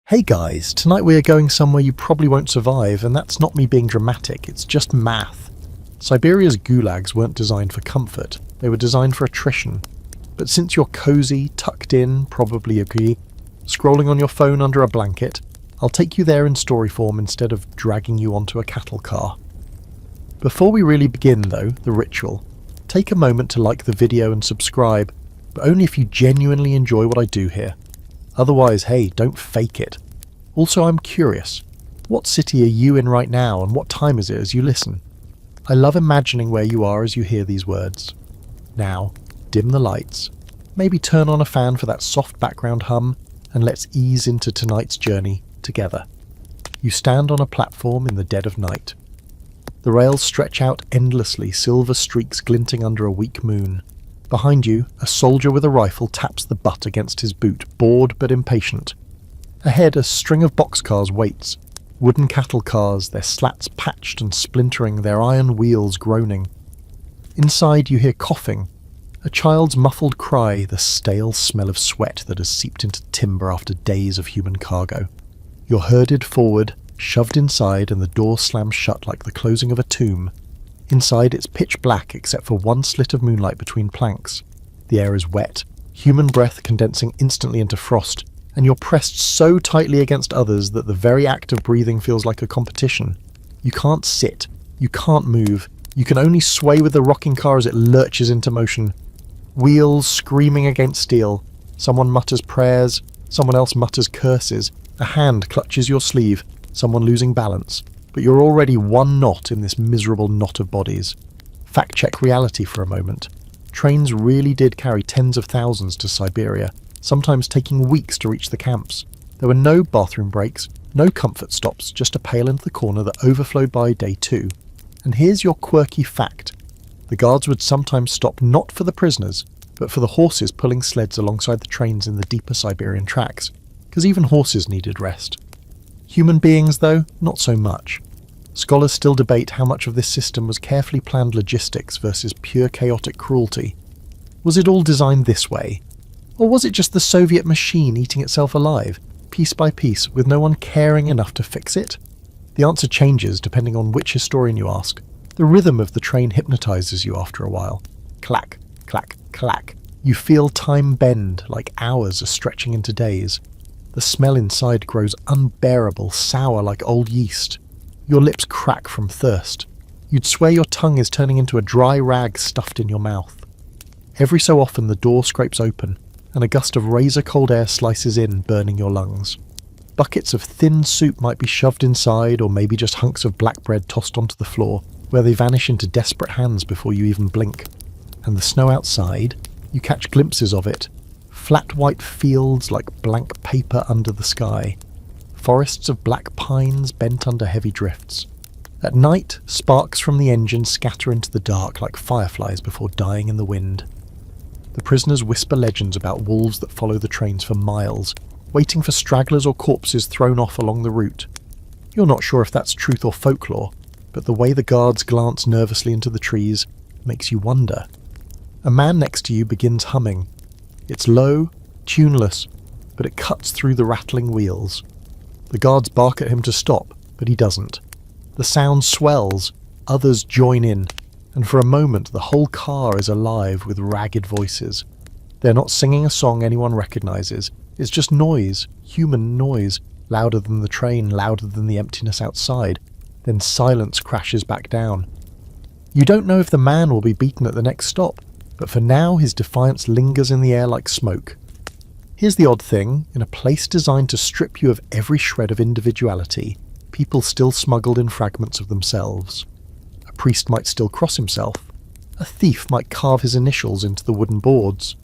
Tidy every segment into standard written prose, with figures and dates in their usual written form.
Hey guys, tonight we are going somewhere you probably won't survive, and that's not me being dramatic, it's just math. Siberia's gulags weren't designed for comfort, they were designed for attrition. But since you're cozy, tucked in, probably agree, scrolling on your phone under a blanket, I'll take you there in story form instead of dragging you onto a cattle car. Before we really begin though, the ritual, take a moment to like the video and subscribe, but only if you genuinely enjoy what I do here. Otherwise, hey, don't fake it. Also, I'm curious. What city are you in right now, and what time is it as you listen? I love imagining where you are as you hear these words. Now, dim the lights. Maybe turn on a fan for that soft background hum, and let's ease into tonight's journey together. You stand on a platform in the dead of night. The rails stretch out endlessly, silver streaks glinting under a weak moon. Behind you, a soldier with a rifle taps the butt against his boot, bored but impatient. Ahead, a string of boxcars waits. Wooden cattle cars, their slats patched and splintering, their iron wheels groaning. Inside, you hear coughing. A child's muffled cry, the stale smell of sweat that has seeped into timber after days of human cargo. You're herded forward, shoved inside, and the door slams shut like the closing of a tomb. Inside, it's pitch black except for one slit of moonlight between planks. The air is wet, human breath condensing instantly into frost, and you're pressed so tightly against others that the very act of breathing feels like a competition. You can't sit, you can't move, you can only sway with the rocking car as it lurches into motion. Wheels screaming against steel, someone mutters prayers, someone else mutters curses, a hand clutches your sleeve, someone losing balance. But you're already one knot in this miserable knot of bodies. Fact-check reality for a moment. Trains really did carry tens of thousands to Siberia, sometimes taking weeks to reach the camps. There were no bathroom breaks, no comfort stops, just a pail into the corner that overflowed by day 2. And here's your quirky fact. The guards would sometimes stop not for the prisoners, but for the horses pulling sleds alongside the trains in the deeper Siberian tracks, because even horses needed rest. Human beings, though, not so much. Scholars still debate how much of this system was carefully planned logistics versus pure chaotic cruelty. Was it all designed this way? Or was it just the Soviet machine eating itself alive, piece by piece, with no one caring enough to fix it? The answer changes depending on which historian you ask. The rhythm of the train hypnotizes you after a while. Clack, clack, clack. You feel time bend, like hours are stretching into days. The smell inside grows unbearable, sour like old yeast. Your lips crack from thirst. You'd swear your tongue is turning into a dry rag stuffed in your mouth. Every so often the door scrapes open, and a gust of razor-cold air slices in, burning your lungs. Buckets of thin soup might be shoved inside, or maybe just hunks of black bread tossed onto the floor, where they vanish into desperate hands before you even blink. And the snow outside, you catch glimpses of it. Flat white fields like blank paper under the sky. Forests of black pines bent under heavy drifts. At night, sparks from the engine scatter into the dark like fireflies before dying in the wind. The prisoners whisper legends about wolves that follow the trains for miles, waiting for stragglers or corpses thrown off along the route. You're not sure if that's truth or folklore, but the way the guards glance nervously into the trees makes you wonder. A man next to you begins humming. It's low, tuneless, but it cuts through the rattling wheels. The guards bark at him to stop, but he doesn't. The sound swells, others join in, and for a moment the whole car is alive with ragged voices. They're not singing a song anyone recognizes, it's just noise, human noise, louder than the train, louder than the emptiness outside. Then silence crashes back down. You don't know if the man will be beaten at the next stop, but for now his defiance lingers in the air like smoke. Here's the odd thing, in a place designed to strip you of every shred of individuality, people still smuggled in fragments of themselves. A priest might still cross himself. A thief might carve his initials into the wooden boards.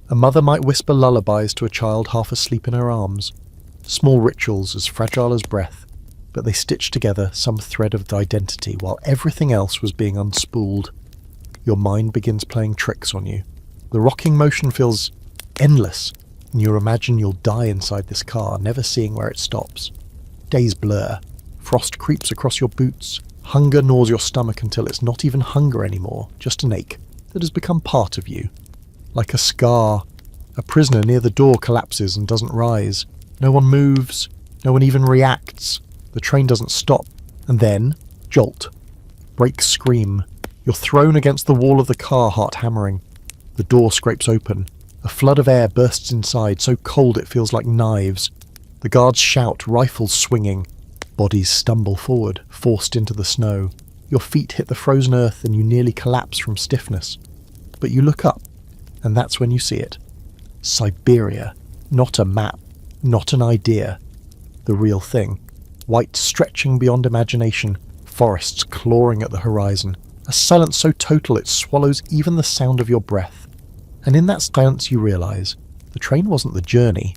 A mother might whisper lullabies to a child half asleep in her arms. Small rituals as fragile as breath, but they stitch together some thread of identity while everything else was being unspooled. Your mind begins playing tricks on you. The rocking motion feels endless, and you imagine you'll die inside this car, never seeing where it stops. Days blur. Frost creeps across your boots. Hunger gnaws your stomach until it's not even hunger anymore, just an ache that has become part of you. Like a scar, a prisoner near the door collapses and doesn't rise. No one moves. No one even reacts. The train doesn't stop. And then, jolt. Brakes scream. You're thrown against the wall of the car, heart hammering. The door scrapes open. A flood of air bursts inside, so cold it feels like knives. The guards shout, rifles swinging. Bodies stumble forward, forced into the snow. Your feet hit the frozen earth and you nearly collapse from stiffness. But you look up, and that's when you see it. Siberia. Not a map. Not an idea. The real thing. White stretching beyond imagination. Forests clawing at the horizon. A silence so total it swallows even the sound of your breath. And in that silence you realise, the train wasn't the journey.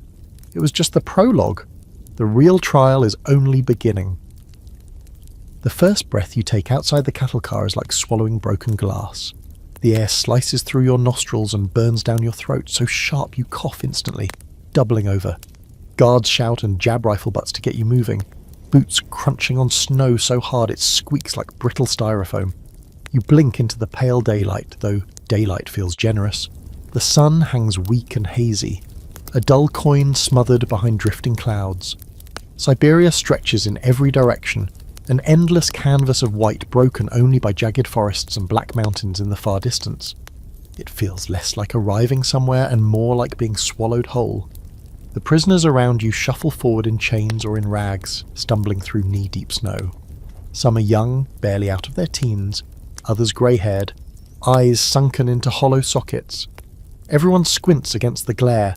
It was just the prologue. The real trial is only beginning. The first breath you take outside the cattle car is like swallowing broken glass. The air slices through your nostrils and burns down your throat, so sharp you cough instantly, doubling over. Guards shout and jab rifle butts to get you moving. Boots crunching on snow so hard it squeaks like brittle styrofoam. You blink into the pale daylight, though daylight feels generous. The sun hangs weak and hazy, a dull coin smothered behind drifting clouds. Siberia stretches in every direction, an endless canvas of white broken only by jagged forests and black mountains in the far distance. It feels less like arriving somewhere and more like being swallowed whole. The prisoners around you shuffle forward in chains or in rags, stumbling through knee-deep snow. Some are young, barely out of their teens, others grey-haired, eyes sunken into hollow sockets. Everyone squints against the glare.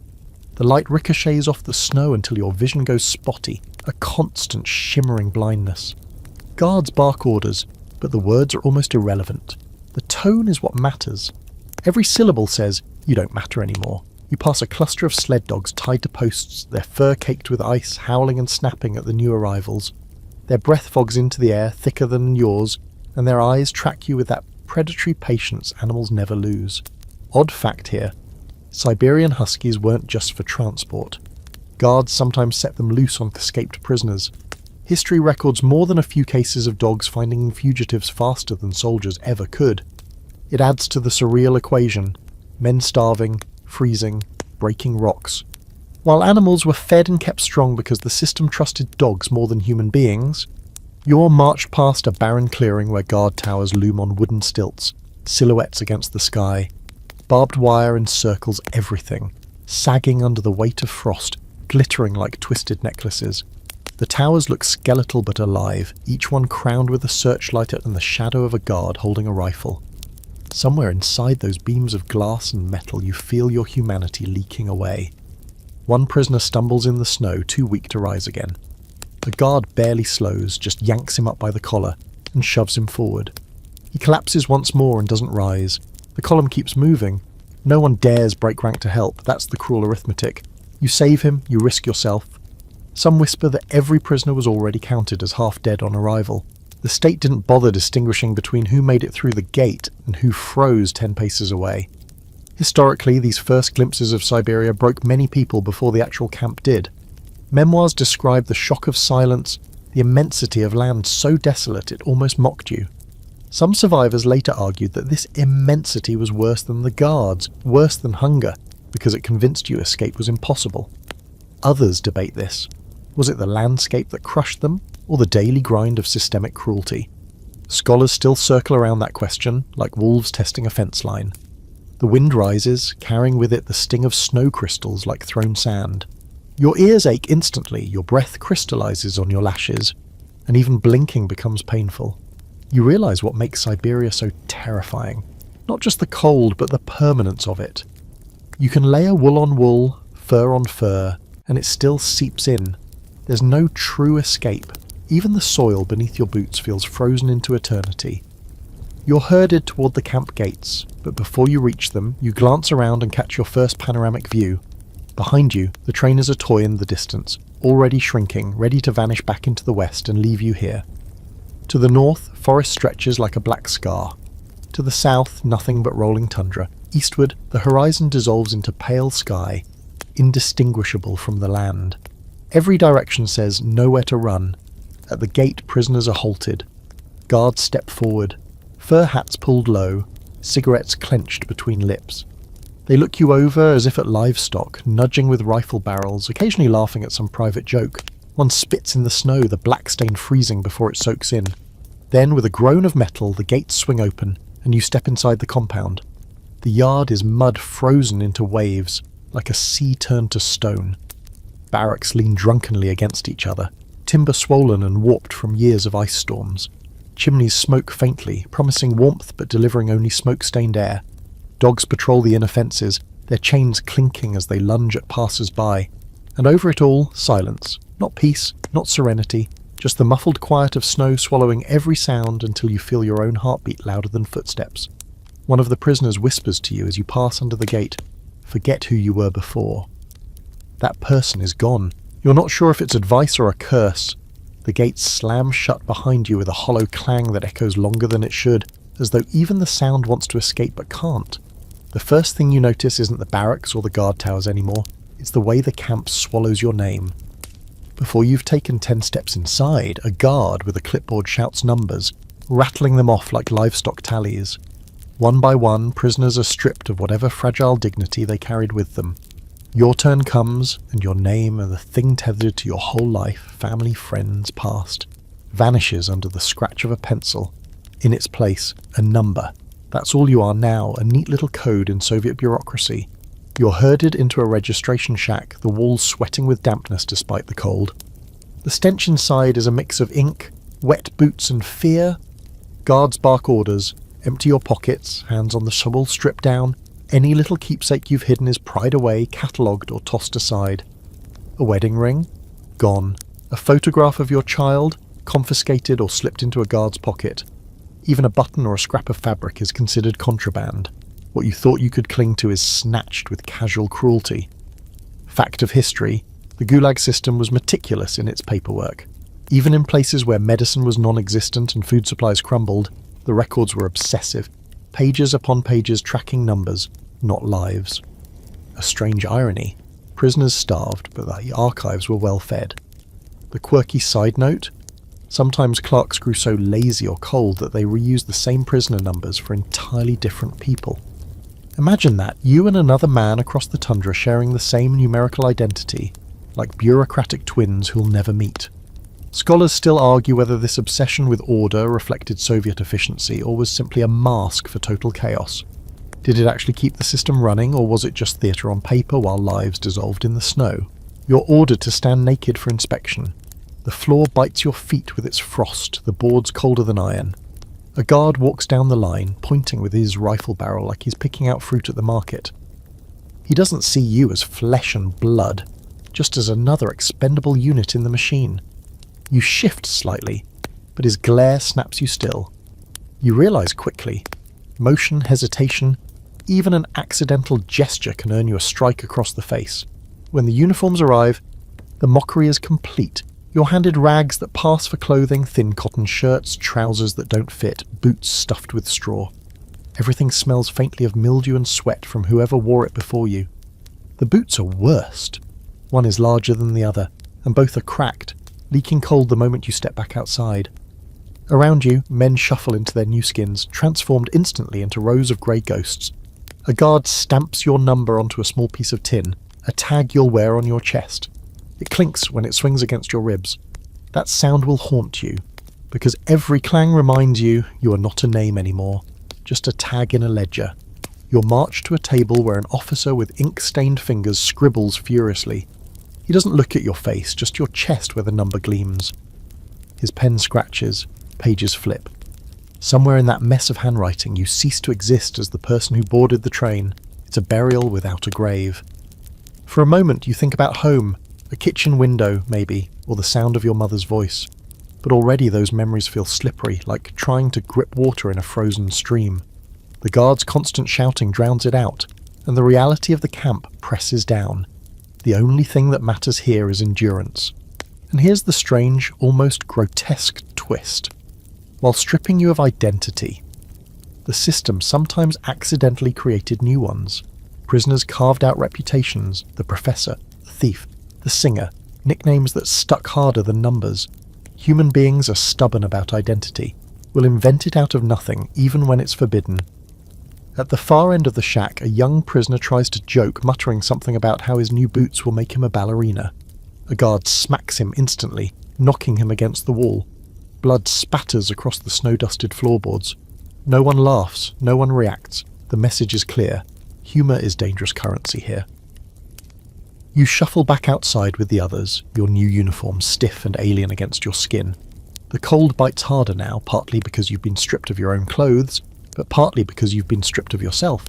The light ricochets off the snow until your vision goes spotty, a constant shimmering blindness. Guards bark orders, but the words are almost irrelevant. The tone is what matters. Every syllable says, "You don't matter anymore." You pass a cluster of sled dogs tied to posts, their fur caked with ice, howling and snapping at the new arrivals. Their breath fogs into the air, thicker than yours, and their eyes track you with that predatory patience animals never lose. Odd fact here, Siberian huskies weren't just for transport. Guards sometimes set them loose on escaped prisoners. History records more than a few cases of dogs finding fugitives faster than soldiers ever could. It adds to the surreal equation, men starving, freezing, breaking rocks. While animals were fed and kept strong because the system trusted dogs more than human beings, you're marched past a barren clearing where guard towers loom on wooden stilts, silhouettes against the sky. Barbed wire encircles everything, sagging under the weight of frost, glittering like twisted necklaces. The towers look skeletal but alive, each one crowned with a searchlight and the shadow of a guard holding a rifle. Somewhere inside those beams of glass and metal you feel your humanity leaking away. One prisoner stumbles in the snow, too weak to rise again. A guard barely slows, just yanks him up by the collar and shoves him forward. He collapses once more and doesn't rise. The column keeps moving. No one dares break rank to help, that's the cruel arithmetic. You save him, you risk yourself. Some whisper that every prisoner was already counted as half dead on arrival. The state didn't bother distinguishing between who made it through the gate and who froze 10 paces away. Historically, these first glimpses of Siberia broke many people before the actual camp did. Memoirs describe the shock of silence, the immensity of land so desolate it almost mocked you. Some survivors later argued that this immensity was worse than the guards, worse than hunger, because it convinced you escape was impossible. Others debate this. Was it the landscape that crushed them, or the daily grind of systemic cruelty? Scholars still circle around that question, like wolves testing a fence line. The wind rises, carrying with it the sting of snow crystals like thrown sand. Your ears ache instantly, your breath crystallizes on your lashes, and even blinking becomes painful. You realize what makes Siberia so terrifying. Not just the cold, but the permanence of it. You can layer wool on wool, fur on fur, and it still seeps in. There's no true escape. Even the soil beneath your boots feels frozen into eternity. You're herded toward the camp gates, but before you reach them, you glance around and catch your first panoramic view. Behind you, the train is a toy in the distance, already shrinking, ready to vanish back into the west and leave you here. To the north, forest stretches like a black scar. To the south, nothing but rolling tundra. Eastward, the horizon dissolves into pale sky, indistinguishable from the land. Every direction says nowhere to run. At the gate, prisoners are halted. Guards step forward, fur hats pulled low, cigarettes clenched between lips. They look you over as if at livestock, nudging with rifle barrels, occasionally laughing at some private joke, One spits in the snow, the black stain freezing before it soaks in. Then, with a groan of metal, the gates swing open, and you step inside the compound. The yard is mud frozen into waves, like a sea turned to stone. Barracks lean drunkenly against each other, timber swollen and warped from years of ice storms. Chimneys smoke faintly, promising warmth but delivering only smoke-stained air. Dogs patrol the inner fences, their chains clinking as they lunge at passers-by. And over it all, silence. Not peace, not serenity, just the muffled quiet of snow swallowing every sound until you feel your own heartbeat louder than footsteps. One of the prisoners whispers to you as you pass under the gate, "Forget who you were before." That person is gone. You're not sure if it's advice or a curse. The gates slam shut behind you with a hollow clang that echoes longer than it should, as though even the sound wants to escape but can't. The first thing you notice isn't the barracks or the guard towers anymore, it's the way the camp swallows your name. Before you've taken 10 steps inside, a guard with a clipboard shouts numbers, rattling them off like livestock tallies. One by one, prisoners are stripped of whatever fragile dignity they carried with them. Your turn comes, and your name and the thing tethered to your whole life, family, friends, past, vanishes under the scratch of a pencil. In its place, a number. That's all you are now, a neat little code in Soviet bureaucracy. You're herded into a registration shack, the walls sweating with dampness despite the cold. The stench inside is a mix of ink, wet boots and fear. Guards bark orders, empty your pockets, hands on the shovel stripped down. Any little keepsake you've hidden is pried away, catalogued or tossed aside. A wedding ring? Gone. A photograph of your child? Confiscated or slipped into a guard's pocket. Even a button or a scrap of fabric is considered contraband. What you thought you could cling to is snatched with casual cruelty. Fact of history, the Gulag system was meticulous in its paperwork. Even in places where medicine was non-existent and food supplies crumbled, the records were obsessive. Pages upon pages tracking numbers, not lives. A strange irony. Prisoners starved, but the archives were well fed. The quirky side note? Sometimes clerks grew so lazy or cold that they reused the same prisoner numbers for entirely different people. Imagine that, you and another man across the tundra sharing the same numerical identity, like bureaucratic twins who'll never meet. Scholars still argue whether this obsession with order reflected Soviet efficiency or was simply a mask for total chaos. Did it actually keep the system running, or was it just theatre on paper while lives dissolved in the snow? You're ordered to stand naked for inspection. The floor bites your feet with its frost, the boards colder than iron. A guard walks down the line, pointing with his rifle barrel like he's picking out fruit at the market. He doesn't see you as flesh and blood, just as another expendable unit in the machine. You shift slightly, but his glare snaps you still. You realise quickly, motion, hesitation, even an accidental gesture can earn you a strike across the face. When the uniforms arrive, the mockery is complete. You're handed rags that pass for clothing, thin cotton shirts, trousers that don't fit, boots stuffed with straw. Everything smells faintly of mildew and sweat from whoever wore it before you. The boots are worst. One is larger than the other, and both are cracked, leaking cold the moment you step back outside. Around you, men shuffle into their new skins, transformed instantly into rows of grey ghosts. A guard stamps your number onto a small piece of tin, a tag you'll wear on your chest. It clinks when it swings against your ribs. That sound will haunt you, because every clang reminds you you are not a name anymore, just a tag in a ledger. You're marched to a table where an officer with ink-stained fingers scribbles furiously. He doesn't look at your face, just your chest where the number gleams. His pen scratches, pages flip. Somewhere in that mess of handwriting you cease to exist as the person who boarded the train. It's a burial without a grave. For a moment you think about home, a kitchen window, maybe, or the sound of your mother's voice. But already those memories feel slippery, like trying to grip water in a frozen stream. The guard's constant shouting drowns it out, and the reality of the camp presses down. The only thing that matters here is endurance. And here's the strange, almost grotesque twist. While stripping you of identity, the system sometimes accidentally created new ones. Prisoners carved out reputations, the professor, the thief, the singer, nicknames that stuck harder than numbers. Human beings are stubborn about identity, will invent it out of nothing, even when it's forbidden. At the far end of the shack, a young prisoner tries to joke, muttering something about how his new boots will make him a ballerina. A guard smacks him instantly, knocking him against the wall. Blood spatters across the snow-dusted floorboards. No one laughs, no one reacts. The message is clear. Humour is dangerous currency here. You shuffle back outside with the others, your new uniform stiff and alien against your skin. The cold bites harder now, partly because you've been stripped of your own clothes, but partly because you've been stripped of yourself.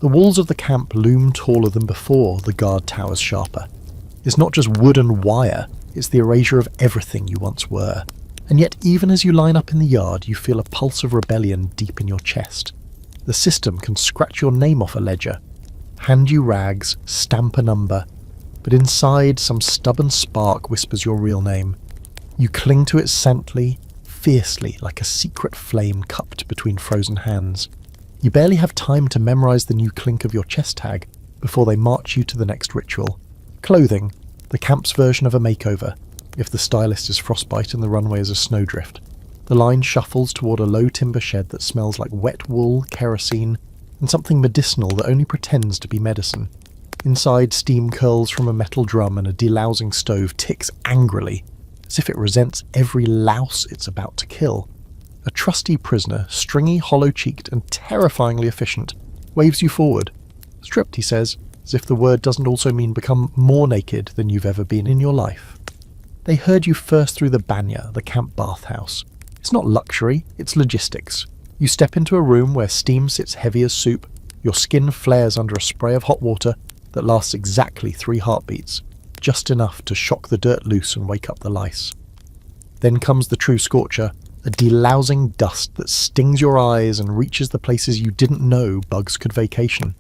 The walls of the camp loom taller than before, the guard towers sharper. It's not just wood and wire, it's the erasure of everything you once were. And yet even as you line up in the yard, you feel a pulse of rebellion deep in your chest. The system can scratch your name off a ledger, hand you rags, stamp a number, but inside some stubborn spark whispers your real name. You cling to it scently, fiercely, like a secret flame cupped between frozen hands. You barely have time to memorize the new clink of your chest tag before they march you to the next ritual. Clothing, the camp's version of a makeover, if the stylist is frostbite and the runway is a snowdrift. The line shuffles toward a low timber shed that smells like wet wool, kerosene, and something medicinal that only pretends to be medicine. Inside, steam curls from a metal drum and a delousing stove ticks angrily, as if it resents every louse it's about to kill. A trusty prisoner, stringy, hollow-cheeked, and terrifyingly efficient, waves you forward. Stripped, he says, as if the word doesn't also mean become more naked than you've ever been in your life. They herd you first through the banya, the camp bathhouse. It's not luxury, it's logistics. You step into a room where steam sits heavy as soup, your skin flares under a spray of hot water that lasts exactly 3 heartbeats, just enough to shock the dirt loose and wake up the lice. Then comes the true scorcher, a delousing dust that stings your eyes and reaches the places you didn't know bugs could vacation.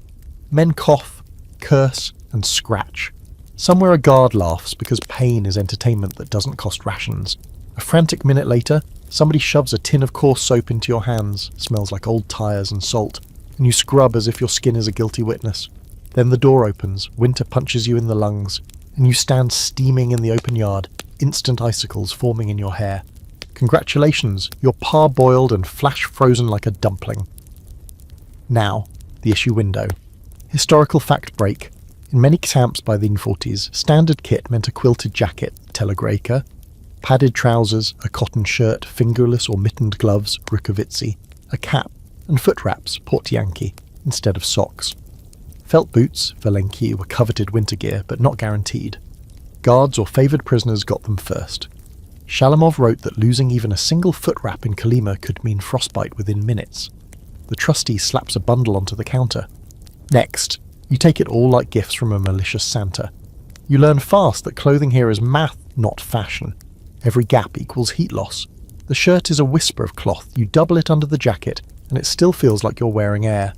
Men cough, curse, and scratch. Somewhere a guard laughs because pain is entertainment that doesn't cost rations. A frantic minute later, somebody shoves a tin of coarse soap into your hands, smells like old tyres and salt, and you scrub as if your skin is a guilty witness. Then the door opens, winter punches you in the lungs, and you stand steaming in the open yard, instant icicles forming in your hair. Congratulations, you're parboiled and flash frozen like a dumpling. Now, the issue window. Historical fact break. In many camps by the 1940s, standard kit meant a quilted jacket, telegreka, padded trousers, a cotton shirt, fingerless or mittened gloves, rukavitsi, a cap, and foot wraps, portyanki, instead of socks. Felt boots, velenki, were coveted winter gear, but not guaranteed. Guards or favoured prisoners got them first. Shalamov wrote that losing even a single foot wrap in Kolyma could mean frostbite within minutes. The trustee slaps a bundle onto the counter. Next, you take it all like gifts from a malicious Santa. You learn fast that clothing here is math, not fashion. Every gap equals heat loss. The shirt is a whisper of cloth. You double it under the jacket, and it still feels like you're wearing air.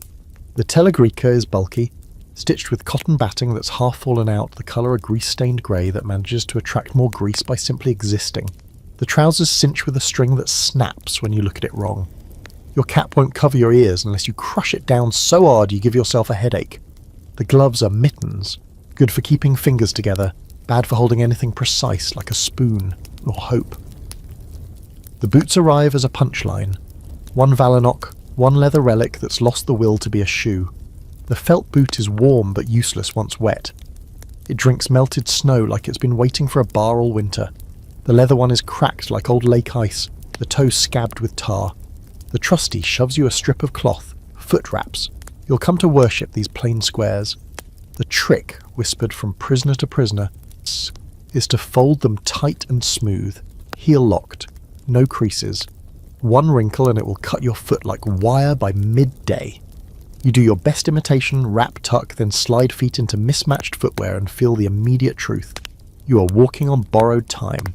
The telegreka is bulky, stitched with cotton batting that's half fallen out, the colour a grease-stained grey that manages to attract more grease by simply existing. The trousers cinch with a string that snaps when you look at it wrong. Your cap won't cover your ears unless you crush it down so hard you give yourself a headache. The gloves are mittens, good for keeping fingers together, bad for holding anything precise like a spoon or hope. The boots arrive as a punchline. One Valanok, one leather relic that's lost the will to be a shoe. The felt boot is warm but useless once wet. It drinks melted snow like it's been waiting for a bar all winter. The leather one is cracked like old lake ice, the toe scabbed with tar. The trustee shoves you a strip of cloth, foot wraps. You'll come to worship these plain squares. The trick, whispered from prisoner to prisoner, is to fold them tight and smooth, heel-locked, no creases. One wrinkle and it will cut your foot like wire by midday. You do your best imitation, wrap, tuck, then slide feet into mismatched footwear and feel the immediate truth. You are walking on borrowed time.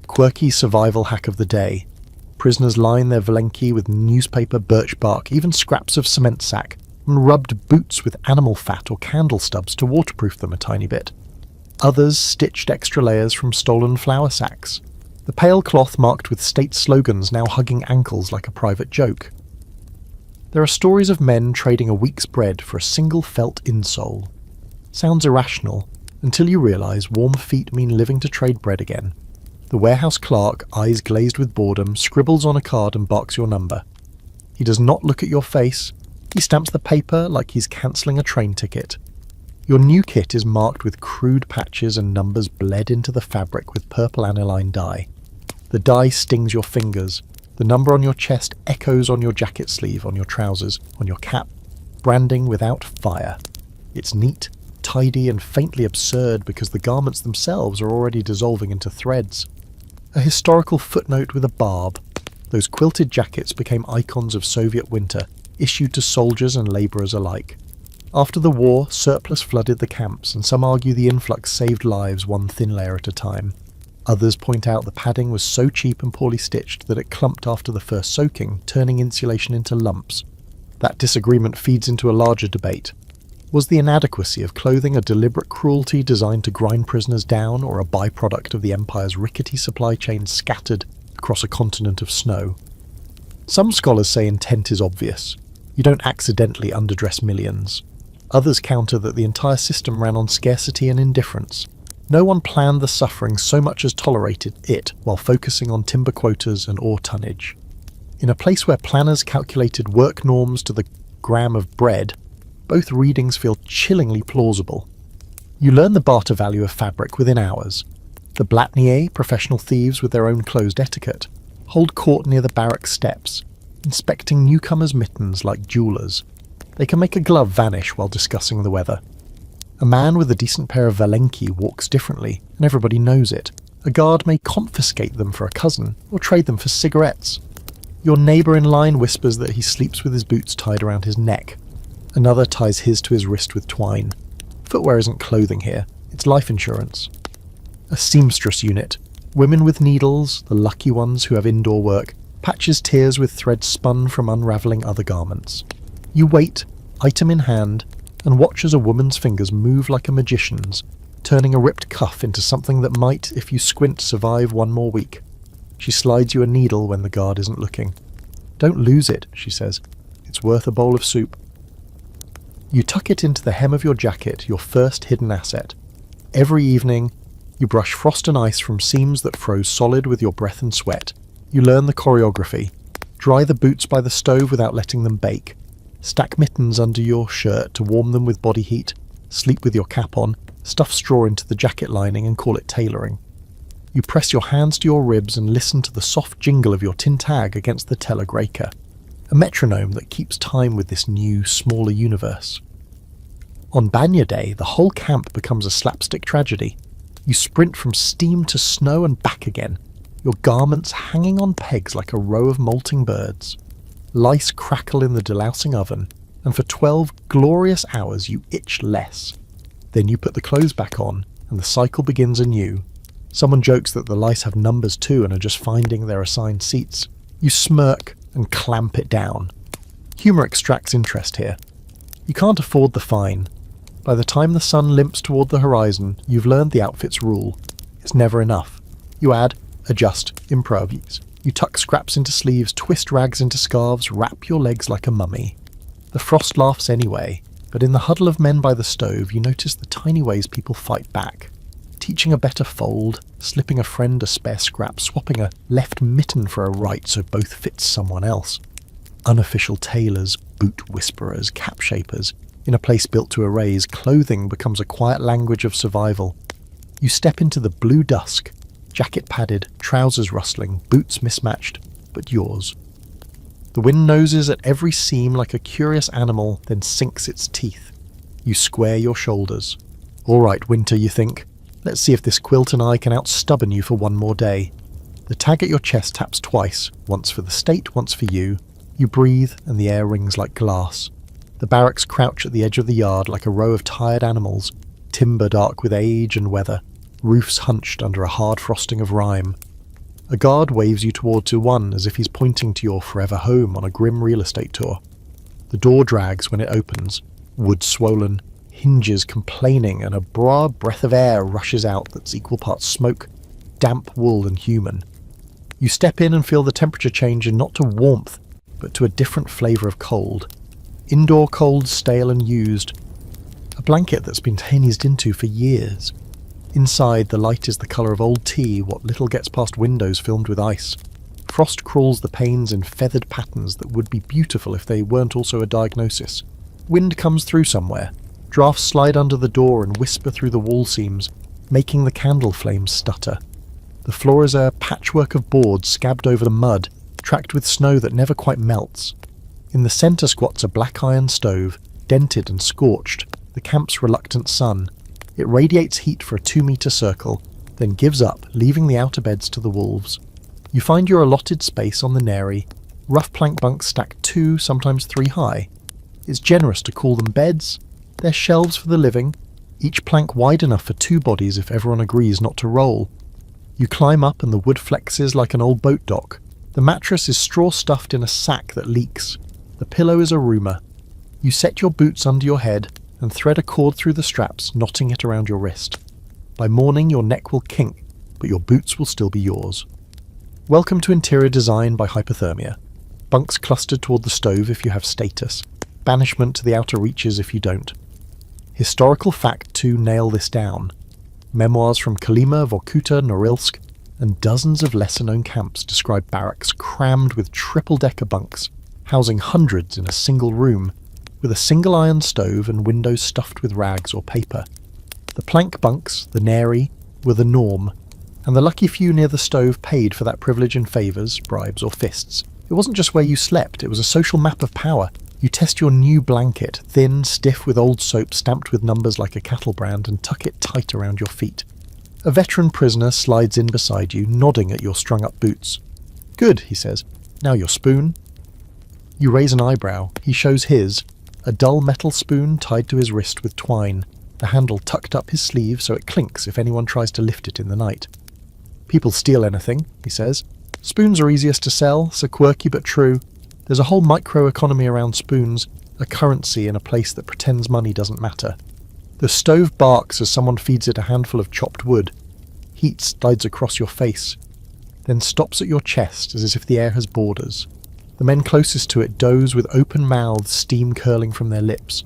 Quirky survival hack of the day. Prisoners line their velenki with newspaper, birch bark, even scraps of cement sack, and rubbed boots with animal fat or candle stubs to waterproof them a tiny bit. Others stitched extra layers from stolen flour sacks. The pale cloth marked with state slogans now hugging ankles like a private joke. There are stories of men trading a week's bread for a single felt insole. Sounds irrational, until you realise warm feet mean living to trade bread again. The warehouse clerk, eyes glazed with boredom, scribbles on a card and barks your number. He does not look at your face. He stamps the paper like he's cancelling a train ticket. Your new kit is marked with crude patches and numbers bled into the fabric with purple aniline dye. The dye stings your fingers. The number on your chest echoes on your jacket sleeve, on your trousers, on your cap. Branding without fire. It's neat, tidy, and faintly absurd because the garments themselves are already dissolving into threads. A historical footnote with a barb. Those quilted jackets became icons of Soviet winter, issued to soldiers and labourers alike. After the war, surplus flooded the camps, and some argue the influx saved lives one thin layer at a time. Others point out the padding was so cheap and poorly stitched that it clumped after the first soaking, turning insulation into lumps. That disagreement feeds into a larger debate. Was the inadequacy of clothing a deliberate cruelty designed to grind prisoners down, or a byproduct of the Empire's rickety supply chain scattered across a continent of snow? Some scholars say intent is obvious. You don't accidentally underdress millions. Others counter that the entire system ran on scarcity and indifference. No one planned the suffering so much as tolerated it while focusing on timber quotas and ore tonnage. In a place where planners calculated work norms to the gram of bread, both readings feel chillingly plausible. You learn the barter value of fabric within hours. The blatniers, professional thieves with their own closed etiquette, hold court near the barracks steps, inspecting newcomers' mittens like jewellers. They can make a glove vanish while discussing the weather. A man with a decent pair of Valenki walks differently, and everybody knows it. A guard may confiscate them for a cousin, or trade them for cigarettes. Your neighbour in line whispers that he sleeps with his boots tied around his neck. Another ties his to his wrist with twine. Footwear isn't clothing here, it's life insurance. A seamstress unit. Women with needles, the lucky ones who have indoor work, patches tears with thread spun from unravelling other garments. You wait, item in hand, and watch as a woman's fingers move like a magician's, turning a ripped cuff into something that might, if you squint, survive one more week. She slides you a needle when the guard isn't looking. Don't lose it, she says. It's worth a bowl of soup. You tuck it into the hem of your jacket, your first hidden asset. Every evening, you brush frost and ice from seams that froze solid with your breath and sweat. You learn the choreography. Dry the boots by the stove without letting them bake. Stack mittens under your shirt to warm them with body heat. Sleep with your cap on. Stuff straw into the jacket lining and call it tailoring. You press your hands to your ribs and listen to the soft jingle of your tin tag against the telegraker, a metronome that keeps time with this new, smaller universe. On Banya Day, the whole camp becomes a slapstick tragedy. You sprint from steam to snow and back again, your garments hanging on pegs like a row of molting birds. Lice crackle in the delousing oven, and for 12 glorious hours you itch less. Then you put the clothes back on, and the cycle begins anew. Someone jokes that the lice have numbers too and are just finding their assigned seats. You smirk and clamp it down. Humour extracts interest here. You can't afford the fine. By the time the sun limps toward the horizon, you've learned the outfit's rule. It's never enough. You add, adjust, improvise. You tuck scraps into sleeves, twist rags into scarves, wrap your legs like a mummy. The frost laughs anyway, but in the huddle of men by the stove you notice the tiny ways people fight back. Teaching a better fold, slipping a friend a spare scrap, swapping a left mitten for a right so both fits someone else. Unofficial tailors, boot whisperers, cap shapers. In a place built to erase, clothing becomes a quiet language of survival. You step into the blue dusk, jacket padded, trousers rustling, boots mismatched, but yours. The wind noses at every seam like a curious animal, then sinks its teeth. You square your shoulders. All right, Winter, you think. Let's see if this quilt and I can outstubborn you for one more day. The tag at your chest taps twice, once for the state, once for you. You breathe, and the air rings like glass. The barracks crouch at the edge of the yard like a row of tired animals, timber dark with age and weather, roofs hunched under a hard frosting of rime. A guard waves you toward to one as if he's pointing to your forever home on a grim real estate tour. The door drags when it opens, wood swollen, hinges complaining, and a broad breath of air rushes out that's equal parts smoke, damp wool and human. You step in and feel the temperature change, and not to warmth, but to a different flavour of cold. Indoor cold, stale and used. A blanket that's been sneezed into for years. Inside, the light is the colour of old tea, what little gets past windows filmed with ice. Frost crawls the panes in feathered patterns that would be beautiful if they weren't also a diagnosis. Wind comes through somewhere, Drafts slide under the door and whisper through the wall seams, making the candle flames stutter. The floor is a patchwork of boards scabbed over the mud, tracked with snow that never quite melts. In the centre squats a black iron stove, dented and scorched, the camp's reluctant sun. It radiates heat for a 2-metre circle, then gives up, leaving the outer beds to the wolves. You find your allotted space on the nary, rough plank bunks stacked 2, sometimes 3 high. It's generous to call them beds. They're shelves for the living, each plank wide enough for 2 bodies if everyone agrees not to roll. You climb up and the wood flexes like an old boat dock. The mattress is straw stuffed in a sack that leaks. The pillow is a rumour. You set your boots under your head and thread a cord through the straps, knotting it around your wrist. By morning your neck will kink, but your boots will still be yours. Welcome to interior design by hypothermia. Bunks clustered toward the stove if you have status. Banishment to the outer reaches if you don't. Historical fact to nail this down. Memoirs from Kolyma, Vorkuta, Norilsk, and dozens of lesser-known camps describe barracks crammed with triple-decker bunks, housing hundreds in a single room, with a single iron stove and windows stuffed with rags or paper. The plank bunks, the nary, were the norm, and the lucky few near the stove paid for that privilege in favours, bribes or fists. It wasn't just where you slept, it was a social map of power. You test your new blanket, thin, stiff with old soap stamped with numbers like a cattle brand, and tuck it tight around your feet. A veteran prisoner slides in beside you, nodding at your strung-up boots. "Good," he says. "Now your spoon." You raise an eyebrow. He shows his, a dull metal spoon tied to his wrist with twine, the handle tucked up his sleeve so it clinks if anyone tries to lift it in the night. "People steal anything," he says. "Spoons are easiest to sell, so quirky but true. There's a whole microeconomy around spoons, a currency in a place that pretends money doesn't matter." The stove barks as someone feeds it a handful of chopped wood. Heat slides across your face, then stops at your chest as if the air has borders. The men closest to it doze with open mouths, steam curling from their lips.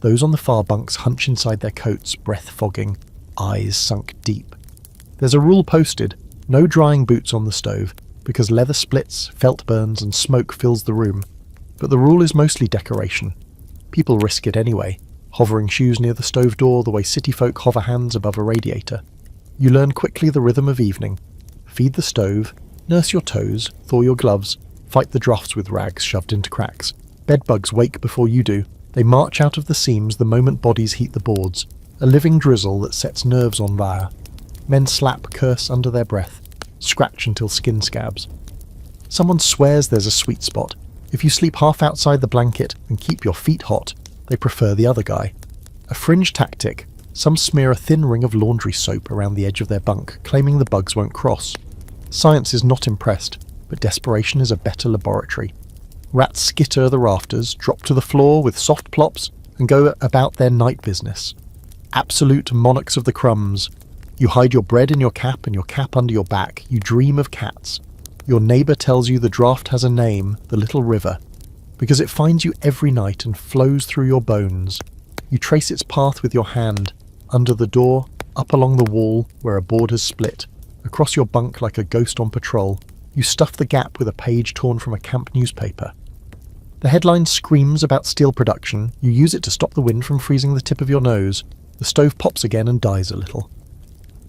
Those on the far bunks hunch inside their coats, breath fogging, eyes sunk deep. There's a rule posted, no drying boots on the stove, because leather splits, felt burns and smoke fills the room. But the rule is mostly decoration. People risk it anyway, hovering shoes near the stove door the way city folk hover hands above a radiator. You learn quickly the rhythm of evening. Feed the stove, nurse your toes, thaw your gloves, fight the drafts with rags shoved into cracks. Bedbugs wake before you do. They march out of the seams the moment bodies heat the boards, a living drizzle that sets nerves on fire. Men slap, curse under their breath, scratch until skin scabs. Someone swears there's a sweet spot. If you sleep half outside the blanket and keep your feet hot, they prefer the other guy. A fringe tactic, some smear a thin ring of laundry soap around the edge of their bunk, claiming the bugs won't cross. Science is not impressed, but desperation is a better laboratory. Rats skitter the rafters, drop to the floor with soft plops, and go about their night business. Absolute monarchs of the crumbs. You hide your bread in your cap and your cap under your back. You dream of cats. Your neighbour tells you the draft has a name, the little river, because it finds you every night and flows through your bones. You trace its path with your hand, under the door, up along the wall where a board has split, across your bunk like a ghost on patrol. You stuff the gap with a page torn from a camp newspaper. The headline screams about steel production. You use it to stop the wind from freezing the tip of your nose. The stove pops again and dies a little.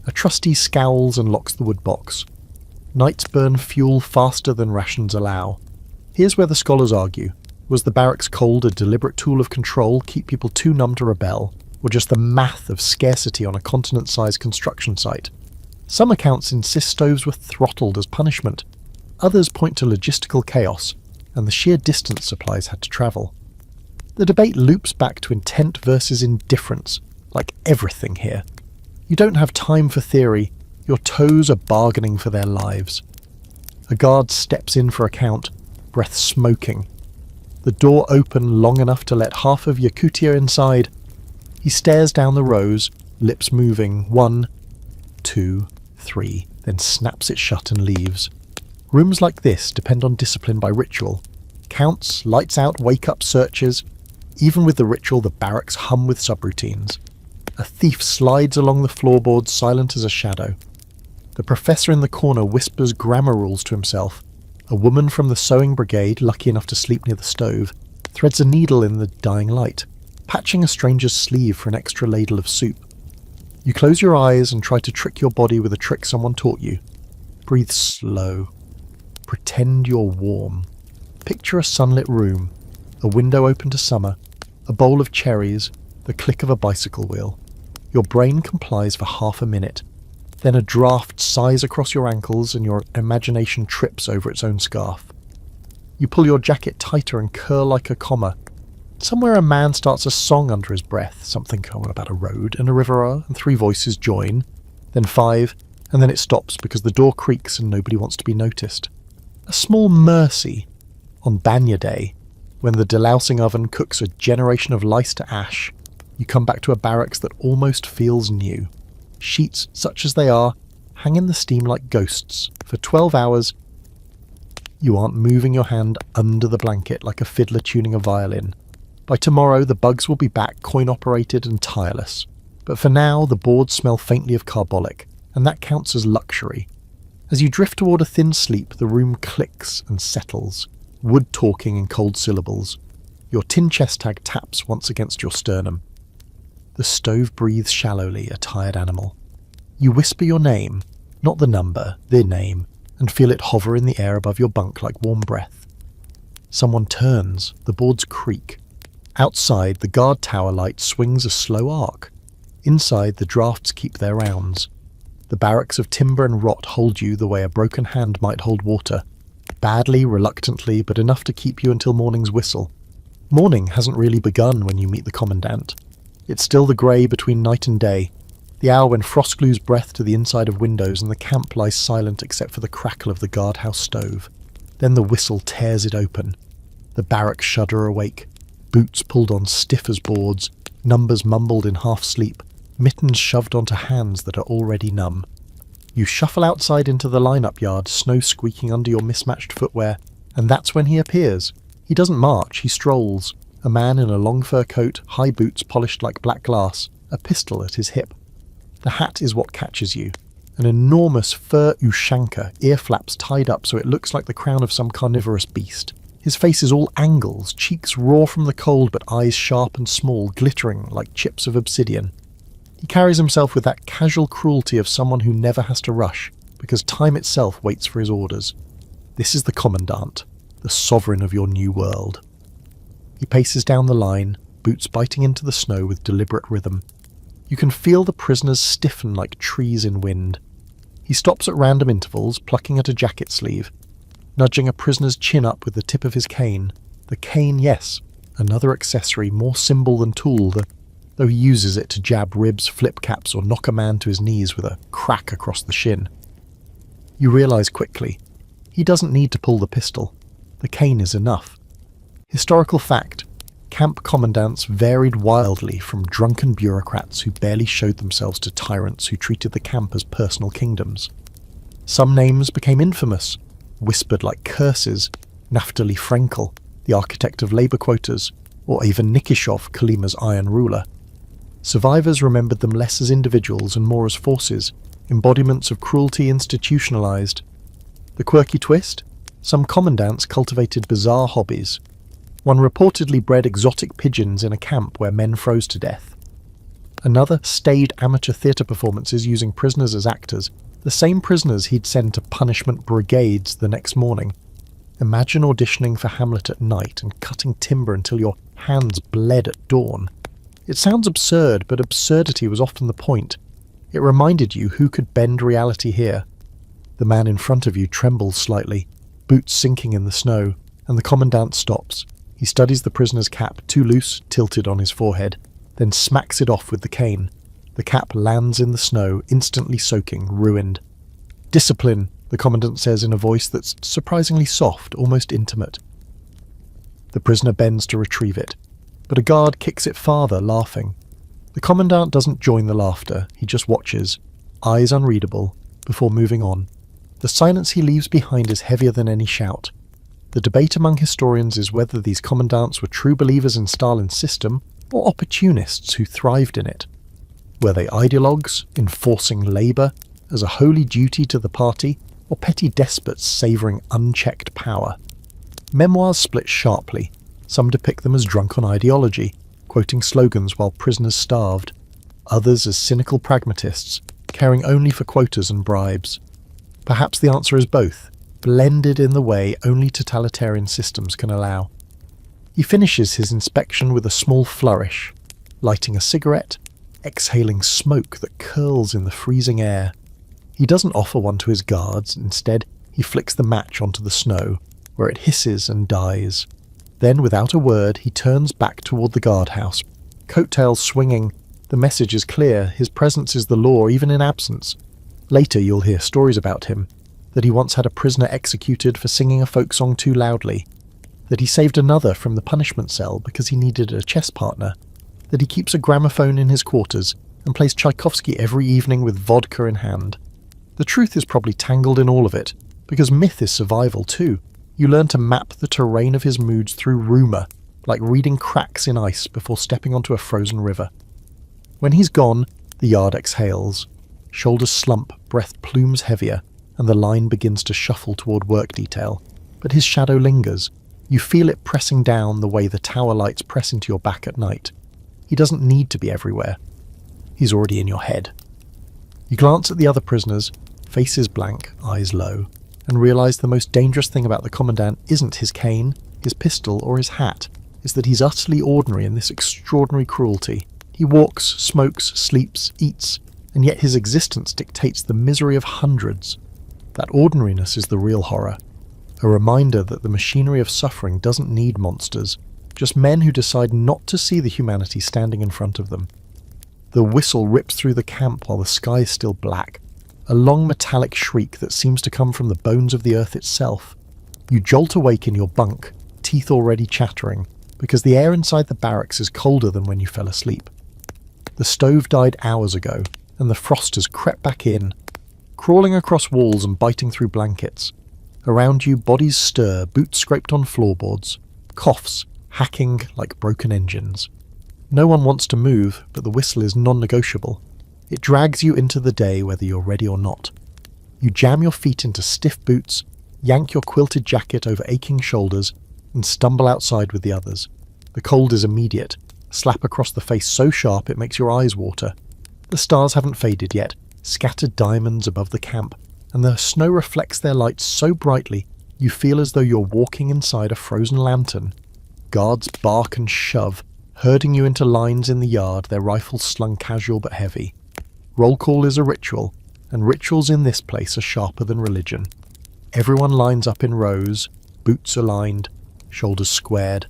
A trustee scowls and locks the wood box. Nights burn fuel faster than rations allow. Here's where the scholars argue. Was the barracks cold a deliberate tool of control, keep people too numb to rebel, or just the math of scarcity on a continent-sized construction site? Some accounts insist stoves were throttled as punishment. Others point to logistical chaos and the sheer distance supplies had to travel. The debate loops back to intent versus indifference, like everything here. You don't have time for theory. Your toes are bargaining for their lives. A guard steps in for a count, breath smoking. The door open long enough to let half of Yakutia inside. He stares down the rows, lips moving, 1, 2, 3, then snaps it shut and leaves. Rooms like this depend on discipline by ritual. Counts, lights out, wake-up searches. Even with the ritual, the barracks hum with subroutines. A thief slides along the floorboards, silent as a shadow. The professor in the corner whispers grammar rules to himself. A woman from the sewing brigade, lucky enough to sleep near the stove, threads a needle in the dying light. patching a stranger's sleeve for an extra ladle of soup. You close your eyes and try to trick your body with a trick someone taught you. Breathe slow. Pretend you're warm. Picture a sunlit room, a window open to summer, a bowl of cherries, the click of a bicycle wheel. Your brain complies for half a minute. Then a draft sighs across your ankles and your imagination trips over its own scarf. You pull your jacket tighter and curl like a comma. Somewhere a man starts a song under his breath, something about a road and a river, and 3 voices join, then 5, and then it stops because the door creaks and nobody wants to be noticed. A small mercy on Banya Day, when the delousing oven cooks a generation of lice to ash. You come back to a barracks that almost feels new. Sheets, such as they are, hang in the steam like ghosts. For 12 hours, you aren't moving your hand under the blanket like a fiddler tuning a violin. By tomorrow, the bugs will be back, coin-operated and tireless. But for now, the boards smell faintly of carbolic, and that counts as luxury. As you drift toward a thin sleep, the room clicks and settles, wood talking in cold syllables. Your tin chest tag taps once against your sternum. The stove breathes shallowly, a tired animal. You whisper your name, not the number, the name, and feel it hover in the air above your bunk like warm breath. Someone turns, the boards creak. Outside, the guard tower light swings a slow arc. Inside, the drafts keep their rounds. The barracks of timber and rot hold you the way a broken hand might hold water. Badly, reluctantly, but enough to keep you until morning's whistle. Morning hasn't really begun when you meet the commandant. It's still the grey between night and day, the hour when frost glues breath to the inside of windows and the camp lies silent except for the crackle of the guardhouse stove. Then the whistle tears it open. The barracks shudder awake, boots pulled on stiff as boards, numbers mumbled in half-sleep, mittens shoved onto hands that are already numb. You shuffle outside into the line-up yard, snow squeaking under your mismatched footwear, and that's when he appears. He doesn't march, he strolls. A man in a long fur coat, high boots polished like black glass, a pistol at his hip. The hat is what catches you. An enormous fur ushanka, ear flaps tied up so it looks like the crown of some carnivorous beast. His face is all angles, cheeks raw from the cold but eyes sharp and small, glittering like chips of obsidian. He carries himself with that casual cruelty of someone who never has to rush, because time itself waits for his orders. This is the commandant, the sovereign of your new world. He paces down the line, boots biting into the snow with deliberate rhythm. You can feel the prisoners stiffen like trees in wind. He stops at random intervals, plucking at a jacket sleeve, nudging a prisoner's chin up with the tip of his cane. The cane, yes, another accessory, more symbol than tool, though he uses it to jab ribs, flip caps, or knock a man to his knees with a crack across the shin. You realise quickly, he doesn't need to pull the pistol. The cane is enough. Historical fact, camp commandants varied wildly from drunken bureaucrats who barely showed themselves to tyrants who treated the camp as personal kingdoms. Some names became infamous, whispered like curses, Naftali Frenkel, the architect of labour quotas, or Ivan Nikishov, Kalima's iron ruler. Survivors remembered them less as individuals and more as forces, embodiments of cruelty institutionalised. The quirky twist? Some commandants cultivated bizarre hobbies. One reportedly bred exotic pigeons in a camp where men froze to death. Another staged amateur theatre performances using prisoners as actors, the same prisoners he'd send to punishment brigades the next morning. Imagine auditioning for Hamlet at night and cutting timber until your hands bled at dawn. It sounds absurd, but absurdity was often the point. It reminded you who could bend reality here. The man in front of you trembles slightly, boots sinking in the snow, and the commandant stops. He studies the prisoner's cap, too loose, tilted on his forehead, then smacks it off with the cane. The cap lands in the snow, instantly soaking, ruined. "Discipline," the commandant says in a voice that's surprisingly soft, almost intimate. The prisoner bends to retrieve it, but a guard kicks it farther, laughing. The commandant doesn't join the laughter, he just watches, eyes unreadable, before moving on. The silence he leaves behind is heavier than any shout. The debate among historians is whether these commandants were true believers in Stalin's system or opportunists who thrived in it. Were they ideologues, enforcing labour as a holy duty to the party, or petty despots savouring unchecked power? Memoirs split sharply. Some depict them as drunk on ideology, quoting slogans while prisoners starved. Others as cynical pragmatists, caring only for quotas and bribes. Perhaps the answer is both, blended in the way only totalitarian systems can allow. He finishes his inspection with a small flourish, lighting a cigarette, exhaling smoke that curls in the freezing air. He doesn't offer one to his guards, instead he flicks the match onto the snow, where it hisses and dies. Then, without a word, he turns back toward the guardhouse, coattails swinging. The message is clear, his presence is the law even in absence. Later you'll hear stories about him, that he once had a prisoner executed for singing a folk song too loudly, that he saved another from the punishment cell because he needed a chess partner, that he keeps a gramophone in his quarters and plays Tchaikovsky every evening with vodka in hand. The truth is probably tangled in all of it, because myth is survival too. You learn to map the terrain of his moods through rumour, like reading cracks in ice before stepping onto a frozen river. When he's gone, the yard exhales. Shoulders slump, breath plumes heavier, and the line begins to shuffle toward work detail. But his shadow lingers. You feel it pressing down the way the tower lights press into your back at night. He doesn't need to be everywhere. He's already in your head. You glance at the other prisoners, faces blank, eyes low, and realise the most dangerous thing about the commandant isn't his cane, his pistol, or his hat. It's that he's utterly ordinary in this extraordinary cruelty. He walks, smokes, sleeps, eats, and yet his existence dictates the misery of hundreds. That ordinariness is the real horror. A reminder that the machinery of suffering doesn't need monsters, just men who decide not to see the humanity standing in front of them. The whistle rips through the camp while the sky is still black, a long metallic shriek that seems to come from the bones of the earth itself. You jolt awake in your bunk, teeth already chattering, because the air inside the barracks is colder than when you fell asleep. The stove died hours ago, and the frost has crept back in, crawling across walls and biting through blankets. Around you, bodies stir, boots scraped on floorboards, coughs, hacking like broken engines. No one wants to move, but the whistle is non-negotiable. It drags you into the day whether you're ready or not. You jam your feet into stiff boots, yank your quilted jacket over aching shoulders, and stumble outside with the others. The cold is immediate, a slap across the face so sharp it makes your eyes water. The stars haven't faded yet, scattered diamonds above the camp, and the snow reflects their light so brightly you feel as though you're walking inside a frozen lantern. Guards bark and shove, herding you into lines in the yard, their rifles slung casual but heavy. Roll call is a ritual, and rituals in this place are sharper than religion. Everyone lines up in rows, boots aligned, shoulders squared.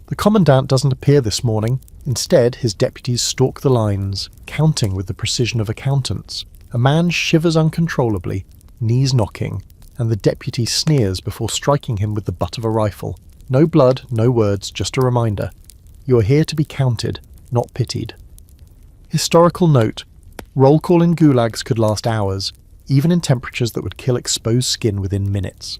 The commandant doesn't appear this morning. Instead, his deputies stalk the lines, counting with the precision of accountants. A man shivers uncontrollably, knees knocking, and the deputy sneers before striking him with the butt of a rifle. No blood, no words, just a reminder. You are here to be counted, not pitied. Historical note: roll call in Gulags could last hours, even in temperatures that would kill exposed skin within minutes.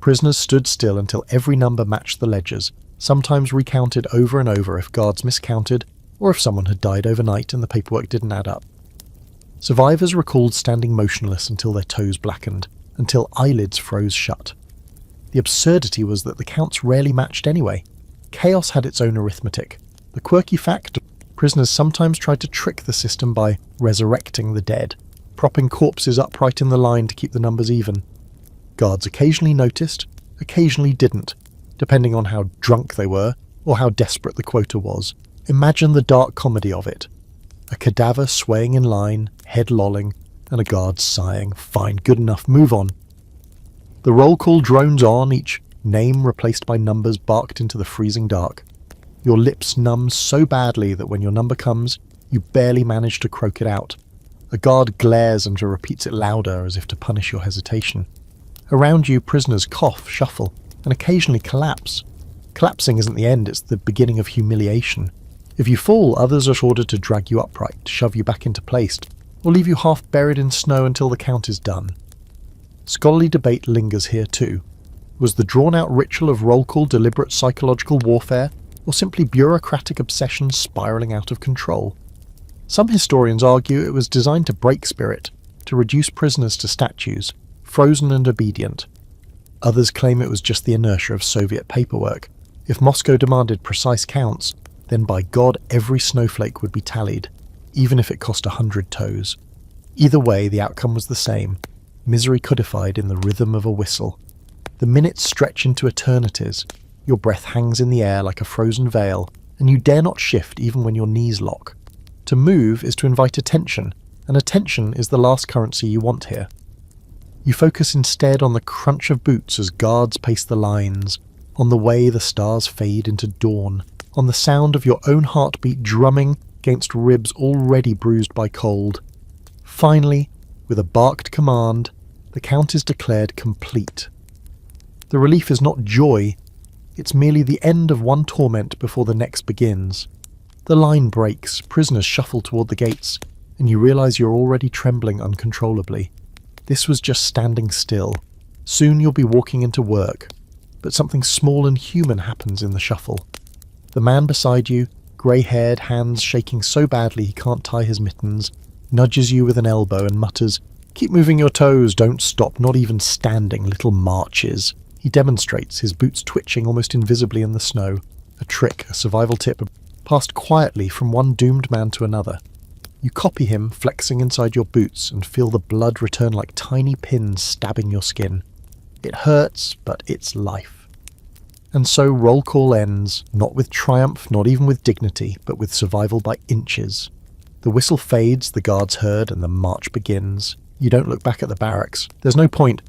Prisoners stood still until every number matched the ledgers, sometimes recounted over and over if guards miscounted, or if someone had died overnight and the paperwork didn't add up. Survivors recalled standing motionless until their toes blackened, until eyelids froze shut. The absurdity was that the counts rarely matched anyway. Chaos had its own arithmetic. The quirky fact: prisoners sometimes tried to trick the system by resurrecting the dead, propping corpses upright in the line to keep the numbers even. Guards occasionally noticed, occasionally didn't, depending on how drunk they were or how desperate the quota was. Imagine the dark comedy of it. A cadaver swaying in line, head lolling, and a guard sighing, "Fine, good enough, move on." The roll call drones on, each name replaced by numbers barked into the freezing dark. Your lips numb so badly that when your number comes, you barely manage to croak it out. A guard glares and repeats it louder as if to punish your hesitation. Around you, prisoners cough, shuffle, and occasionally collapse. Collapsing isn't the end, it's the beginning of humiliation. If you fall, others are ordered to drag you upright, shove you back into place, or leave you half buried in snow until the count is done. Scholarly debate lingers here too. Was the drawn-out ritual of roll call deliberate psychological warfare, or simply bureaucratic obsession spiralling out of control? Some historians argue it was designed to break spirit, to reduce prisoners to statues, frozen and obedient. Others claim it was just the inertia of Soviet paperwork. If Moscow demanded precise counts, then by God every snowflake would be tallied, even if it cost 100 toes. Either way, the outcome was the same, misery codified in the rhythm of a whistle. The minutes stretch into eternities, your breath hangs in the air like a frozen veil, and you dare not shift even when your knees lock. To move is to invite attention, and attention is the last currency you want here. You focus instead on the crunch of boots as guards pace the lines, on the way the stars fade into dawn, on the sound of your own heartbeat drumming against ribs already bruised by cold. Finally, with a barked command, the count is declared complete. The relief is not joy, it's merely the end of one torment before the next begins. The line breaks, prisoners shuffle toward the gates, and you realise you're already trembling uncontrollably. This was just standing still. Soon you'll be walking into work, but something small and human happens in the shuffle. The man beside you, grey-haired, hands shaking so badly he can't tie his mittens, nudges you with an elbow and mutters, "Keep moving your toes, don't stop, not even standing, little marches." He demonstrates, his boots twitching almost invisibly in the snow. A trick, a survival tip, passed quietly from one doomed man to another. You copy him, flexing inside your boots, and feel the blood return like tiny pins stabbing your skin. It hurts, but it's life. And so roll call ends, not with triumph, not even with dignity, but with survival by inches. The whistle fades, the guards heard, and the march begins. You don't look back at the barracks. There's no point.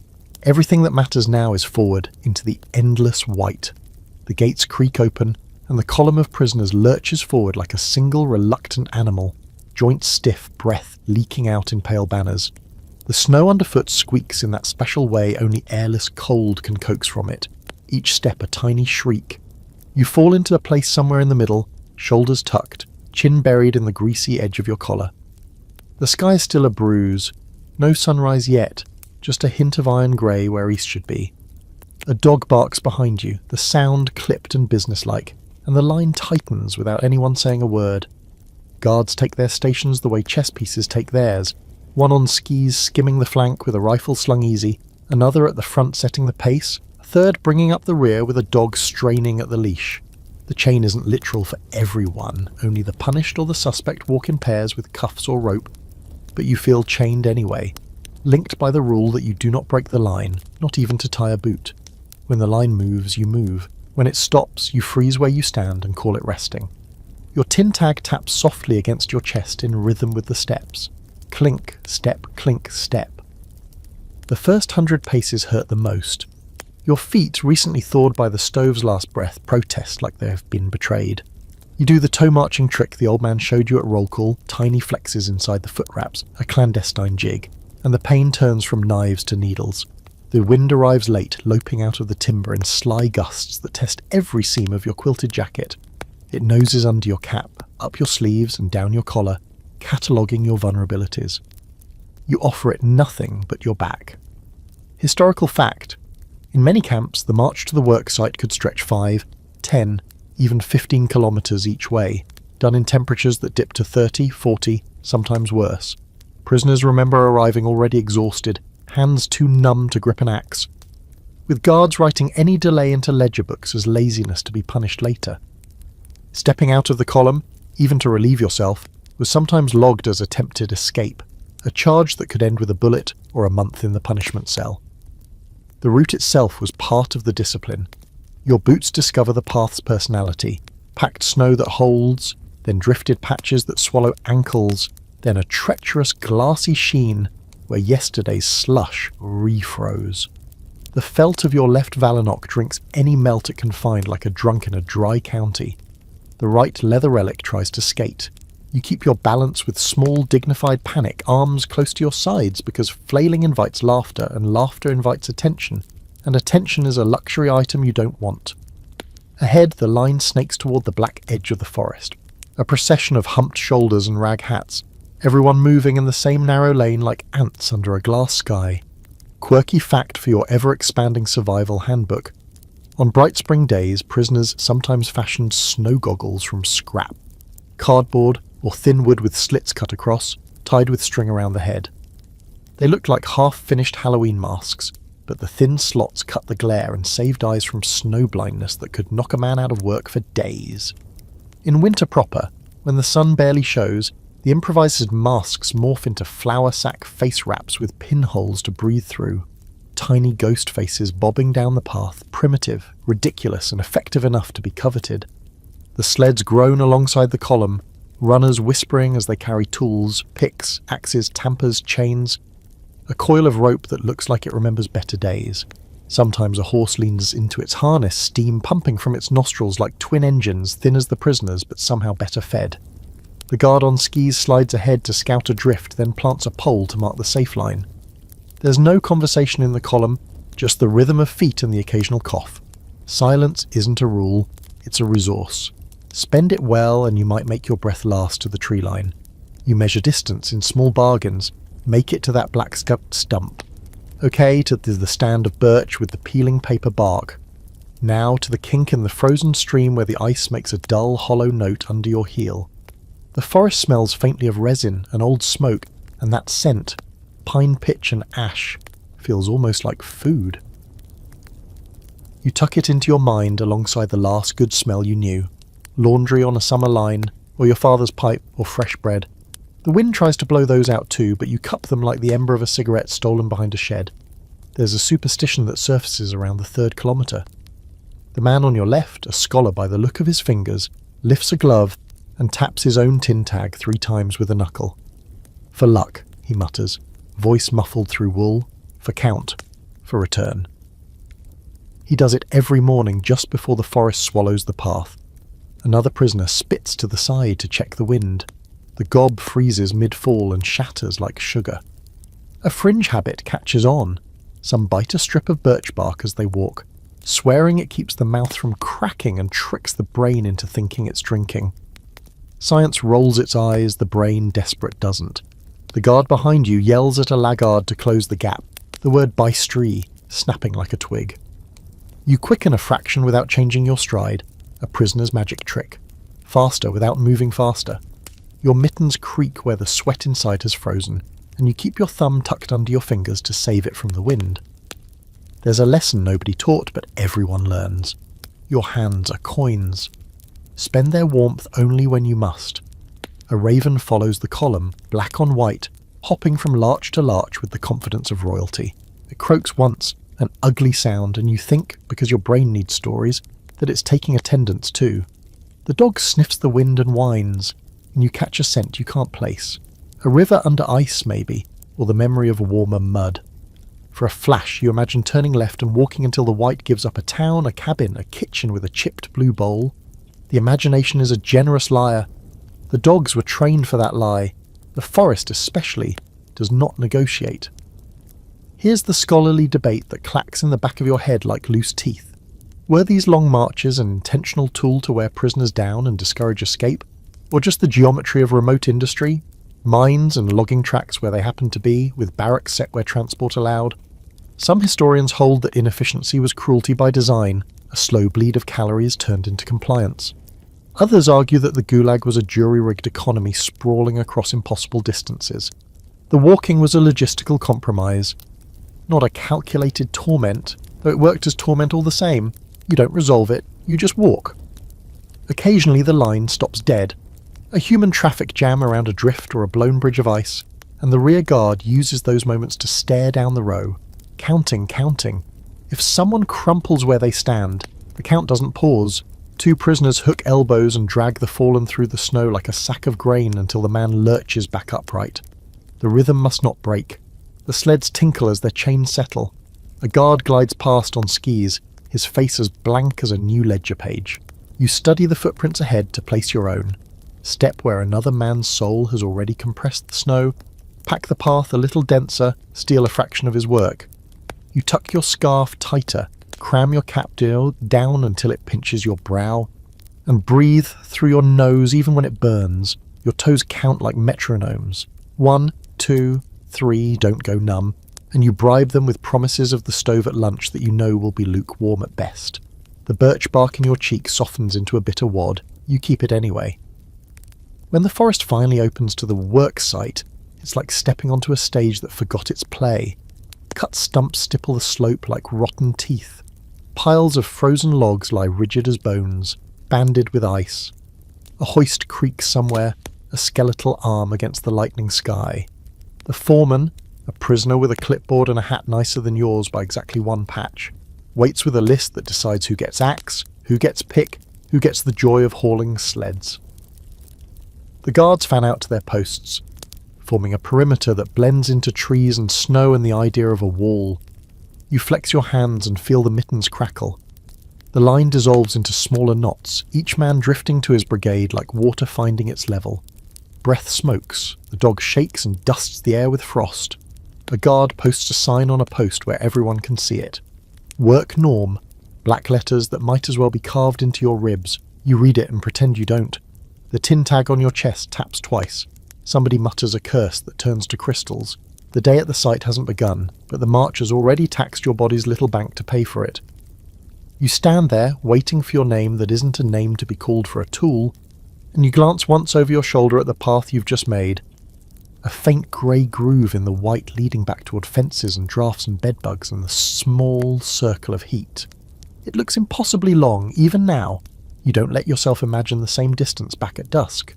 Everything that matters now is forward, into the endless white. The gates creak open, and the column of prisoners lurches forward like a single reluctant animal, joints stiff, breath leaking out in pale banners. The snow underfoot squeaks in that special way only airless cold can coax from it, each step a tiny shriek. You fall into a place somewhere in the middle, shoulders tucked, chin buried in the greasy edge of your collar. The sky is still a bruise, no sunrise yet, just a hint of iron grey where east should be. A dog barks behind you, the sound clipped and businesslike, and the line tightens without anyone saying a word. Guards take their stations the way chess pieces take theirs, one on skis skimming the flank with a rifle slung easy, another at the front setting the pace, a third bringing up the rear with a dog straining at the leash. The chain isn't literal for everyone, only the punished or the suspect walk in pairs with cuffs or rope, but you feel chained anyway, linked by the rule that you do not break the line, not even to tie a boot. When the line moves, you move. When it stops, you freeze where you stand and call it resting. Your tin tag taps softly against your chest in rhythm with the steps. Clink, step, clink, step. The first 100 paces hurt the most. Your feet, recently thawed by the stove's last breath, protest like they have been betrayed. You do the toe-marching trick the old man showed you at roll call, tiny flexes inside the foot wraps, a clandestine jig, and the pain turns from knives to needles. The wind arrives late, loping out of the timber in sly gusts that test every seam of your quilted jacket. It noses under your cap, up your sleeves and down your collar, cataloguing your vulnerabilities. You offer it nothing but your back. Historical fact. In many camps, the march to the work site could stretch 5, 10, even 15 kilometres each way, done in temperatures that dip to 30, 40, sometimes worse. Prisoners remember arriving already exhausted, hands too numb to grip an axe, with guards writing any delay into ledger books as laziness to be punished later. Stepping out of the column, even to relieve yourself, was sometimes logged as attempted escape, a charge that could end with a bullet or a month in the punishment cell. The route itself was part of the discipline. Your boots discover the path's personality, packed snow that holds, then drifted patches that swallow ankles, then a treacherous glassy sheen where yesterday's slush refroze. The felt of your left Valanock drinks any melt it can find like a drunk in a dry county. The right leather relic tries to skate. You keep your balance with small, dignified panic, arms close to your sides, because flailing invites laughter, and laughter invites attention, and attention is a luxury item you don't want. Ahead, the line snakes toward the black edge of the forest, a procession of humped shoulders and rag hats, everyone moving in the same narrow lane like ants under a glass sky. Quirky fact for your ever-expanding survival handbook. On bright spring days, prisoners sometimes fashioned snow goggles from scrap, cardboard, or thin wood with slits cut across, tied with string around the head. They looked like half-finished Halloween masks, but the thin slots cut the glare and saved eyes from snow blindness that could knock a man out of work for days. In winter proper, when the sun barely shows, the improvised masks morph into flour sack face wraps with pinholes to breathe through. Tiny ghost faces bobbing down the path, primitive, ridiculous, and effective enough to be coveted. The sleds groan alongside the column, runners whispering as they carry tools, picks, axes, tampers, chains. A coil of rope that looks like it remembers better days. Sometimes a horse leans into its harness, steam pumping from its nostrils like twin engines, thin as the prisoners but somehow better fed. The guard on skis slides ahead to scout a drift, then plants a pole to mark the safe line. There's no conversation in the column, just the rhythm of feet and the occasional cough. Silence isn't a rule, it's a resource. Spend it well and you might make your breath last to the tree line. You measure distance in small bargains, make it to that black stump. Okay, to the stand of birch with the peeling paper bark. Now to the kink in the frozen stream where the ice makes a dull, hollow note under your heel. The forest smells faintly of resin and old smoke, and that scent, pine pitch and ash, feels almost like food. You tuck it into your mind alongside the last good smell you knew. Laundry on a summer line, or your father's pipe, or fresh bread. The wind tries to blow those out too, but you cup them like the ember of a cigarette stolen behind a shed. There's a superstition that surfaces around the 3rd kilometre. The man on your left, a scholar by the look of his fingers, lifts a glove and taps his own tin tag 3 times with a knuckle. For luck, he mutters, voice muffled through wool. For count. For return. He does it every morning just before the forest swallows the path. Another prisoner spits to the side to check the wind. The gob freezes mid-fall and shatters like sugar. A fringe habit catches on. Some bite a strip of birch bark as they walk, swearing it keeps the mouth from cracking and tricks the brain into thinking it's drinking. Science rolls its eyes, the brain desperate doesn't. The guard behind you yells at a laggard to close the gap, the word bystree snapping like a twig. You quicken a fraction without changing your stride, a prisoner's magic trick. Faster without moving faster. Your mittens creak where the sweat inside has frozen, and you keep your thumb tucked under your fingers to save it from the wind. There's a lesson nobody taught, but everyone learns. Your hands are coins. Spend their warmth only when you must. A raven follows the column, black on white, hopping from larch to larch with the confidence of royalty. It croaks once, an ugly sound, and you think, because your brain needs stories, that it's taking attendance too. The dog sniffs the wind and whines, and you catch a scent you can't place. A river under ice, maybe, or the memory of warmer mud. For a flash, you imagine turning left and walking until the white gives up a town, a cabin, a kitchen with a chipped blue bowl. The imagination is a generous liar. The dogs were trained for that lie. The forest, especially, does not negotiate. Here's the scholarly debate that clacks in the back of your head like loose teeth. Were these long marches an intentional tool to wear prisoners down and discourage escape? Or just the geometry of remote industry? Mines and logging tracks where they happened to be, with barracks set where transport allowed? Some historians hold that inefficiency was cruelty by design, a slow bleed of calories turned into compliance. Others argue that the Gulag was a jury-rigged economy sprawling across impossible distances. The walking was a logistical compromise, not a calculated torment, though it worked as torment all the same. You don't resolve it, you just walk. Occasionally the line stops dead. A human traffic jam around a drift or a blown bridge of ice, and the rear guard uses those moments to stare down the row, counting. If someone crumples where they stand, the count doesn't pause. 2 prisoners hook elbows and drag the fallen through the snow like a sack of grain until the man lurches back upright. The rhythm must not break. The sleds tinkle as their chains settle. A guard glides past on skis, his face as blank as a new ledger page. You study the footprints ahead to place your own. Step where another man's soul has already compressed the snow. Pack the path a little denser, steal a fraction of his work. You tuck your scarf tighter, cram your cap down until it pinches your brow, and breathe through your nose even when it burns. Your toes count like metronomes. 1, 2, 3, don't go numb, and you bribe them with promises of the stove at lunch that you know will be lukewarm at best. The birch bark in your cheek softens into a bitter wad. You keep it anyway. When the forest finally opens to the work site, it's like stepping onto a stage that forgot its play. Cut stumps stipple the slope like rotten teeth. Piles of frozen logs lie rigid as bones, banded with ice. A hoist creaks somewhere, a skeletal arm against the lightning sky. The foreman, a prisoner with a clipboard and a hat nicer than yours by exactly one patch, waits with a list that decides who gets axe, who gets pick, who gets the joy of hauling sleds. The guards fan out to their posts, forming a perimeter that blends into trees and snow and the idea of a wall. You flex your hands and feel the mittens crackle. The line dissolves into smaller knots, each man drifting to his brigade like water finding its level. Breath smokes, the dog shakes and dusts the air with frost. A guard posts a sign on a post where everyone can see it. Work norm, black letters that might as well be carved into your ribs. You read it and pretend you don't. The tin tag on your chest taps twice. Somebody mutters a curse that turns to crystals. The day at the site hasn't begun, but the march has already taxed your body's little bank to pay for it. You stand there, waiting for your name that isn't a name to be called for a tool, and you glance once over your shoulder at the path you've just made. A faint grey groove in the white leading back toward fences and drafts and bedbugs and the small circle of heat. It looks impossibly long, even now. You don't let yourself imagine the same distance back at dusk.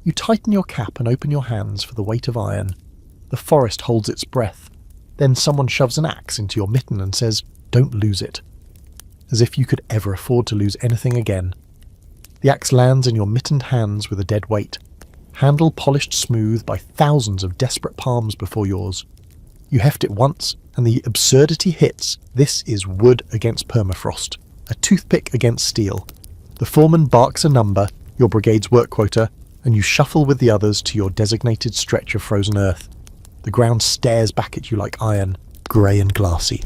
You tighten your cap and open your hands for the weight of iron. The forest holds its breath. Then someone shoves an axe into your mitten and says, "Don't lose it." As if you could ever afford to lose anything again. The axe lands in your mittened hands with a dead weight, handle polished smooth by thousands of desperate palms before yours. You heft it once, and the absurdity hits. This is wood against permafrost, a toothpick against steel. The foreman barks a number, your brigade's work quota, and you shuffle with the others to your designated stretch of frozen earth. The ground stares back at you like iron, grey and glassy,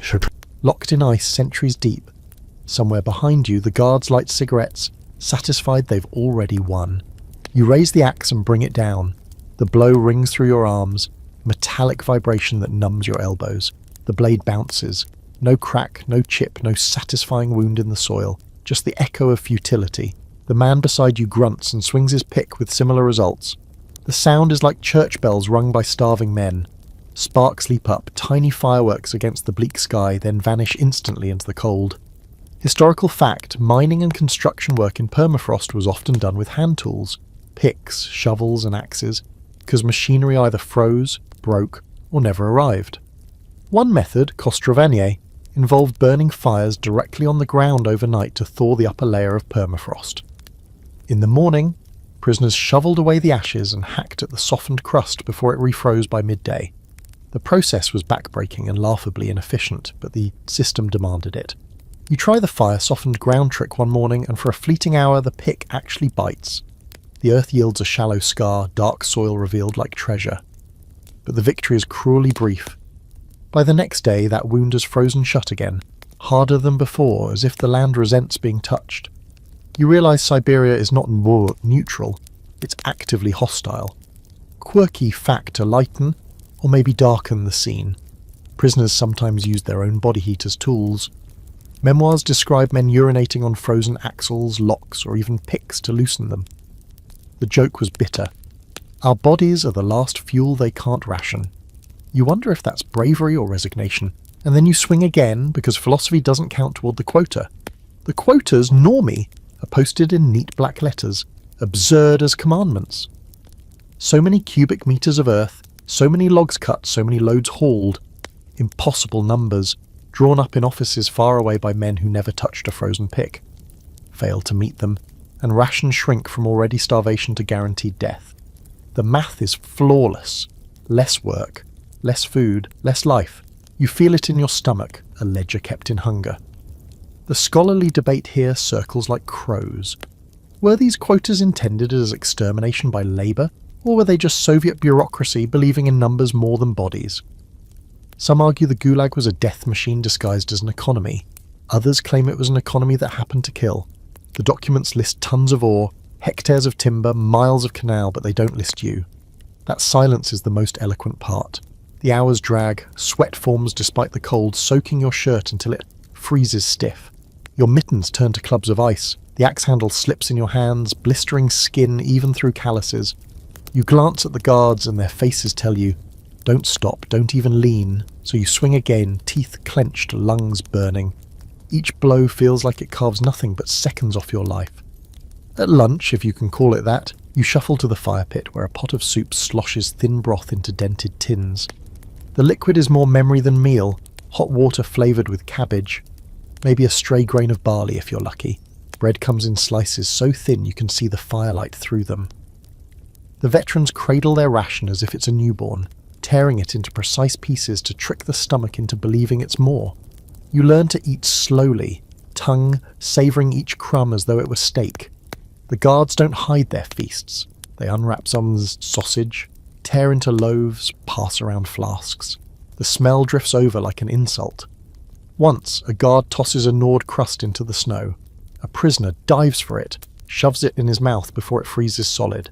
locked in ice centuries deep. Somewhere behind you, the guards light cigarettes, satisfied they've already won. You raise the axe and bring it down. The blow rings through your arms, metallic vibration that numbs your elbows. The blade bounces. No crack, no chip, no satisfying wound in the soil, just the echo of futility. The man beside you grunts and swings his pick with similar results. The sound is like church bells rung by starving men. Sparks leap up, tiny fireworks against the bleak sky, then vanish instantly into the cold. Historical fact, mining and construction work in permafrost was often done with hand tools, picks, shovels and axes, because machinery either froze, broke, or never arrived. One method, Costrovanier, involved burning fires directly on the ground overnight to thaw the upper layer of permafrost. In the morning, prisoners shoveled away the ashes and hacked at the softened crust before it refroze by midday. The process was backbreaking and laughably inefficient, but the system demanded it. You try the fire-softened ground trick one morning, and for a fleeting hour the pick actually bites. The earth yields a shallow scar, dark soil revealed like treasure. But the victory is cruelly brief. By the next day that wound is frozen shut again, harder than before, as if the land resents being touched. You realise Siberia is not more neutral, it's actively hostile. Quirky fact to lighten, or maybe darken the scene. Prisoners sometimes used their own body heat as tools. Memoirs describe men urinating on frozen axles, locks, or even picks to loosen them. The joke was bitter. Our bodies are the last fuel they can't ration. You wonder if that's bravery or resignation, and then you swing again because philosophy doesn't count toward the quota. The quotas, normie, are posted in neat black letters, absurd as commandments. So many cubic meters of earth, so many logs cut, so many loads hauled. Impossible numbers, drawn up in offices far away by men who never touched a frozen pick. Fail to meet them, and rations shrink from already starvation to guaranteed death. The math is flawless. Less work, less food, less life. You feel it in your stomach, a ledger kept in hunger. The scholarly debate here circles like crows. Were these quotas intended as extermination by labour, or were they just Soviet bureaucracy believing in numbers more than bodies? Some argue the Gulag was a death machine disguised as an economy. Others claim it was an economy that happened to kill. The documents list tons of ore, hectares of timber, miles of canal, but they don't list you. That silence is the most eloquent part. The hours drag, sweat forms despite the cold, soaking your shirt until it freezes stiff. Your mittens turn to clubs of ice. The axe handle slips in your hands, blistering skin even through calluses. You glance at the guards and their faces tell you, don't stop, don't even lean, so you swing again, teeth clenched, lungs burning. Each blow feels like it carves nothing but seconds off your life. At lunch, if you can call it that, you shuffle to the fire pit where a pot of soup sloshes thin broth into dented tins. The liquid is more memory than meal, hot water flavoured with cabbage, maybe a stray grain of barley if you're lucky. Bread comes in slices so thin you can see the firelight through them. The veterans cradle their ration as if it's a newborn, tearing it into precise pieces to trick the stomach into believing it's more. You learn to eat slowly, tongue savouring each crumb as though it were steak. The guards don't hide their feasts. They unwrap someone's sausage, tear into loaves, pass around flasks. The smell drifts over like an insult. Once, a guard tosses a gnawed crust into the snow. A prisoner dives for it, shoves it in his mouth before it freezes solid.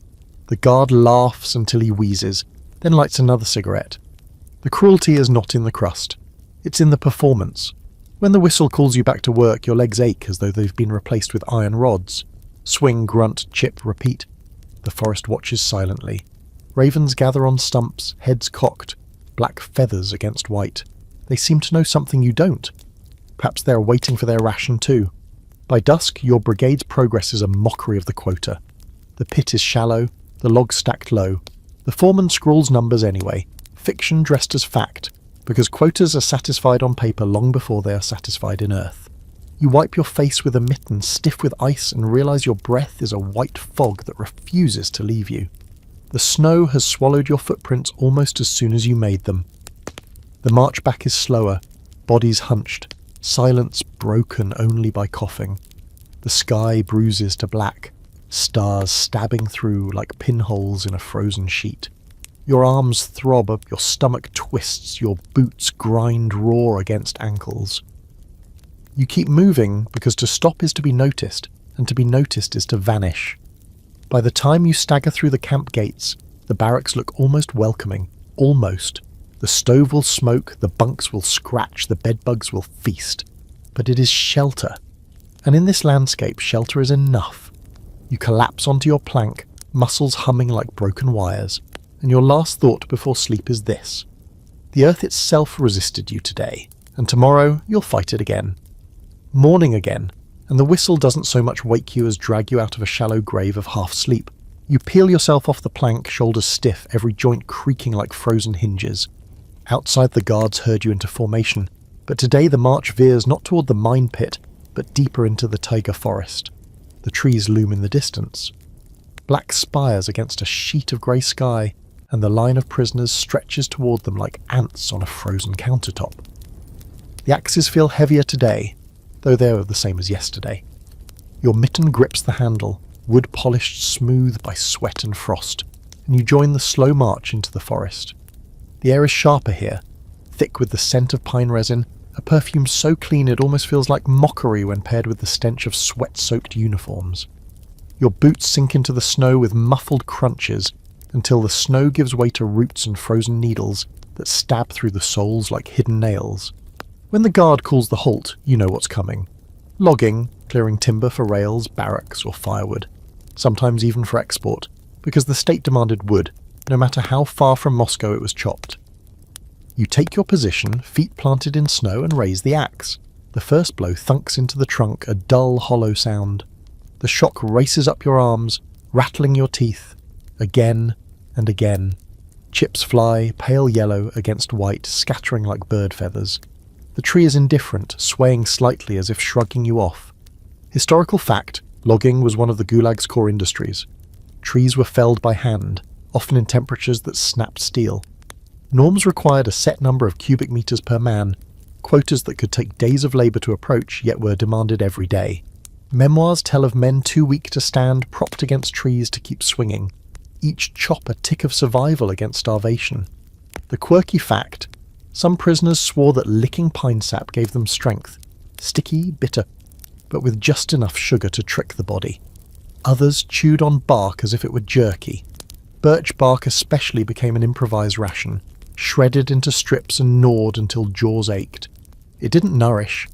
The guard laughs until he wheezes, then lights another cigarette. The cruelty is not in the crust. It's in the performance. When the whistle calls you back to work, your legs ache as though they've been replaced with iron rods. Swing, grunt, chip, repeat. The forest watches silently. Ravens gather on stumps, heads cocked, black feathers against white. They seem to know something you don't. Perhaps they're waiting for their ration too. By dusk, your brigade's progress is a mockery of the quota. The pit is shallow, the logs stacked low. The foreman scrawls numbers anyway, fiction dressed as fact, because quotas are satisfied on paper long before they are satisfied in earth. You wipe your face with a mitten stiff with ice and realise your breath is a white fog that refuses to leave you. The snow has swallowed your footprints almost as soon as you made them. The march back is slower, bodies hunched, silence broken only by coughing. The sky bruises to black, stars stabbing through like pinholes in a frozen sheet. Your arms throb, your stomach twists, your boots grind raw against ankles. You keep moving because to stop is to be noticed, and to be noticed is to vanish. By the time you stagger through the camp gates, the barracks look almost welcoming. Almost. The stove will smoke, the bunks will scratch, the bedbugs will feast. But it is shelter. And in this landscape, shelter is enough. You collapse onto your plank, muscles humming like broken wires, and your last thought before sleep is this. The earth itself resisted you today, and tomorrow you'll fight it again. Morning again, and the whistle doesn't so much wake you as drag you out of a shallow grave of half sleep. You peel yourself off the plank, shoulders stiff, every joint creaking like frozen hinges. Outside the guards herd you into formation, but today the march veers not toward the mine pit, but deeper into the taiga forest. The trees loom in the distance. Black spires against a sheet of grey sky, and the line of prisoners stretches toward them like ants on a frozen countertop. The axes feel heavier today, though they are the same as yesterday. Your mitten grips the handle, wood polished smooth by sweat and frost, and you join the slow march into the forest. The air is sharper here, thick with the scent of pine resin, a perfume so clean it almost feels like mockery when paired with the stench of sweat-soaked uniforms. Your boots sink into the snow with muffled crunches until the snow gives way to roots and frozen needles that stab through the soles like hidden nails. When the guard calls the halt, you know what's coming. Logging, clearing timber for rails, barracks or firewood. Sometimes even for export, because the state demanded wood, no matter how far from Moscow it was chopped. You take your position, feet planted in snow, and raise the axe. The first blow thunks into the trunk, a dull, hollow sound. The shock races up your arms, rattling your teeth. Again and again. Chips fly, pale yellow against white, scattering like bird feathers. The tree is indifferent, swaying slightly as if shrugging you off. Historical fact, logging was one of the Gulags' core industries. Trees were felled by hand, often in temperatures that snapped steel. Norms required a set number of cubic meters per man, quotas that could take days of labour to approach yet were demanded every day. Memoirs tell of men too weak to stand, propped against trees to keep swinging. Each chop a tick of survival against starvation. The quirky fact, some prisoners swore that licking pine sap gave them strength. Sticky, bitter, but with just enough sugar to trick the body. Others chewed on bark as if it were jerky. Birch bark especially became an improvised ration, shredded into strips and gnawed until jaws ached. It didn't nourish,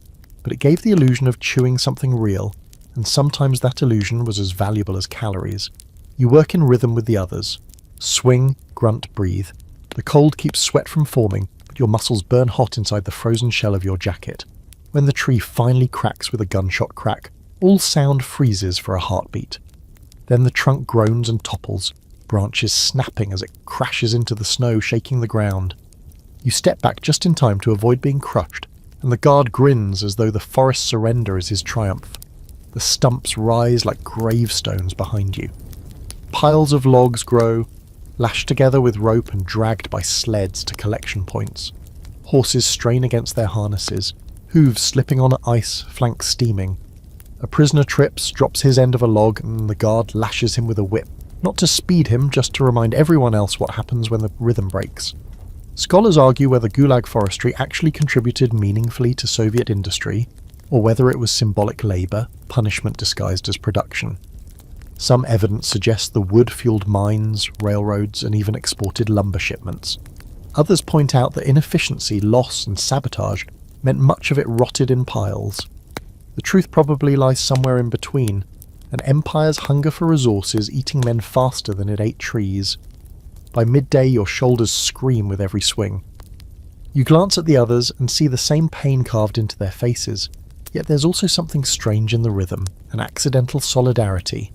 but it gave the illusion of chewing something real, and sometimes that illusion was as valuable as calories. You work in rhythm with the others. Swing, grunt, breathe. The cold keeps sweat from forming, but your muscles burn hot inside the frozen shell of your jacket. When the tree finally cracks with a gunshot crack, all sound freezes for a heartbeat. Then the trunk groans and topples, branches snapping as it crashes into the snow, shaking the ground. You step back just in time to avoid being crushed, and the guard grins as though the forest's surrender is his triumph. The stumps rise like gravestones behind you. Piles of logs grow, lashed together with rope and dragged by sleds to collection points. Horses strain against their harnesses, hooves slipping on ice, flanks steaming. A prisoner trips, drops his end of a log, and the guard lashes him with a whip. Not to speed him, just to remind everyone else what happens when the rhythm breaks. Scholars argue whether Gulag forestry actually contributed meaningfully to Soviet industry, or whether it was symbolic labour, punishment disguised as production. Some evidence suggests the wood-fueled mines, railroads, and even exported lumber shipments. Others point out that inefficiency, loss, and sabotage meant much of it rotted in piles. The truth probably lies somewhere in between, an empire's hunger for resources eating men faster than it ate trees. By midday, your shoulders scream with every swing. You glance at the others and see the same pain carved into their faces, yet there's also something strange in the rhythm, an accidental solidarity.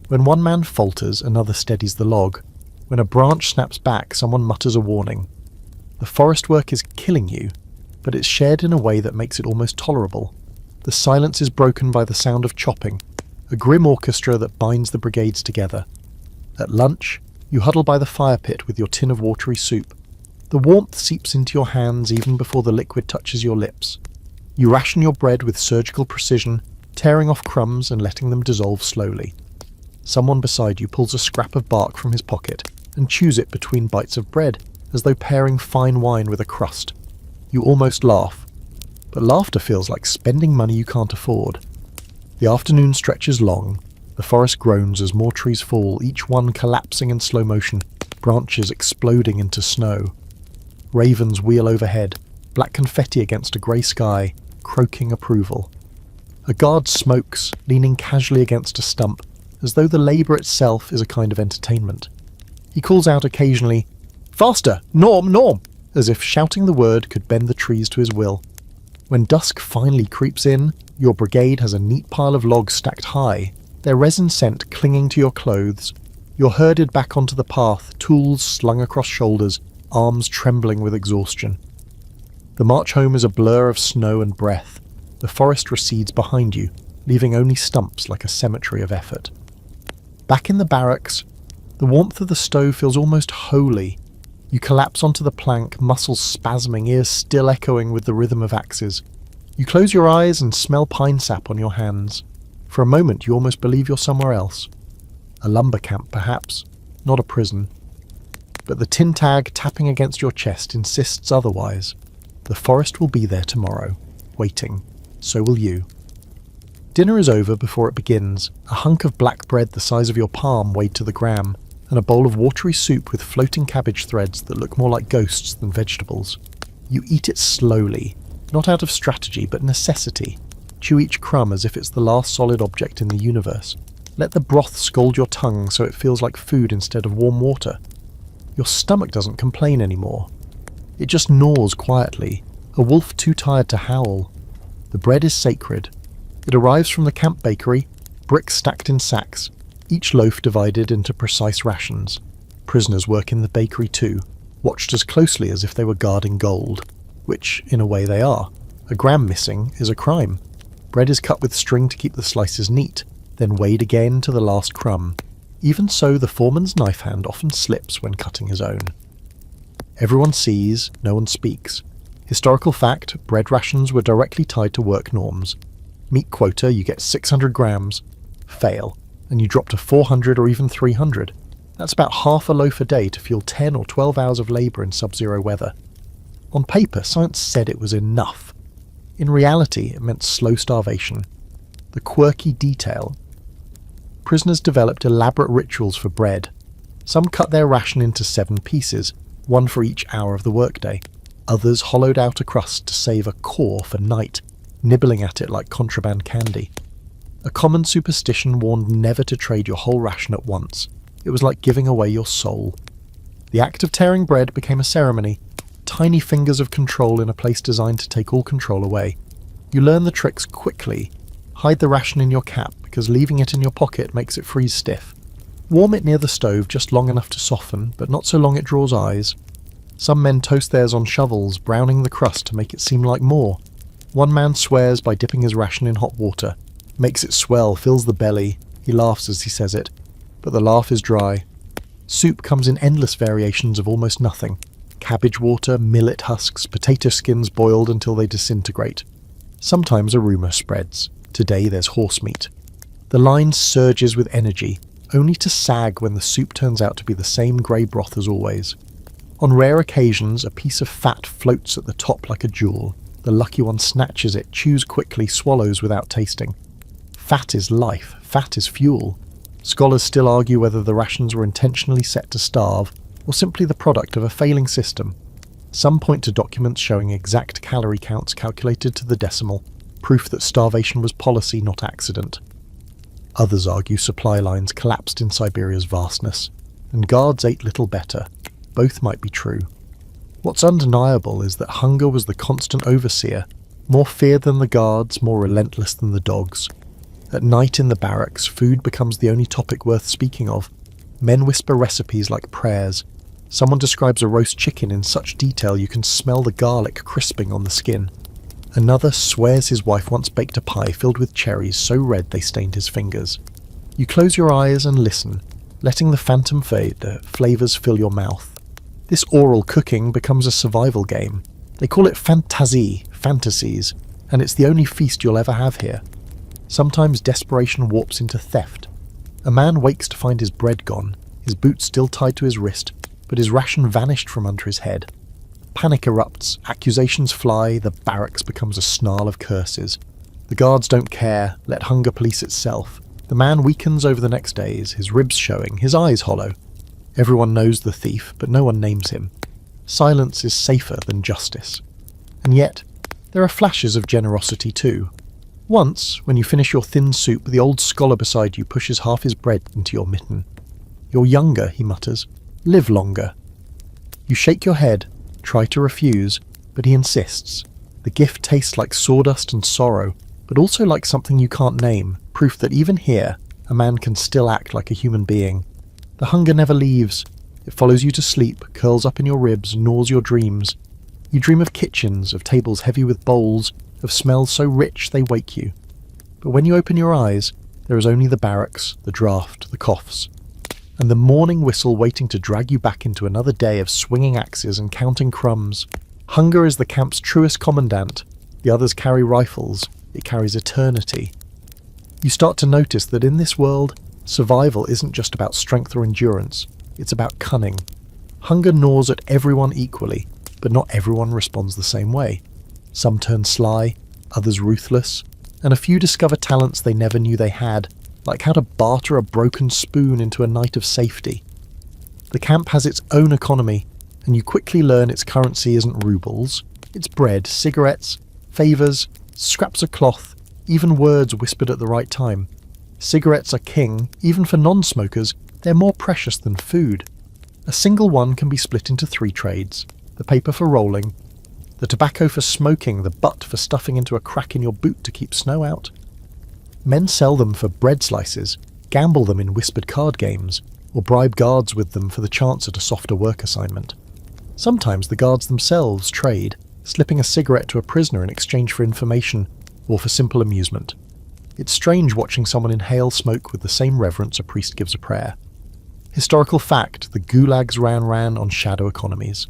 When one man falters, another steadies the log. When a branch snaps back, someone mutters a warning. The forest work is killing you, but it's shared in a way that makes it almost tolerable. The silence is broken by the sound of chopping, a grim orchestra that binds the brigades together. At lunch, you huddle by the fire pit with your tin of watery soup. The warmth seeps into your hands even before the liquid touches your lips. You ration your bread with surgical precision, tearing off crumbs and letting them dissolve slowly. Someone beside you pulls a scrap of bark from his pocket and chews it between bites of bread, as though pairing fine wine with a crust. You almost laugh, but laughter feels like spending money you can't afford. The afternoon stretches long. The forest groans as more trees fall, each one collapsing in slow motion, branches exploding into snow. Ravens wheel overhead, black confetti against a grey sky, croaking approval. A guard smokes, leaning casually against a stump, as though the labour itself is a kind of entertainment. He calls out occasionally, "Faster! Norm! Norm!" as if shouting the word could bend the trees to his will. When dusk finally creeps in, your brigade has a neat pile of logs stacked high, their resin scent clinging to your clothes. You're herded back onto the path, tools slung across shoulders, arms trembling with exhaustion. The march home is a blur of snow and breath. The forest recedes behind you, leaving only stumps like a cemetery of effort. Back in the barracks, the warmth of the stove feels almost holy. You collapse onto the plank, muscles spasming, ears still echoing with the rhythm of axes. You close your eyes and smell pine sap on your hands. For a moment you almost believe you're somewhere else. A lumber camp, perhaps, not a prison. But the tin tag tapping against your chest insists otherwise. The forest will be there tomorrow, waiting. So will you. Dinner is over before it begins, a hunk of black bread the size of your palm weighed to the gram, and a bowl of watery soup with floating cabbage threads that look more like ghosts than vegetables. You eat it slowly, not out of strategy but necessity. Chew each crumb as if it's the last solid object in the universe. Let the broth scald your tongue so it feels like food instead of warm water. Your stomach doesn't complain anymore. It just gnaws quietly, a wolf too tired to howl. The bread is sacred. It arrives from the camp bakery, bricks stacked in sacks, each loaf divided into precise rations. Prisoners work in the bakery too, watched as closely as if they were guarding gold, which, in a way, they are. A gram missing is a crime. Bread is cut with string to keep the slices neat, then weighed again to the last crumb. Even so, the foreman's knife hand often slips when cutting his own. Everyone sees, no one speaks. Historical fact, bread rations were directly tied to work norms. Meat quota, you get 600 grams. Fail, and you drop to 400 or even 300. That's about half a loaf a day to fuel 10 or 12 hours of labour in sub-zero weather. On paper, science said it was enough. In reality, it meant slow starvation. The quirky detail. Prisoners developed elaborate rituals for bread. Some cut their ration into 7 pieces, one for each hour of the workday. Others hollowed out a crust to save a core for night, nibbling at it like contraband candy. A common superstition warned never to trade your whole ration at once. It was like giving away your soul. The act of tearing bread became a ceremony, tiny fingers of control in a place designed to take all control away. You learn the tricks quickly. Hide the ration in your cap, because leaving it in your pocket makes it freeze stiff. Warm it near the stove just long enough to soften, but not so long it draws eyes. Some men toast theirs on shovels, browning the crust to make it seem like more. One man swears by dipping his ration in hot water. Makes it swell, fills the belly. He laughs as he says it. But the laugh is dry. Soup comes in endless variations of almost nothing. Cabbage water, millet husks, potato skins boiled until they disintegrate. Sometimes a rumour spreads. Today there's horse meat. The line surges with energy, only to sag when the soup turns out to be the same grey broth as always. On rare occasions, a piece of fat floats at the top like a jewel. The lucky one snatches it, chews quickly, swallows without tasting. Fat is life, fat is fuel. Scholars still argue whether the rations were intentionally set to starve, or simply the product of a failing system. Some point to documents showing exact calorie counts calculated to the decimal, proof that starvation was policy, not accident. Others argue supply lines collapsed in Siberia's vastness, and guards ate little better. Both might be true. What's undeniable is that hunger was the constant overseer, more feared than the guards, more relentless than the dogs. At night in the barracks, food becomes the only topic worth speaking of. Men whisper recipes like prayers. Someone describes a roast chicken in such detail you can smell the garlic crisping on the skin. Another swears his wife once baked a pie filled with cherries so red they stained his fingers. You close your eyes and listen, letting the phantom fade, the flavours fill your mouth. This oral cooking becomes a survival game. They call it fantasies, and it's the only feast you'll ever have here. Sometimes desperation warps into theft. A man wakes to find his bread gone, his boot still tied to his wrist, but his ration vanished from under his head. Panic erupts, accusations fly, the barracks becomes a snarl of curses. The guards don't care, let hunger police itself. The man weakens over the next days, his ribs showing, his eyes hollow. Everyone knows the thief, but no one names him. Silence is safer than justice. And yet, there are flashes of generosity too. Once, when you finish your thin soup, the old scholar beside you pushes half his bread into your mitten. "You're younger," he mutters. "Live longer." You shake your head, try to refuse, but he insists. The gift tastes like sawdust and sorrow, but also like something you can't name, proof that even here, a man can still act like a human being. The hunger never leaves. It follows you to sleep, curls up in your ribs, gnaws your dreams. You dream of kitchens, of tables heavy with bowls, of smells so rich they wake you. But when you open your eyes, there is only the barracks, the draft, the coughs, and the morning whistle waiting to drag you back into another day of swinging axes and counting crumbs. Hunger is the camp's truest commandant. The others carry rifles. It carries eternity. You start to notice that in this world, survival isn't just about strength or endurance. It's about cunning. Hunger gnaws at everyone equally, but not everyone responds the same way. Some turn sly, others ruthless, and a few discover talents they never knew they had, like how to barter a broken spoon into a night of safety. The camp has its own economy, and you quickly learn its currency isn't rubles. It's bread, cigarettes, favours, scraps of cloth, even words whispered at the right time. Cigarettes are king, even for non-smokers, they're more precious than food. A single one can be split into 3 trades, the paper for rolling, the tobacco for smoking, the butt for stuffing into a crack in your boot to keep snow out. Men sell them for bread slices, gamble them in whispered card games, or bribe guards with them for the chance at a softer work assignment. Sometimes the guards themselves trade, slipping a cigarette to a prisoner in exchange for information or for simple amusement. It's strange watching someone inhale smoke with the same reverence a priest gives a prayer. Historical fact, the Gulags ran on shadow economies.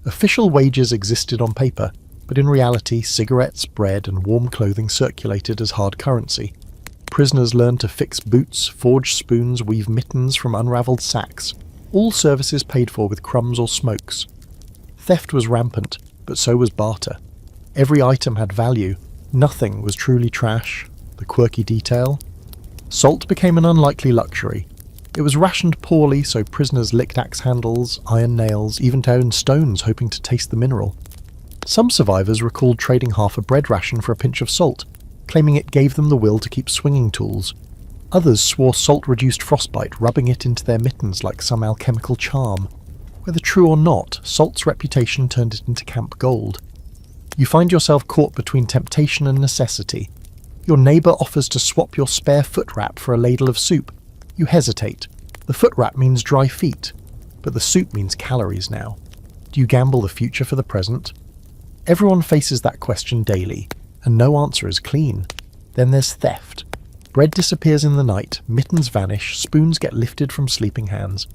Official wages existed on paper, but in reality cigarettes, bread and warm clothing circulated as hard currency. Prisoners learned to fix boots, forge spoons, weave mittens from unravelled sacks, all services paid for with crumbs or smokes. Theft was rampant, but so was barter. Every item had value. Nothing was truly trash. The quirky detail. Salt became an unlikely luxury. It was rationed poorly, so prisoners licked axe handles, iron nails, even turned stones hoping to taste the mineral. Some survivors recalled trading half a bread ration for a pinch of salt, claiming it gave them the will to keep swinging tools. Others swore salt reduced frostbite, rubbing it into their mittens like some alchemical charm. Whether true or not, salt's reputation turned it into camp gold. You find yourself caught between temptation and necessity. Your neighbour offers to swap your spare foot wrap for a ladle of soup. You hesitate. The foot wrap means dry feet, but the soup means calories now. Do you gamble the future for the present? Everyone faces that question daily, and no answer is clean. Then there's theft. Bread disappears in the night, mittens vanish, spoons get lifted from sleeping hands.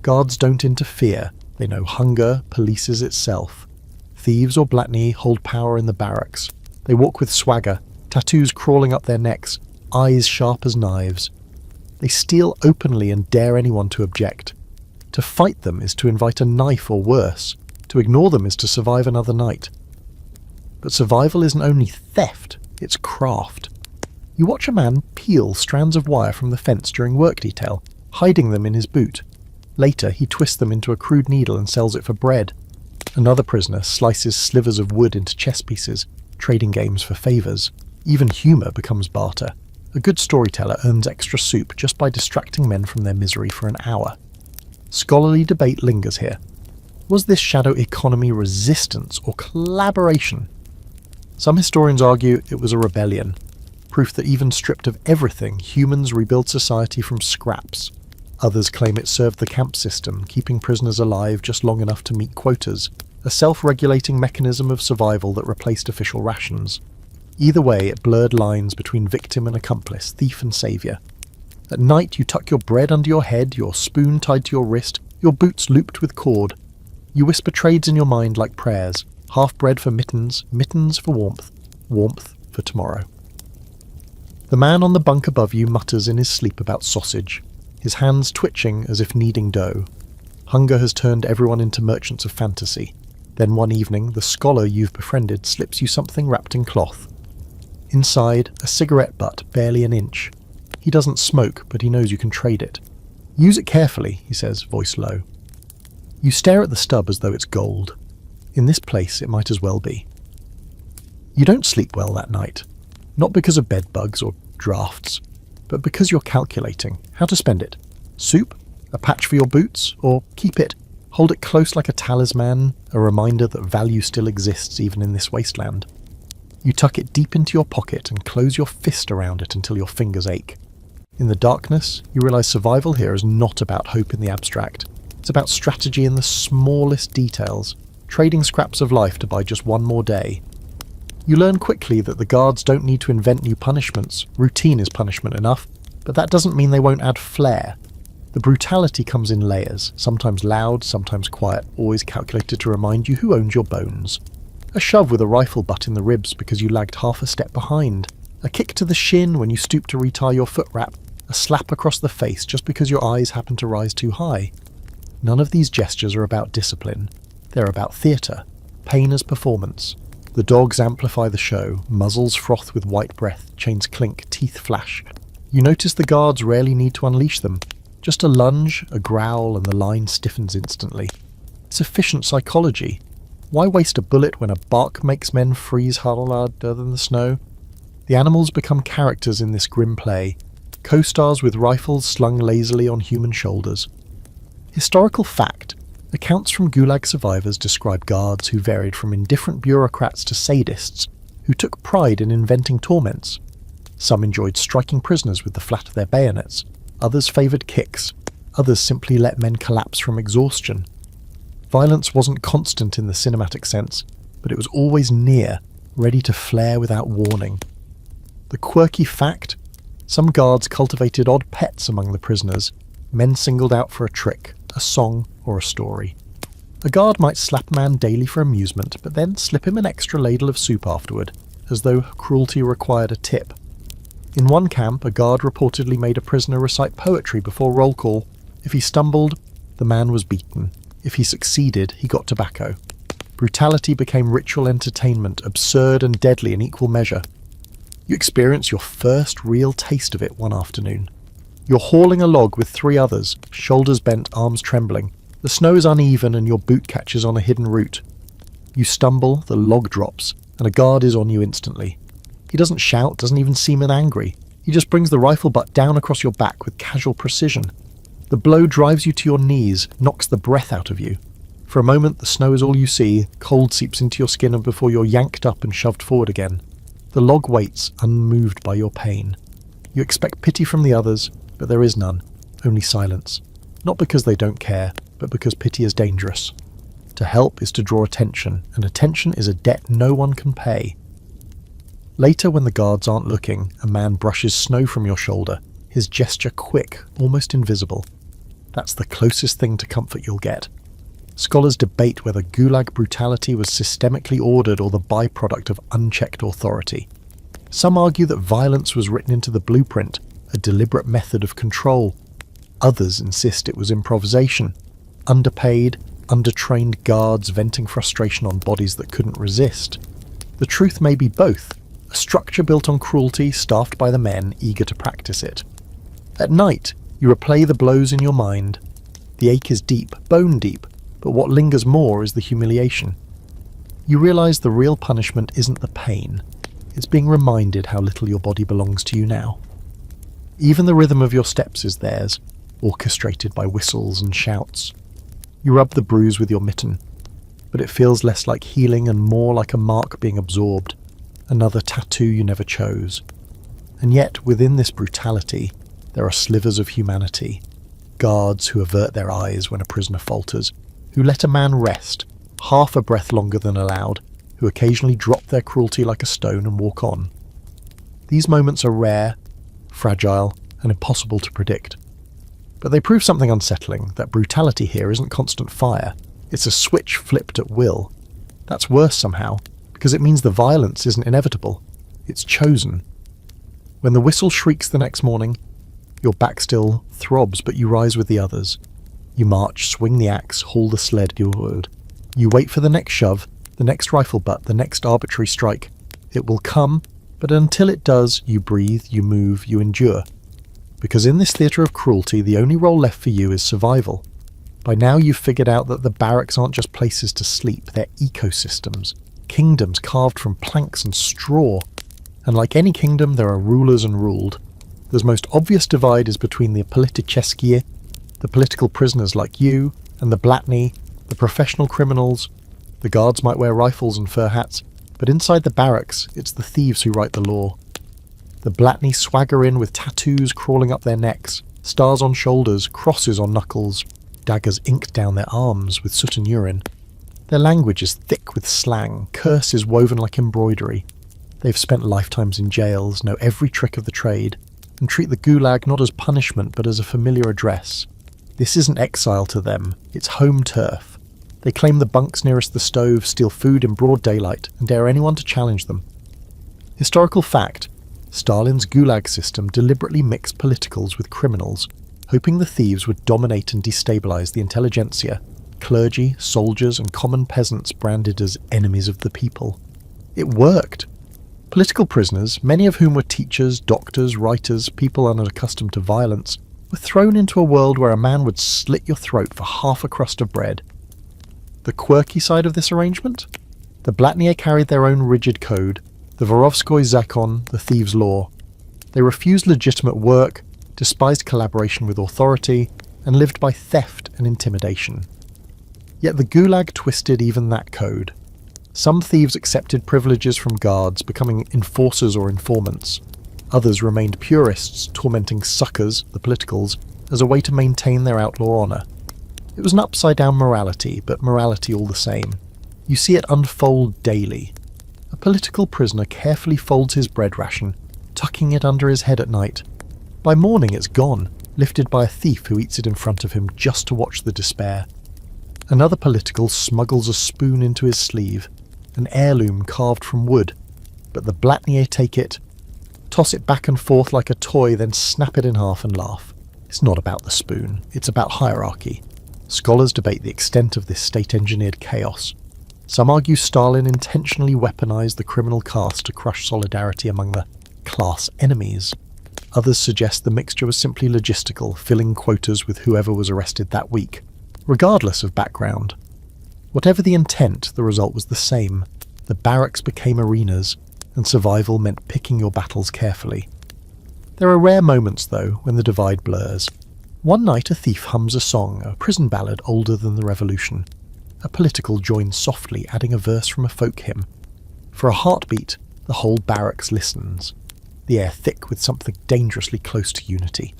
Guards don't interfere. They know hunger polices itself. Thieves or blatni hold power in the barracks. They walk with swagger, tattoos crawling up their necks, eyes sharp as knives. They steal openly and dare anyone to object. To fight them is to invite a knife or worse. To ignore them is to survive another night. But survival isn't only theft, it's craft. You watch a man peel strands of wire from the fence during work detail, hiding them in his boot. Later, he twists them into a crude needle and sells it for bread. Another prisoner slices slivers of wood into chess pieces, trading games for favours. Even humour becomes barter. A good storyteller earns extra soup just by distracting men from their misery for an hour. Scholarly debate lingers here. Was this shadow economy resistance or collaboration? Some historians argue it was a rebellion, proof that even stripped of everything, humans rebuild society from scraps. Others claim it served the camp system, keeping prisoners alive just long enough to meet quotas, a self-regulating mechanism of survival that replaced official rations. Either way, it blurred lines between victim and accomplice, thief and saviour. At night, you tuck your bread under your head, your spoon tied to your wrist, your boots looped with cord. You whisper trades in your mind like prayers, half bread for mittens, mittens for warmth, warmth for tomorrow. The man on the bunk above you mutters in his sleep about sausage, his hands twitching as if kneading dough. Hunger has turned everyone into merchants of fantasy. Then one evening, the scholar you've befriended slips you something wrapped in cloth. Inside, a cigarette butt barely an inch. He doesn't smoke, but he knows you can trade it. Use it carefully, he says, voice low. You stare at the stub as though it's gold. In this place, it might as well be. You don't sleep well that night. Not because of bed bugs or drafts, but because you're calculating how to spend it. Soup? A patch for your boots? Or keep it, hold it close like a talisman, a reminder that value still exists even in this wasteland. You tuck it deep into your pocket and close your fist around it until your fingers ache. In the darkness, you realise survival here is not about hope in the abstract. It's about strategy in the smallest details, trading scraps of life to buy just one more day. You learn quickly that the guards don't need to invent new punishments. Routine is punishment enough, but that doesn't mean they won't add flair. The brutality comes in layers, sometimes loud, sometimes quiet, always calculated to remind you who owns your bones. A shove with a rifle butt in the ribs because you lagged half a step behind. A kick to the shin when you stoop to retie your foot wrap. A slap across the face just because your eyes happen to rise too high. None of these gestures are about discipline. They're about theatre. Pain as performance. The dogs amplify the show. Muzzles froth with white breath. Chains clink. Teeth flash. You notice the guards rarely need to unleash them. Just a lunge, a growl, and the line stiffens instantly. It's efficient psychology. Why waste a bullet when a bark makes men freeze harder than the snow? The animals become characters in this grim play, co-stars with rifles slung lazily on human shoulders. Historical fact: accounts from Gulag survivors describe guards who varied from indifferent bureaucrats to sadists, who took pride in inventing torments. Some enjoyed striking prisoners with the flat of their bayonets, others favoured kicks, others simply let men collapse from exhaustion. Violence wasn't constant in the cinematic sense, but it was always near, ready to flare without warning. The quirky fact: some guards cultivated odd pets among the prisoners, men singled out for a trick, a song, or a story. A guard might slap a man daily for amusement, but then slip him an extra ladle of soup afterward, as though cruelty required a tip. In one camp, a guard reportedly made a prisoner recite poetry before roll call. If he stumbled, the man was beaten. If he succeeded, he got tobacco. Brutality became ritual entertainment, absurd and deadly in equal measure. You experience your first real taste of it one afternoon. You're hauling a log with 3 others, shoulders bent, arms trembling. The snow is uneven and your boot catches on a hidden root. You stumble, the log drops, and a guard is on you instantly. He doesn't shout, doesn't even seem angry. He just brings the rifle butt down across your back with casual precision. The blow drives you to your knees, knocks the breath out of you. For a moment, the snow is all you see, cold seeps into your skin before you're yanked up and shoved forward again. The log waits, unmoved by your pain. You expect pity from the others, but there is none, only silence. Not because they don't care, but because pity is dangerous. To help is to draw attention, and attention is a debt no one can pay. Later, when the guards aren't looking, a man brushes snow from your shoulder, his gesture quick, almost invisible. That's the closest thing to comfort you'll get. Scholars debate whether Gulag brutality was systemically ordered or the byproduct of unchecked authority. Some argue that violence was written into the blueprint, a deliberate method of control. Others insist it was improvisation. Underpaid, undertrained guards venting frustration on bodies that couldn't resist. The truth may be both, a structure built on cruelty staffed by the men eager to practice it. At night, you replay the blows in your mind. The ache is deep, bone deep, but what lingers more is the humiliation. You realise the real punishment isn't the pain, it's being reminded how little your body belongs to you now. Even the rhythm of your steps is theirs, orchestrated by whistles and shouts. You rub the bruise with your mitten, but it feels less like healing and more like a mark being absorbed, another tattoo you never chose. And yet, within this brutality, there are slivers of humanity. Guards who avert their eyes when a prisoner falters, who let a man rest, half a breath longer than allowed, who occasionally drop their cruelty like a stone and walk on. These moments are rare, fragile, and impossible to predict. But they prove something unsettling, that brutality here isn't constant fire, it's a switch flipped at will. That's worse somehow, because it means the violence isn't inevitable, it's chosen. When the whistle shrieks the next morning, your back still throbs, but you rise with the others. You march, swing the axe, haul the sled you would. You wait for the next shove, the next rifle butt, the next arbitrary strike. It will come, but until it does, you breathe, you move, you endure. Because in this theatre of cruelty, the only role left for you is survival. By now you've figured out that the barracks aren't just places to sleep, they're ecosystems, kingdoms carved from planks and straw. And like any kingdom, there are rulers and ruled. The most obvious divide is between the politicheskie, the political prisoners like you, and the blatni, the professional criminals. The guards might wear rifles and fur hats, but inside the barracks, it's the thieves who write the law. The blatni swagger in with tattoos crawling up their necks, stars on shoulders, crosses on knuckles, daggers inked down their arms with soot and urine. Their language is thick with slang, curses woven like embroidery. They've spent lifetimes in jails, know every trick of the trade, and treat the gulag not as punishment but as a familiar address. This isn't exile to them, it's home turf. They claim the bunks nearest the stove, steal food in broad daylight, and dare anyone to challenge them. Historical fact, Stalin's Gulag system deliberately mixed politicals with criminals, hoping the thieves would dominate and destabilize the intelligentsia, clergy, soldiers, and common peasants branded as enemies of the people. It worked. Political prisoners, many of whom were teachers, doctors, writers, people unaccustomed to violence, were thrown into a world where a man would slit your throat for half a crust of bread. The quirky side of this arrangement? The Blatnier carried their own rigid code, the Vorovskoy Zakon, the thieves' law. They refused legitimate work, despised collaboration with authority, and lived by theft and intimidation. Yet the Gulag twisted even that code. Some thieves accepted privileges from guards, becoming enforcers or informants. Others remained purists, tormenting suckers, the politicals, as a way to maintain their outlaw honour. It was an upside-down morality, but morality all the same. You see it unfold daily. A political prisoner carefully folds his bread ration, tucking it under his head at night. By morning it's gone, lifted by a thief who eats it in front of him just to watch the despair. Another political smuggles a spoon into his sleeve, an heirloom carved from wood, but the Blatnier take it, toss it back and forth like a toy, then snap it in half and laugh. It's not about the spoon, it's about hierarchy. Scholars debate the extent of this state-engineered chaos. Some argue Stalin intentionally weaponized the criminal caste to crush solidarity among the class enemies. Others suggest the mixture was simply logistical, filling quotas with whoever was arrested that week, regardless of background. Whatever the intent, the result was the same. The barracks became arenas, and survival meant picking your battles carefully. There are rare moments, though, when the divide blurs. One night a thief hums a song, a prison ballad older than the revolution. A political joins softly, adding a verse from a folk hymn. For a heartbeat, The whole barracks listens, the air thick with something dangerously close to unity.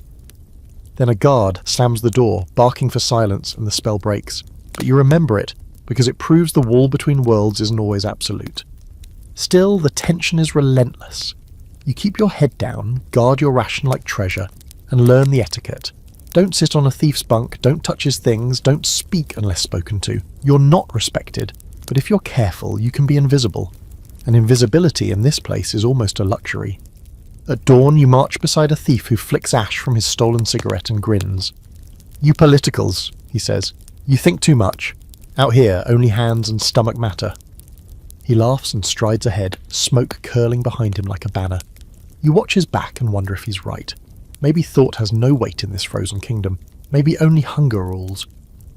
Then a guard slams the door, barking for silence, and the spell breaks. But you remember it, because it proves the wall between worlds isn't always absolute. Still, the tension is relentless. You keep your head down, guard your ration like treasure, and learn the etiquette. Don't sit on a thief's bunk, don't touch his things, don't speak unless spoken to. You're not respected, but if you're careful, you can be invisible. And invisibility in this place is almost a luxury. At dawn, you march beside a thief who flicks ash from his stolen cigarette and grins. "You politicals," he says. "You think too much. Out here, only hands and stomach matter." He laughs and strides ahead, smoke curling behind him like a banner. You watch his back and wonder if he's right. Maybe thought has no weight in this frozen kingdom. Maybe only hunger rules.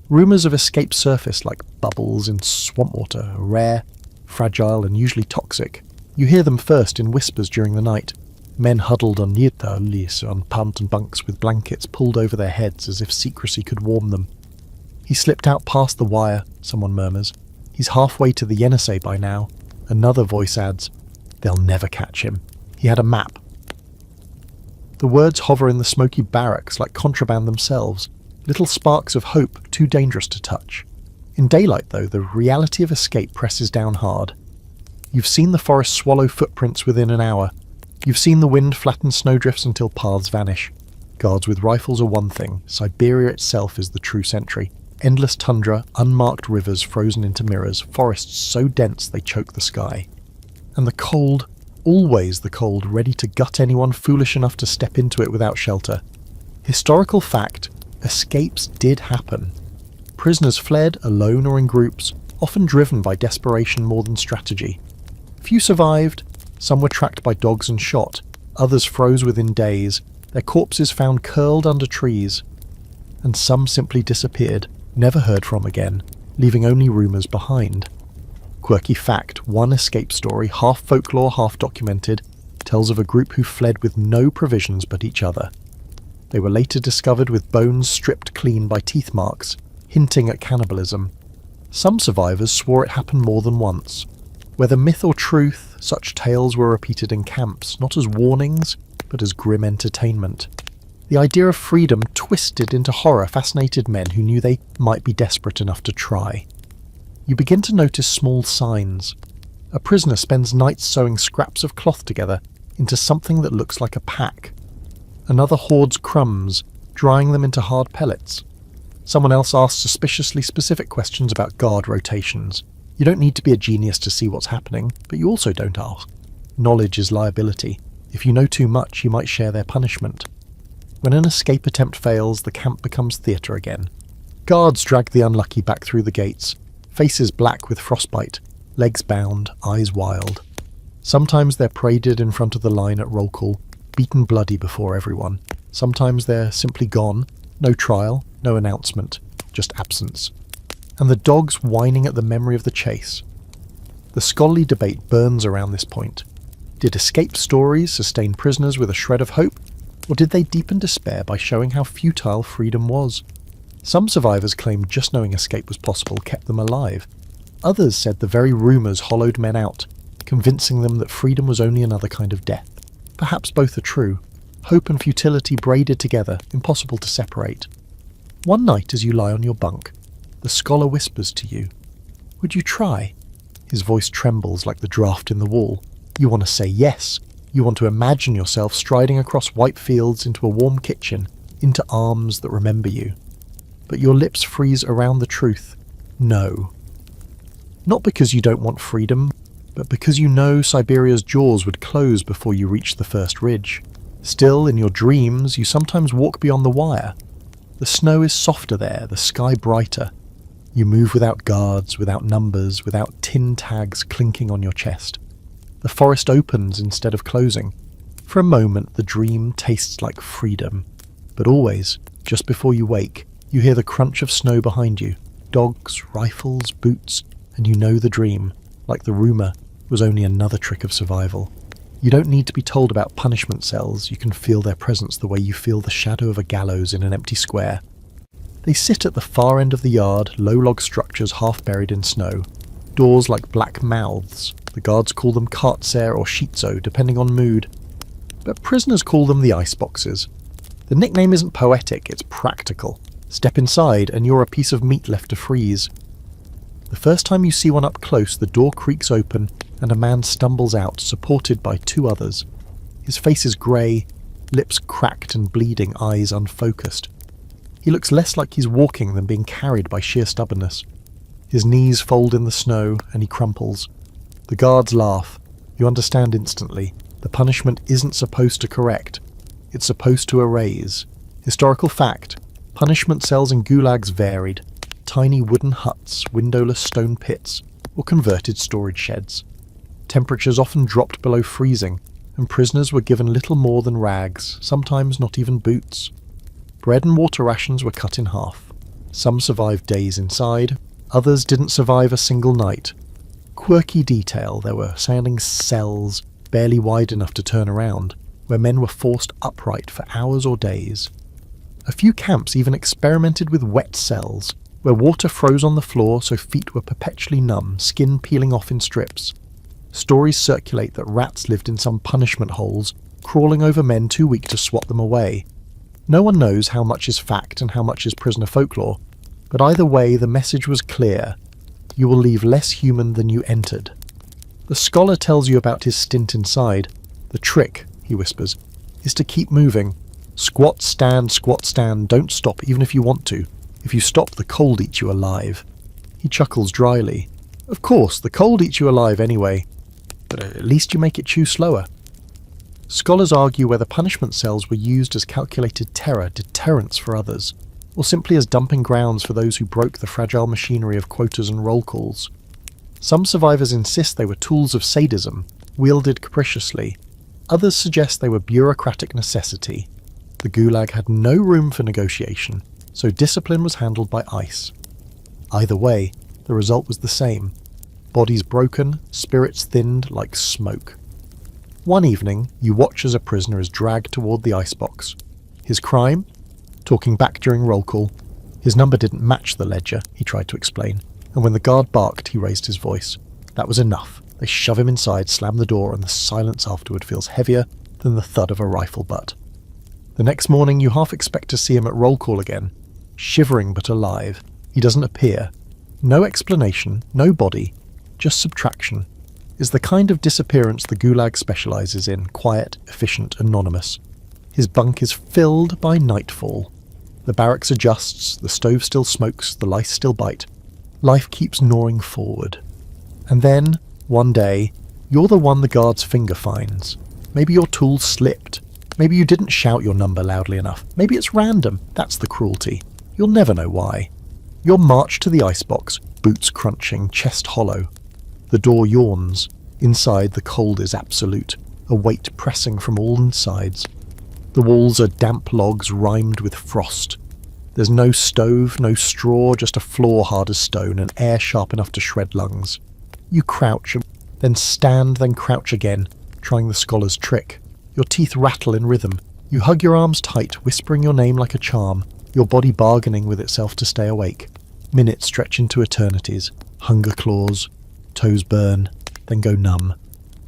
Rumours of escape surface like bubbles in swamp water are rare, fragile and usually toxic. You hear them first in whispers during the night. Men huddled on lice on mountain bunks with blankets pulled over their heads as if secrecy could warm them. "He slipped out past the wire," someone murmurs. "He's halfway to the Yenisei by now." Another voice adds, "They'll never catch him. He had a map." The words hover in the smoky barracks like contraband themselves, little sparks of hope too dangerous to touch. In daylight, though, the reality of escape presses down hard. You've seen the forest swallow footprints within an hour. You've seen the wind flatten snowdrifts until paths vanish. Guards with rifles are one thing. Siberia itself is the true sentry. Endless tundra, unmarked rivers frozen into mirrors, forests so dense they choke the sky. And the cold, always the cold, ready to gut anyone foolish enough to step into it without shelter. Historical fact, escapes did happen. Prisoners fled, alone or in groups, often driven by desperation more than strategy. Few survived. Some were tracked by dogs and shot, others froze within days, their corpses found curled under trees, and some simply disappeared, never heard from again, leaving only rumours behind. Quirky fact, one escape story, half folklore, half documented, tells of a group who fled with no provisions but each other. They were later discovered with bones stripped clean by teeth marks, hinting at cannibalism. Some survivors swore it happened more than once. Whether myth or truth, such tales were repeated in camps, not as warnings, but as grim entertainment. The idea of freedom twisted into horror fascinated men who knew they might be desperate enough to try. You begin to notice small signs. A prisoner spends nights sewing scraps of cloth together into something that looks like a pack. Another hoards crumbs, drying them into hard pellets. Someone else asks suspiciously specific questions about guard rotations. You don't need to be a genius to see what's happening, but you also don't ask. Knowledge is liability. If you know too much, you might share their punishment. When an escape attempt fails, the camp becomes theatre again. Guards drag the unlucky back through the gates, faces black with frostbite, legs bound, eyes wild. Sometimes they're paraded in front of the line at roll call, beaten bloody before everyone. Sometimes they're simply gone, no trial, no announcement, just absence. And the dogs whining at the memory of the chase. The scholarly debate burns around this point. Did escape stories sustain prisoners with a shred of hope, or did they deepen despair by showing how futile freedom was? Some survivors claimed just knowing escape was possible kept them alive. Others said the very rumours hollowed men out, convincing them that freedom was only another kind of death. Perhaps both are true. Hope and futility braided together, impossible to separate. One night as you lie on your bunk, the scholar whispers to you, "Would you try?" His voice trembles like the draft in the wall. You want to say yes. You want to imagine yourself striding across white fields into a warm kitchen, into arms that remember you. But your lips freeze around the truth. No. Not because you don't want freedom, but because you know Siberia's jaws would close before you reach the first ridge. Still, in your dreams, you sometimes walk beyond the wire. The snow is softer there, the sky brighter. You move without guards, without numbers, without tin tags clinking on your chest. The forest opens instead of closing. For a moment, the dream tastes like freedom. But always, just before you wake, you hear the crunch of snow behind you. Dogs, rifles, boots, and you know the dream, like the rumour, was only another trick of survival. You don't need to be told about punishment cells, you can feel their presence the way you feel the shadow of a gallows in an empty square. They sit at the far end of the yard, low log structures half buried in snow, doors like black mouths. The guards call them kartzer or shizo, depending on mood. But prisoners call them the iceboxes. The nickname isn't poetic, it's practical. Step inside and you're a piece of meat left to freeze. The first time you see one up close, the door creaks open and a man stumbles out, supported by two others. His face is grey, lips cracked and bleeding, eyes unfocused. He looks less like he's walking than being carried by sheer stubbornness. His knees fold in the snow and he crumples. The guards laugh. You understand instantly. The punishment isn't supposed to correct. It's supposed to erase. Historical fact. Punishment cells in gulags varied. Tiny wooden huts, windowless stone pits, or converted storage sheds. Temperatures often dropped below freezing, and prisoners were given little more than rags, sometimes not even boots. Bread and water rations were cut in half. Some survived days inside, others didn't survive a single night. Quirky detail, there were standing cells, barely wide enough to turn around, where men were forced upright for hours or days. A few camps even experimented with wet cells, where water froze on the floor so feet were perpetually numb, skin peeling off in strips. Stories circulate that rats lived in some punishment holes, crawling over men too weak to swat them away. No one knows how much is fact and how much is prisoner folklore, but either way the message was clear. You will leave less human than you entered. The scholar tells you about his stint inside. The trick, he whispers, is to keep moving. Squat, stand, don't stop even if you want to. If you stop, the cold eats you alive. He chuckles dryly. Of course, the cold eats you alive anyway, but at least you make it chew slower. Scholars argue whether punishment cells were used as calculated terror, deterrence for others, or simply as dumping grounds for those who broke the fragile machinery of quotas and roll calls. Some survivors insist they were tools of sadism, wielded capriciously. Others suggest they were bureaucratic necessity. The Gulag had no room for negotiation, so discipline was handled by ice. Either way, the result was the same. Bodies broken, spirits thinned like smoke. One evening, you watch as a prisoner is dragged toward the icebox. His crime? Talking back during roll call. His number didn't match the ledger, he tried to explain, and when the guard barked, he raised his voice. That was enough. They shove him inside, slam the door, and the silence afterward feels heavier than the thud of a rifle butt. The next morning, you half expect to see him at roll call again. Shivering but alive. He doesn't appear. No explanation, no body, just subtraction. Is the kind of disappearance the Gulag specialises in, quiet, efficient, anonymous. His bunk is filled by nightfall. The barracks adjusts, the stove still smokes, the lice still bite. Life keeps gnawing forward. And then, one day, you're the one the guard's finger finds. Maybe your tool slipped. Maybe you didn't shout your number loudly enough. Maybe it's random. That's the cruelty. You'll never know why. You're marched to the icebox, boots crunching, chest hollow. The door yawns. Inside, the cold is absolute, a weight pressing from all sides. The walls are damp logs rimed with frost. There's no stove, no straw, just a floor hard as stone and air sharp enough to shred lungs. You crouch, then stand, then crouch again, trying the scholar's trick. Your teeth rattle in rhythm. You hug your arms tight, whispering your name like a charm, your body bargaining with itself to stay awake. Minutes stretch into eternities. Hunger claws. Toes burn, then go numb.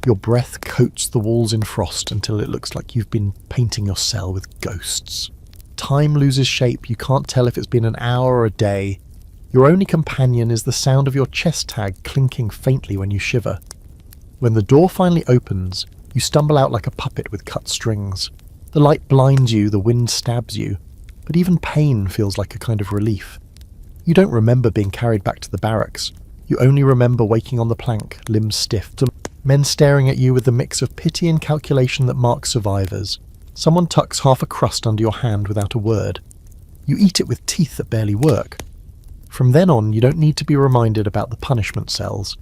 Your breath coats the walls in frost until it looks like you've been painting your cell with ghosts. Time loses shape. You can't tell if it's been an hour or a day. Your only companion is the sound of your chest tag clinking faintly when you shiver. When the door finally opens, you stumble out like a puppet with cut strings. The light blinds you, the wind stabs you, but even pain feels like a kind of relief. You don't remember being carried back to the barracks. You only remember waking on the plank, limbs stiff, men staring at you with the mix of pity and calculation that marks survivors. Someone tucks half a crust under your hand without a word. You eat it with teeth that barely work. From then on, you don't need to be reminded about the punishment cells.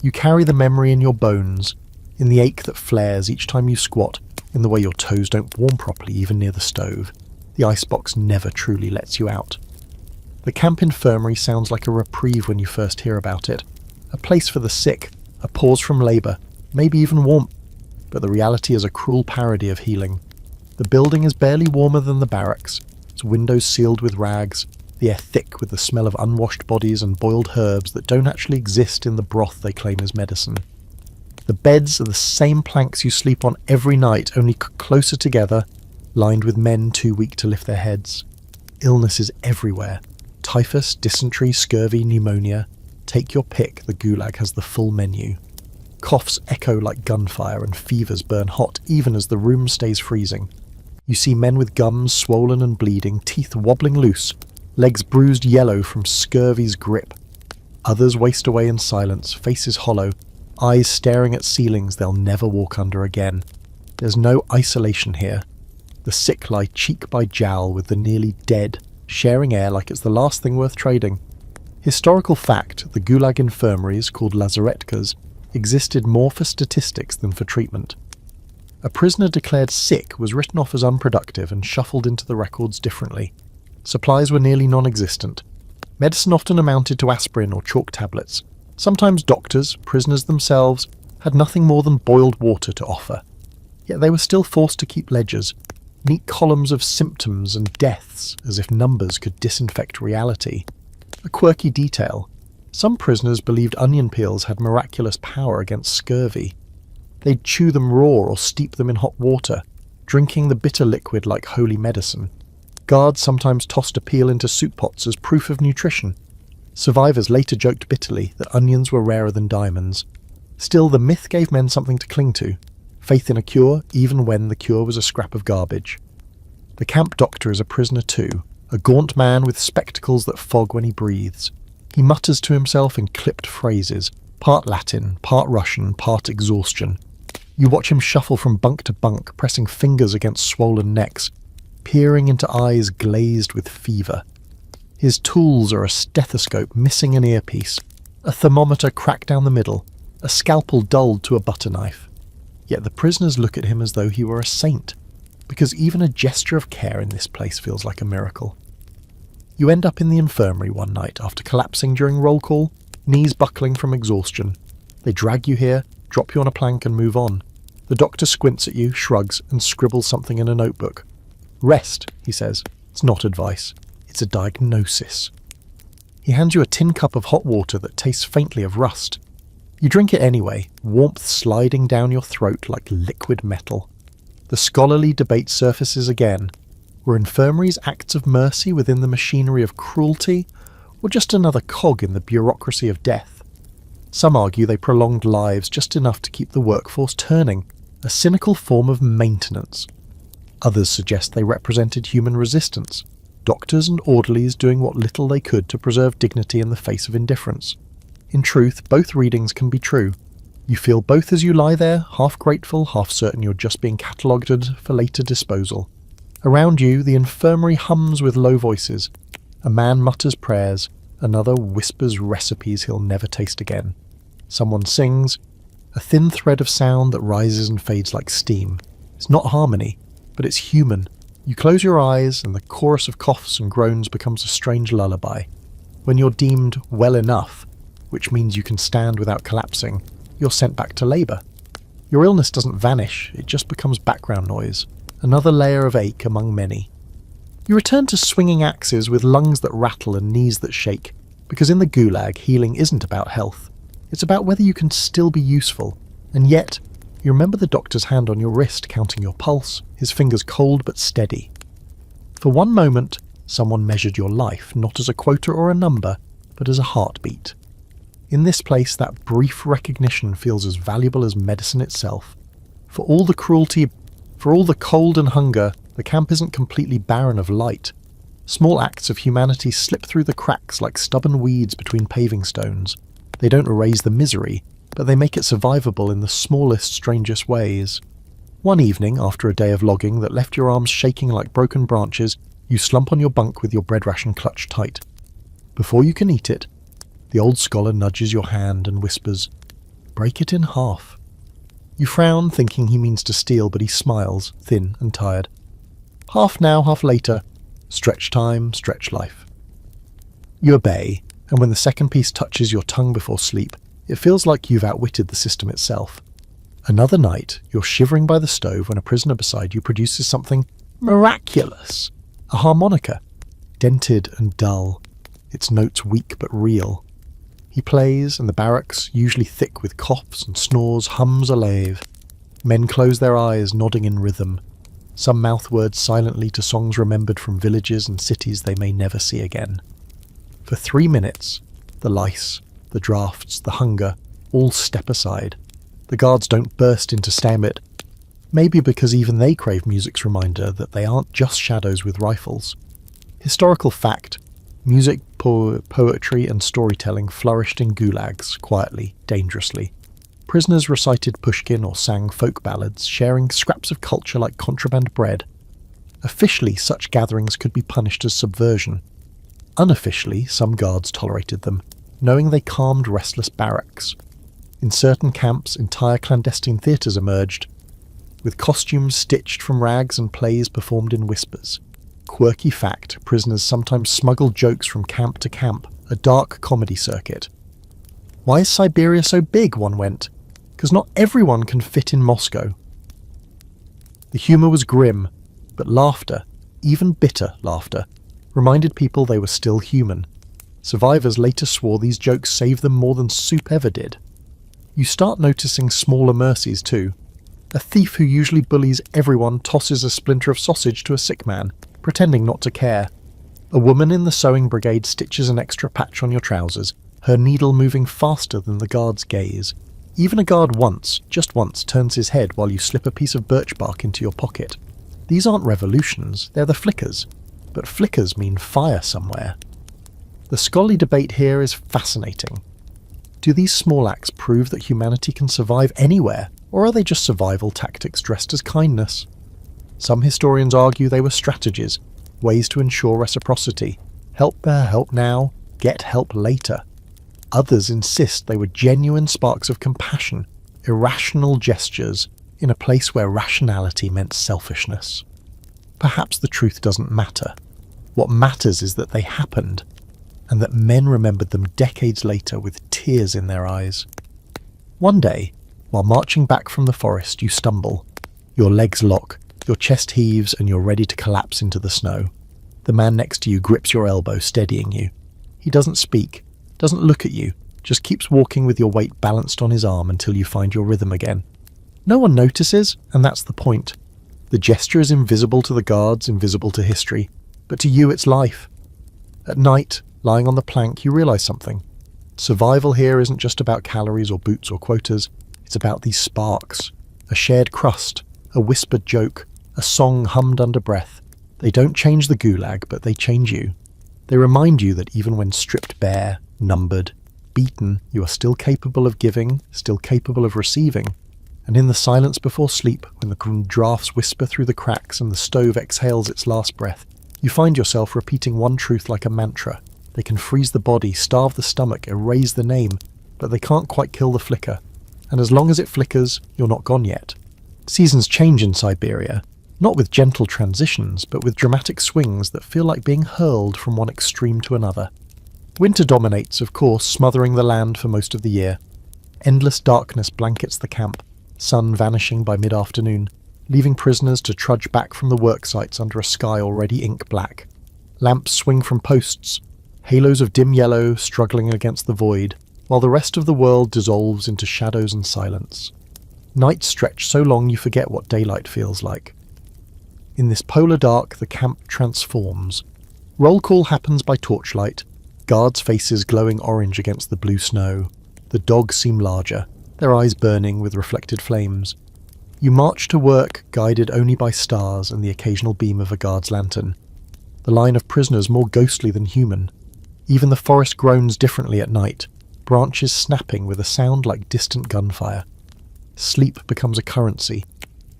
You carry the memory in your bones, in the ache that flares each time you squat, in the way your toes don't warm properly even near the stove. The icebox never truly lets you out. The camp infirmary sounds like a reprieve when you first hear about it. A place for the sick, a pause from labour, maybe even warmth. But the reality is a cruel parody of healing. The building is barely warmer than the barracks, its windows sealed with rags, the air thick with the smell of unwashed bodies and boiled herbs that don't actually exist in the broth they claim is medicine. The beds are the same planks you sleep on every night, only closer together, lined with men too weak to lift their heads. Illness is everywhere. Typhus, dysentery, scurvy, pneumonia. Take your pick, the Gulag has the full menu. Coughs echo like gunfire and fevers burn hot even as the room stays freezing. You see men with gums swollen and bleeding, teeth wobbling loose, legs bruised yellow from scurvy's grip. Others waste away in silence, faces hollow, eyes staring at ceilings they'll never walk under again. There's no isolation here. The sick lie cheek by jowl with the nearly dead, sharing air like it's the last thing worth trading. Historical fact, the Gulag infirmaries, called lazaretkas, existed more for statistics than for treatment. A prisoner declared sick was written off as unproductive and shuffled into the records differently. Supplies were nearly non-existent. Medicine often amounted to aspirin or chalk tablets. Sometimes doctors, prisoners themselves, had nothing more than boiled water to offer. Yet they were still forced to keep ledgers, neat columns of symptoms and deaths, as if numbers could disinfect reality. A quirky detail. Some prisoners believed onion peels had miraculous power against scurvy. They'd chew them raw or steep them in hot water, drinking the bitter liquid like holy medicine. Guards sometimes tossed a peel into soup pots as proof of nutrition. Survivors later joked bitterly that onions were rarer than diamonds. Still, the myth gave men something to cling to, faith in a cure even when the cure was a scrap of garbage. The camp doctor is a prisoner too, a gaunt man with spectacles that fog when he breathes. He mutters to himself in clipped phrases, part Latin, part Russian, part exhaustion. You watch him shuffle from bunk to bunk, pressing fingers against swollen necks, peering into eyes glazed with fever. His tools are a stethoscope missing an earpiece, a thermometer cracked down the middle, a scalpel dulled to a butter knife. Yet the prisoners look at him as though he were a saint, because even a gesture of care in this place feels like a miracle. You end up in the infirmary one night after collapsing during roll call, knees buckling from exhaustion. They drag you here, drop you on a plank and move on. The doctor squints at you, shrugs, and scribbles something in a notebook. Rest, he says. It's not advice. It's a diagnosis. He hands you a tin cup of hot water that tastes faintly of rust. You drink it anyway, warmth sliding down your throat like liquid metal. The scholarly debate surfaces again. Were infirmaries acts of mercy within the machinery of cruelty, or just another cog in the bureaucracy of death? Some argue they prolonged lives just enough to keep the workforce turning, a cynical form of maintenance. Others suggest they represented human resistance, doctors and orderlies doing what little they could to preserve dignity in the face of indifference. In truth, both readings can be true. You feel both as you lie there, half grateful, half certain you're just being catalogued for later disposal. Around you, the infirmary hums with low voices. A man mutters prayers, another whispers recipes he'll never taste again. Someone sings, a thin thread of sound that rises and fades like steam. It's not harmony, but it's human. You close your eyes and the chorus of coughs and groans becomes a strange lullaby. When you're deemed well enough, which means you can stand without collapsing, you're sent back to labour. Your illness doesn't vanish, it just becomes background noise, another layer of ache among many. You return to swinging axes with lungs that rattle and knees that shake, because in the Gulag, healing isn't about health. It's about whether you can still be useful, and yet, you remember the doctor's hand on your wrist counting your pulse, his fingers cold but steady. For one moment, someone measured your life, not as a quota or a number, but as a heartbeat. In this place, that brief recognition feels as valuable as medicine itself. For all the cruelty, for all the cold and hunger, the camp isn't completely barren of light. Small acts of humanity slip through the cracks like stubborn weeds between paving stones. They don't erase the misery, but they make it survivable in the smallest, strangest ways. One evening, after a day of logging that left your arms shaking like broken branches, you slump on your bunk with your bread ration clutched tight. Before you can eat it, the old scholar nudges your hand and whispers, "Break it in half." You frown, thinking he means to steal, but he smiles, thin and tired. Half now, half later. Stretch time, stretch life. You obey, and when the second piece touches your tongue before sleep, it feels like you've outwitted the system itself. Another night, you're shivering by the stove when a prisoner beside you produces something miraculous. A harmonica, dented and dull, its notes weak but real. He plays, and the barracks, usually thick with coughs and snores, hums a lave. Men close their eyes, nodding in rhythm. Some mouth words silently to songs remembered from villages and cities they may never see again. For 3 minutes, the lice, the drafts, the hunger, all step aside. The guards don't burst into stalemate, maybe because even they crave music's reminder that they aren't just shadows with rifles. Historical fact: music, poetry and storytelling flourished in gulags, quietly, dangerously. Prisoners recited Pushkin or sang folk ballads, sharing scraps of culture like contraband bread. Officially, such gatherings could be punished as subversion. Unofficially, some guards tolerated them, knowing they calmed restless barracks. In certain camps, entire clandestine theatres emerged, with costumes stitched from rags and plays performed in whispers. Quirky fact: prisoners sometimes smuggled jokes from camp to camp, a dark comedy circuit. Why is Siberia so big, one went? Because not everyone can fit in Moscow. The humour was grim, but laughter, even bitter laughter, reminded people they were still human. Survivors later swore these jokes saved them more than soup ever did. You start noticing smaller mercies too. A thief who usually bullies everyone tosses a splinter of sausage to a sick man, pretending not to care. A woman in the sewing brigade stitches an extra patch on your trousers, her needle moving faster than the guard's gaze. Even a guard just once, turns his head while you slip a piece of birch bark into your pocket. These aren't revolutions, they're the flickers. But flickers mean fire somewhere. The scholarly debate here is fascinating. Do these small acts prove that humanity can survive anywhere, or are they just survival tactics dressed as kindness? Some historians argue they were strategies, ways to ensure reciprocity. Help now, get help later. Others insist they were genuine sparks of compassion, irrational gestures, in a place where rationality meant selfishness. Perhaps the truth doesn't matter. What matters is that they happened, and that men remembered them decades later with tears in their eyes. One day, while marching back from the forest, you stumble. Your legs lock, your chest heaves, and you're ready to collapse into the snow. The man next to you grips your elbow, steadying you. He doesn't speak, doesn't look at you, just keeps walking with your weight balanced on his arm until you find your rhythm again. No one notices, and that's the point. The gesture is invisible to the guards, invisible to history, but to you it's life. At night, lying on the plank, you realise something. Survival here isn't just about calories or boots or quotas, it's about these sparks. A shared crust, a whispered joke, a song hummed under breath. They don't change the gulag, but they change you. They remind you that even when stripped bare, numbered, beaten, you are still capable of giving, still capable of receiving. And in the silence before sleep, when the drafts whisper through the cracks and the stove exhales its last breath, you find yourself repeating one truth like a mantra. They can freeze the body, starve the stomach, erase the name, but they can't quite kill the flicker. And as long as it flickers, you're not gone yet. Seasons change in Siberia, not with gentle transitions, but with dramatic swings that feel like being hurled from one extreme to another. Winter dominates, of course, smothering the land for most of the year. Endless darkness blankets the camp, sun vanishing by mid-afternoon, leaving prisoners to trudge back from the work sites under a sky already ink black. Lamps swing from posts, halos of dim yellow struggling against the void, while the rest of the world dissolves into shadows and silence. Nights stretch so long you forget what daylight feels like. In this polar dark, the camp transforms. Roll call happens by torchlight, guards' faces glowing orange against the blue snow. The dogs seem larger, their eyes burning with reflected flames. You march to work, guided only by stars and the occasional beam of a guard's lantern. The line of prisoners more ghostly than human. Even the forest groans differently at night, branches snapping with a sound like distant gunfire. Sleep becomes a currency.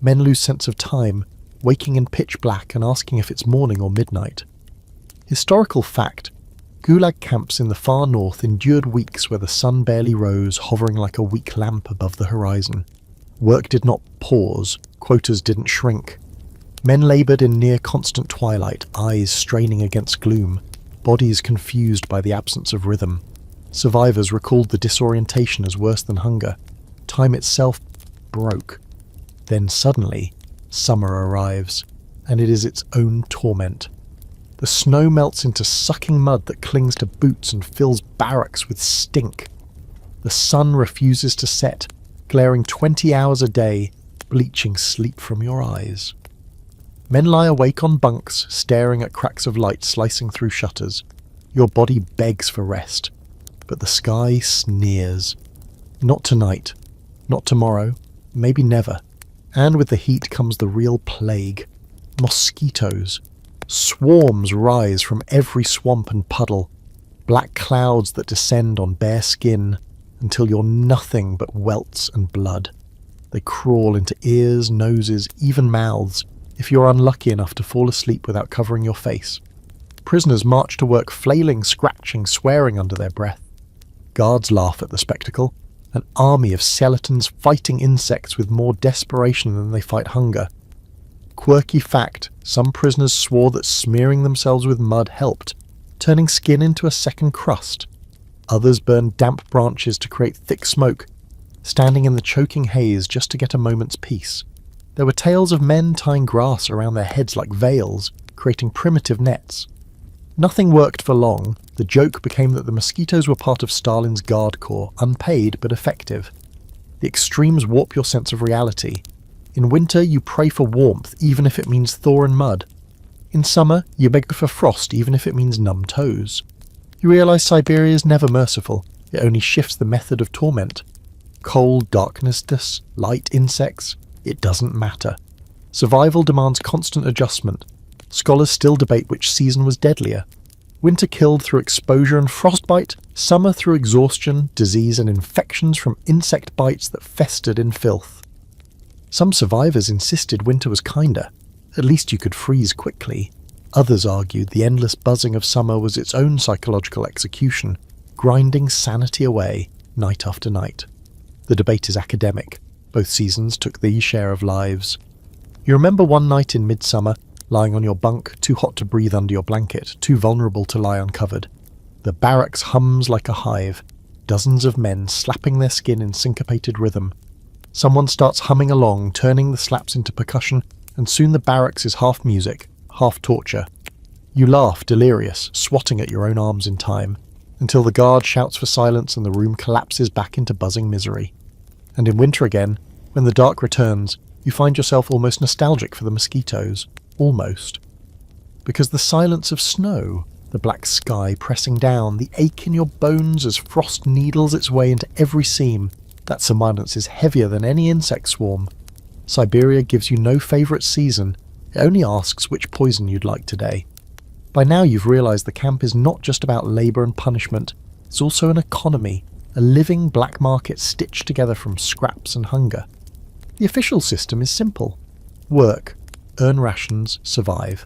Men lose sense of time, waking in pitch black and asking if it's morning or midnight. Historical fact: Gulag camps in the far north endured weeks where the sun barely rose, hovering like a weak lamp above the horizon. Work did not pause, quotas didn't shrink. Men laboured in near-constant twilight, eyes straining against gloom, bodies confused by the absence of rhythm. Survivors recalled the disorientation as worse than hunger. Time itself broke. Then suddenly, summer arrives, and it is its own torment. The snow melts into sucking mud that clings to boots and fills barracks with stink. The sun refuses to set, glaring 20 hours a day, bleaching sleep from your eyes. Men lie awake on bunks, staring at cracks of light slicing through shutters. Your body begs for rest, but the sky sneers. Not tonight, not tomorrow, maybe never. And with the heat comes the real plague. Mosquitoes. Swarms rise from every swamp and puddle. Black clouds that descend on bare skin until you're nothing but welts and blood. They crawl into ears, noses, even mouths, if you're unlucky enough to fall asleep without covering your face. Prisoners march to work flailing, scratching, swearing under their breath. Guards laugh at the spectacle. An army of skeletons fighting insects with more desperation than they fight hunger. Quirky fact, some prisoners swore that smearing themselves with mud helped, turning skin into a second crust. Others burned damp branches to create thick smoke, standing in the choking haze just to get a moment's peace. There were tales of men tying grass around their heads like veils, creating primitive nets. Nothing worked for long. The joke became that the mosquitoes were part of Stalin's guard corps, unpaid but effective. The extremes warp your sense of reality. In winter, you pray for warmth, even if it means thaw and mud. In summer, you beg for frost, even if it means numb toes. You realise Siberia is never merciful. It only shifts the method of torment. Cold, darkness, light, insects. It doesn't matter. Survival demands constant adjustment. Scholars still debate which season was deadlier. Winter killed through exposure and frostbite, summer through exhaustion, disease and infections from insect bites that festered in filth. Some survivors insisted winter was kinder. At least you could freeze quickly. Others argued the endless buzzing of summer was its own psychological execution, grinding sanity away night after night. The debate is academic. Both seasons took their share of lives. You remember one night in midsummer, lying on your bunk, too hot to breathe under your blanket, too vulnerable to lie uncovered. The barracks hums like a hive, dozens of men slapping their skin in syncopated rhythm. Someone starts humming along, turning the slaps into percussion, and soon the barracks is half music, half torture. You laugh, delirious, swatting at your own arms in time, until the guard shouts for silence and the room collapses back into buzzing misery. And in winter again, when the dark returns, you find yourself almost nostalgic for the mosquitoes. Almost. Because the silence of snow, the black sky pressing down, the ache in your bones as frost needles its way into every seam, that surmillance is heavier than any insect swarm. Siberia gives you no favourite season, it only asks which poison you'd like today. By now you've realised the camp is not just about labour and punishment, it's also an economy, a living black market stitched together from scraps and hunger. The official system is simple. Work, earn rations, survive.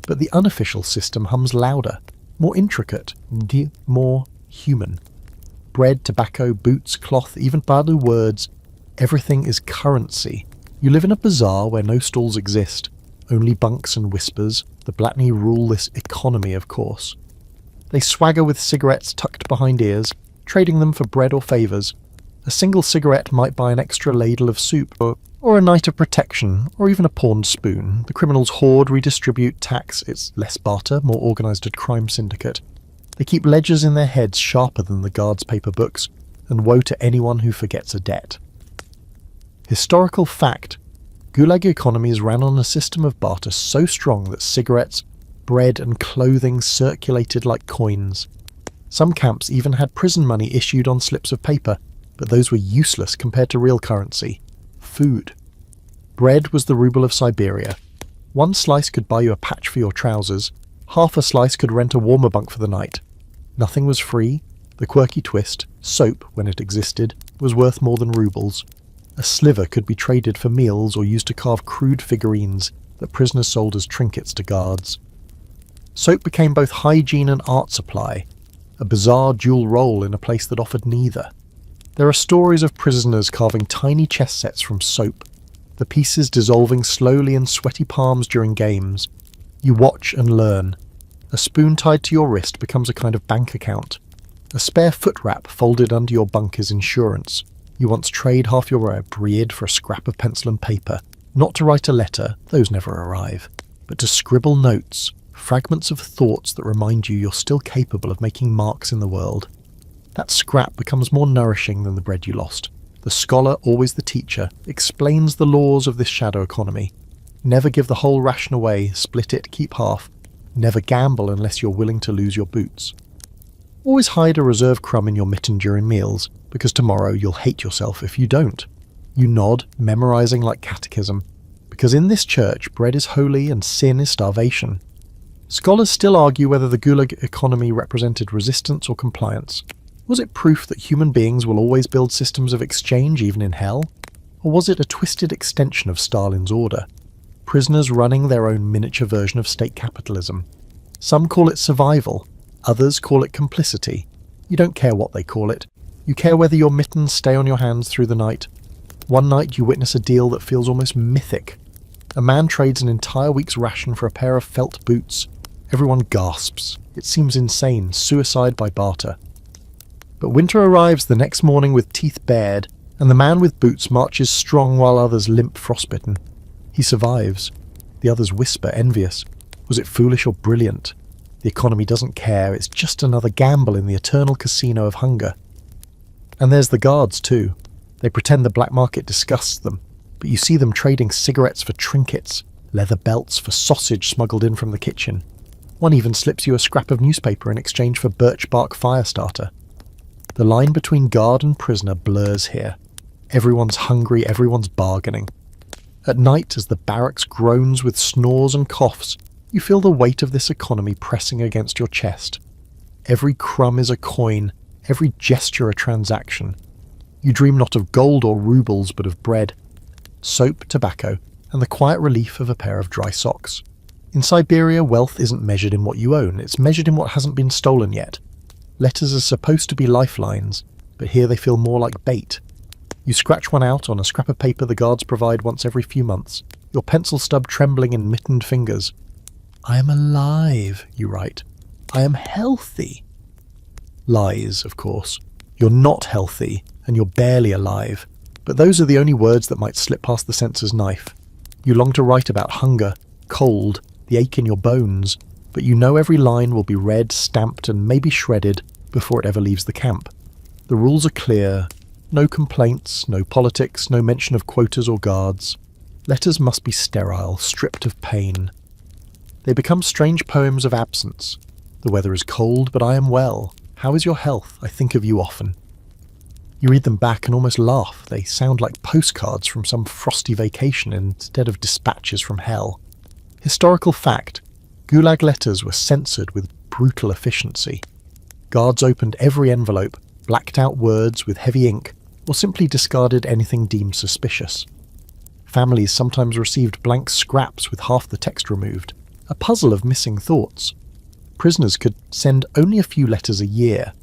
But the unofficial system hums louder, more intricate, more human. Bread, tobacco, boots, cloth, even Balu words, everything is currency. You live in a bazaar where no stalls exist, only bunks and whispers. The Blatny rule this economy, of course. They swagger with cigarettes tucked behind ears, trading them for bread or favours. A single cigarette might buy an extra ladle of soup, or a night of protection, or even a pawned spoon. The criminals hoard, redistribute, tax. It's less barter, more organised a crime syndicate. They keep ledgers in their heads sharper than the guards' paper books, and woe to anyone who forgets a debt. Historical fact. Gulag economies ran on a system of barter so strong that cigarettes, bread and clothing circulated like coins. Some camps even had prison money issued on slips of paper, but those were useless compared to real currency. Food. Bread was the ruble of Siberia. One slice could buy you a patch for your trousers, half a slice could rent a warmer bunk for the night. Nothing was free. The quirky twist, soap, when it existed, was worth more than rubles. A sliver could be traded for meals or used to carve crude figurines that prisoners sold as trinkets to guards. Soap became both hygiene and art supply, a bizarre dual role in a place that offered neither. There are stories of prisoners carving tiny chess sets from soap, the pieces dissolving slowly in sweaty palms during games. You watch and learn. A spoon tied to your wrist becomes a kind of bank account. A spare foot wrap folded under your bunk is insurance. You once trade half your bread for a scrap of pencil and paper, not to write a letter, those never arrive, but to scribble notes, Fragments of thoughts that remind you you're still capable of making marks in the world. That scrap becomes more nourishing than the bread you lost. The scholar, always the teacher, explains the laws of this shadow economy. Never give the whole ration away, split it, keep half. Never gamble unless you're willing to lose your boots. Always hide a reserve crumb in your mitten during meals, because tomorrow you'll hate yourself if you don't. You nod, memorizing like catechism, because in this church bread is holy and sin is starvation. Scholars still argue whether the Gulag economy represented resistance or compliance. Was it proof that human beings will always build systems of exchange even in hell? Or was it a twisted extension of Stalin's order? Prisoners running their own miniature version of state capitalism. Some call it survival, others call it complicity. You don't care what they call it. You care whether your mittens stay on your hands through the night. One night you witness a deal that feels almost mythic. A man trades an entire week's ration for a pair of felt boots. Everyone gasps. It seems insane, suicide by barter. But winter arrives the next morning with teeth bared, and the man with boots marches strong while others limp frostbitten. He survives. The others whisper, envious. Was it foolish or brilliant? The economy doesn't care, it's just another gamble in the eternal casino of hunger. And there's the guards too. They pretend the black market disgusts them, but you see them trading cigarettes for trinkets, leather belts for sausage smuggled in from the kitchen. One even slips you a scrap of newspaper in exchange for birch bark fire starter. The line between guard and prisoner blurs here. Everyone's hungry, everyone's bargaining. At night, as the barracks groans with snores and coughs, you feel the weight of this economy pressing against your chest. Every crumb is a coin, every gesture a transaction. You dream not of gold or rubles, but of bread, soap, tobacco, and the quiet relief of a pair of dry socks. In Siberia, wealth isn't measured in what you own, it's measured in what hasn't been stolen yet. Letters are supposed to be lifelines, but here they feel more like bait. You scratch one out on a scrap of paper the guards provide once every few months, your pencil stub trembling in mittened fingers. I am alive, you write. I am healthy. Lies, of course. You're not healthy, and you're barely alive. But those are the only words that might slip past the censor's knife. You long to write about hunger, cold, the ache in your bones, but you know every line will be read, stamped, and maybe shredded before it ever leaves the camp. The rules are clear. No complaints, no politics, no mention of quotas or guards. Letters must be sterile, stripped of pain. They become strange poems of absence. The weather is cold, but I am well. How is your health? I think of you often. You read them back and almost laugh. They sound like postcards from some frosty vacation instead of dispatches from hell. Historical fact: Gulag letters were censored with brutal efficiency. Guards opened every envelope, blacked out words with heavy ink, or simply discarded anything deemed suspicious. Families sometimes received blank scraps with half the text removed, a puzzle of missing thoughts. Prisoners could send only a few letters a year,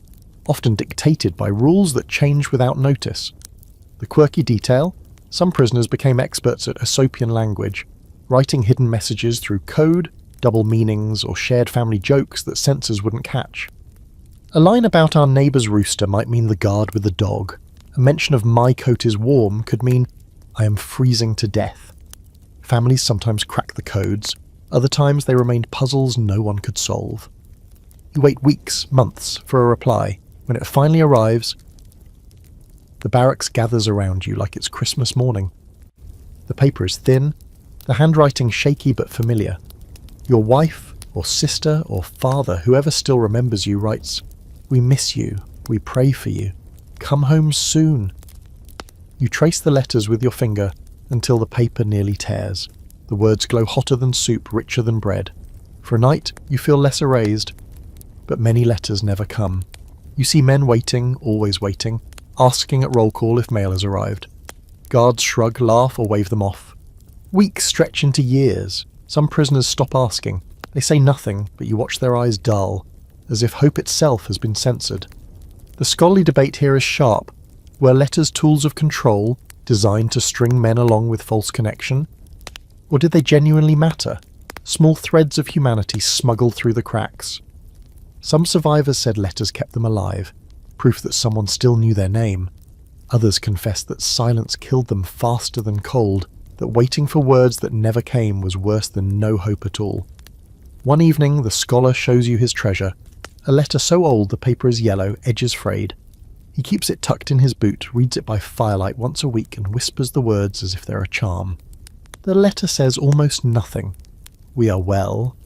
often dictated by rules that changed without notice. The quirky detail: some prisoners became experts at Aesopian language, writing hidden messages through code, double meanings, or shared family jokes that censors wouldn't catch. A line about our neighbour's rooster might mean the guard with the dog. A mention of my coat is warm could mean I am freezing to death. Families sometimes crack the codes, other times they remained puzzles no one could solve. You wait weeks, months, for a reply. When it finally arrives, the barracks gathers around you like it's Christmas morning. The paper is thin, the handwriting shaky but familiar. Your wife, or sister, or father, whoever still remembers you, writes, "We miss you, we pray for you. Come home soon." You trace the letters with your finger until the paper nearly tears. The words glow hotter than soup, richer than bread. For a night, you feel less erased, but many letters never come. You see men waiting, always waiting, asking at roll call if mail has arrived. Guards shrug, laugh, or wave them off. Weeks stretch into years. Some prisoners stop asking. They say nothing, but you watch their eyes dull, as if hope itself has been censored. The scholarly debate here is sharp. Were letters tools of control, designed to string men along with false connection? Or did they genuinely matter? Small threads of humanity smuggled through the cracks. Some survivors said letters kept them alive, proof that someone still knew their name. Others confessed that silence killed them faster than cold, that waiting for words that never came was worse than no hope at all. One evening, the scholar shows you his treasure, a letter so old the paper is yellow, edges frayed. He keeps it tucked in his boot, reads it by firelight once a week, and whispers the words as if they're a charm. The letter says almost nothing. We are well.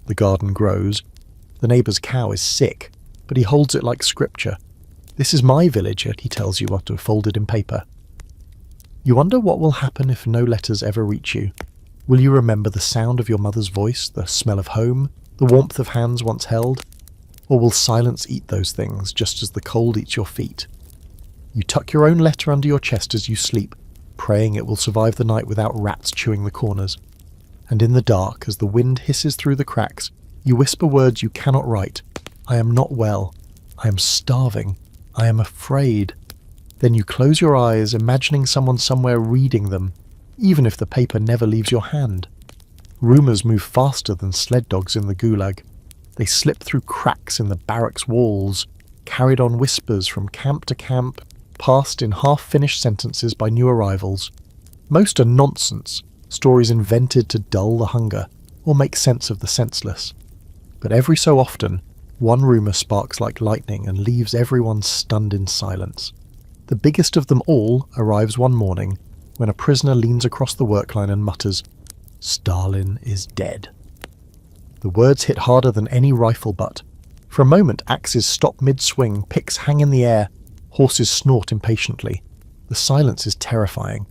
The garden grows. The neighbour's cow is sick, but he holds it like scripture. This is my village, he tells you after folded in paper. You wonder what will happen if no letters ever reach you. Will you remember the sound of your mother's voice, the smell of home, the warmth of hands once held? Or will silence eat those things, just as the cold eats your feet? You tuck your own letter under your chest as you sleep, praying it will survive the night without rats chewing the corners. And in the dark, as the wind hisses through the cracks, you whisper words you cannot write. I am not well. I am starving. I am afraid. Then you close your eyes, imagining someone somewhere reading them, even if the paper never leaves your hand. Rumours move faster than sled dogs in the Gulag. They slip through cracks in the barracks walls, carried on whispers from camp to camp, passed in half-finished sentences by new arrivals. Most are nonsense, stories invented to dull the hunger or make sense of the senseless. But every so often, one rumour sparks like lightning and leaves everyone stunned in silence. The biggest of them all arrives one morning when a prisoner leans across the work line and mutters, "Stalin is dead." The words hit harder than any rifle butt. For a moment, axes stop mid-swing, picks hang in the air, horses snort impatiently. The silence is terrifying.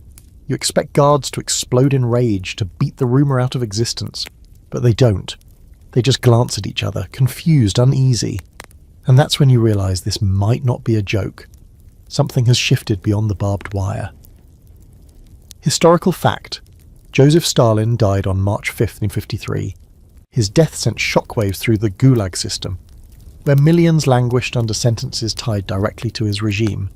You expect guards to explode in rage, to beat the rumour out of existence, but they don't. They just glance at each other, confused, uneasy. And that's when you realise this might not be a joke. Something has shifted beyond the barbed wire. Historical fact: Joseph Stalin died on March 5th, 1953. His death sent shockwaves through the Gulag system, where millions languished under sentences tied directly to his regime.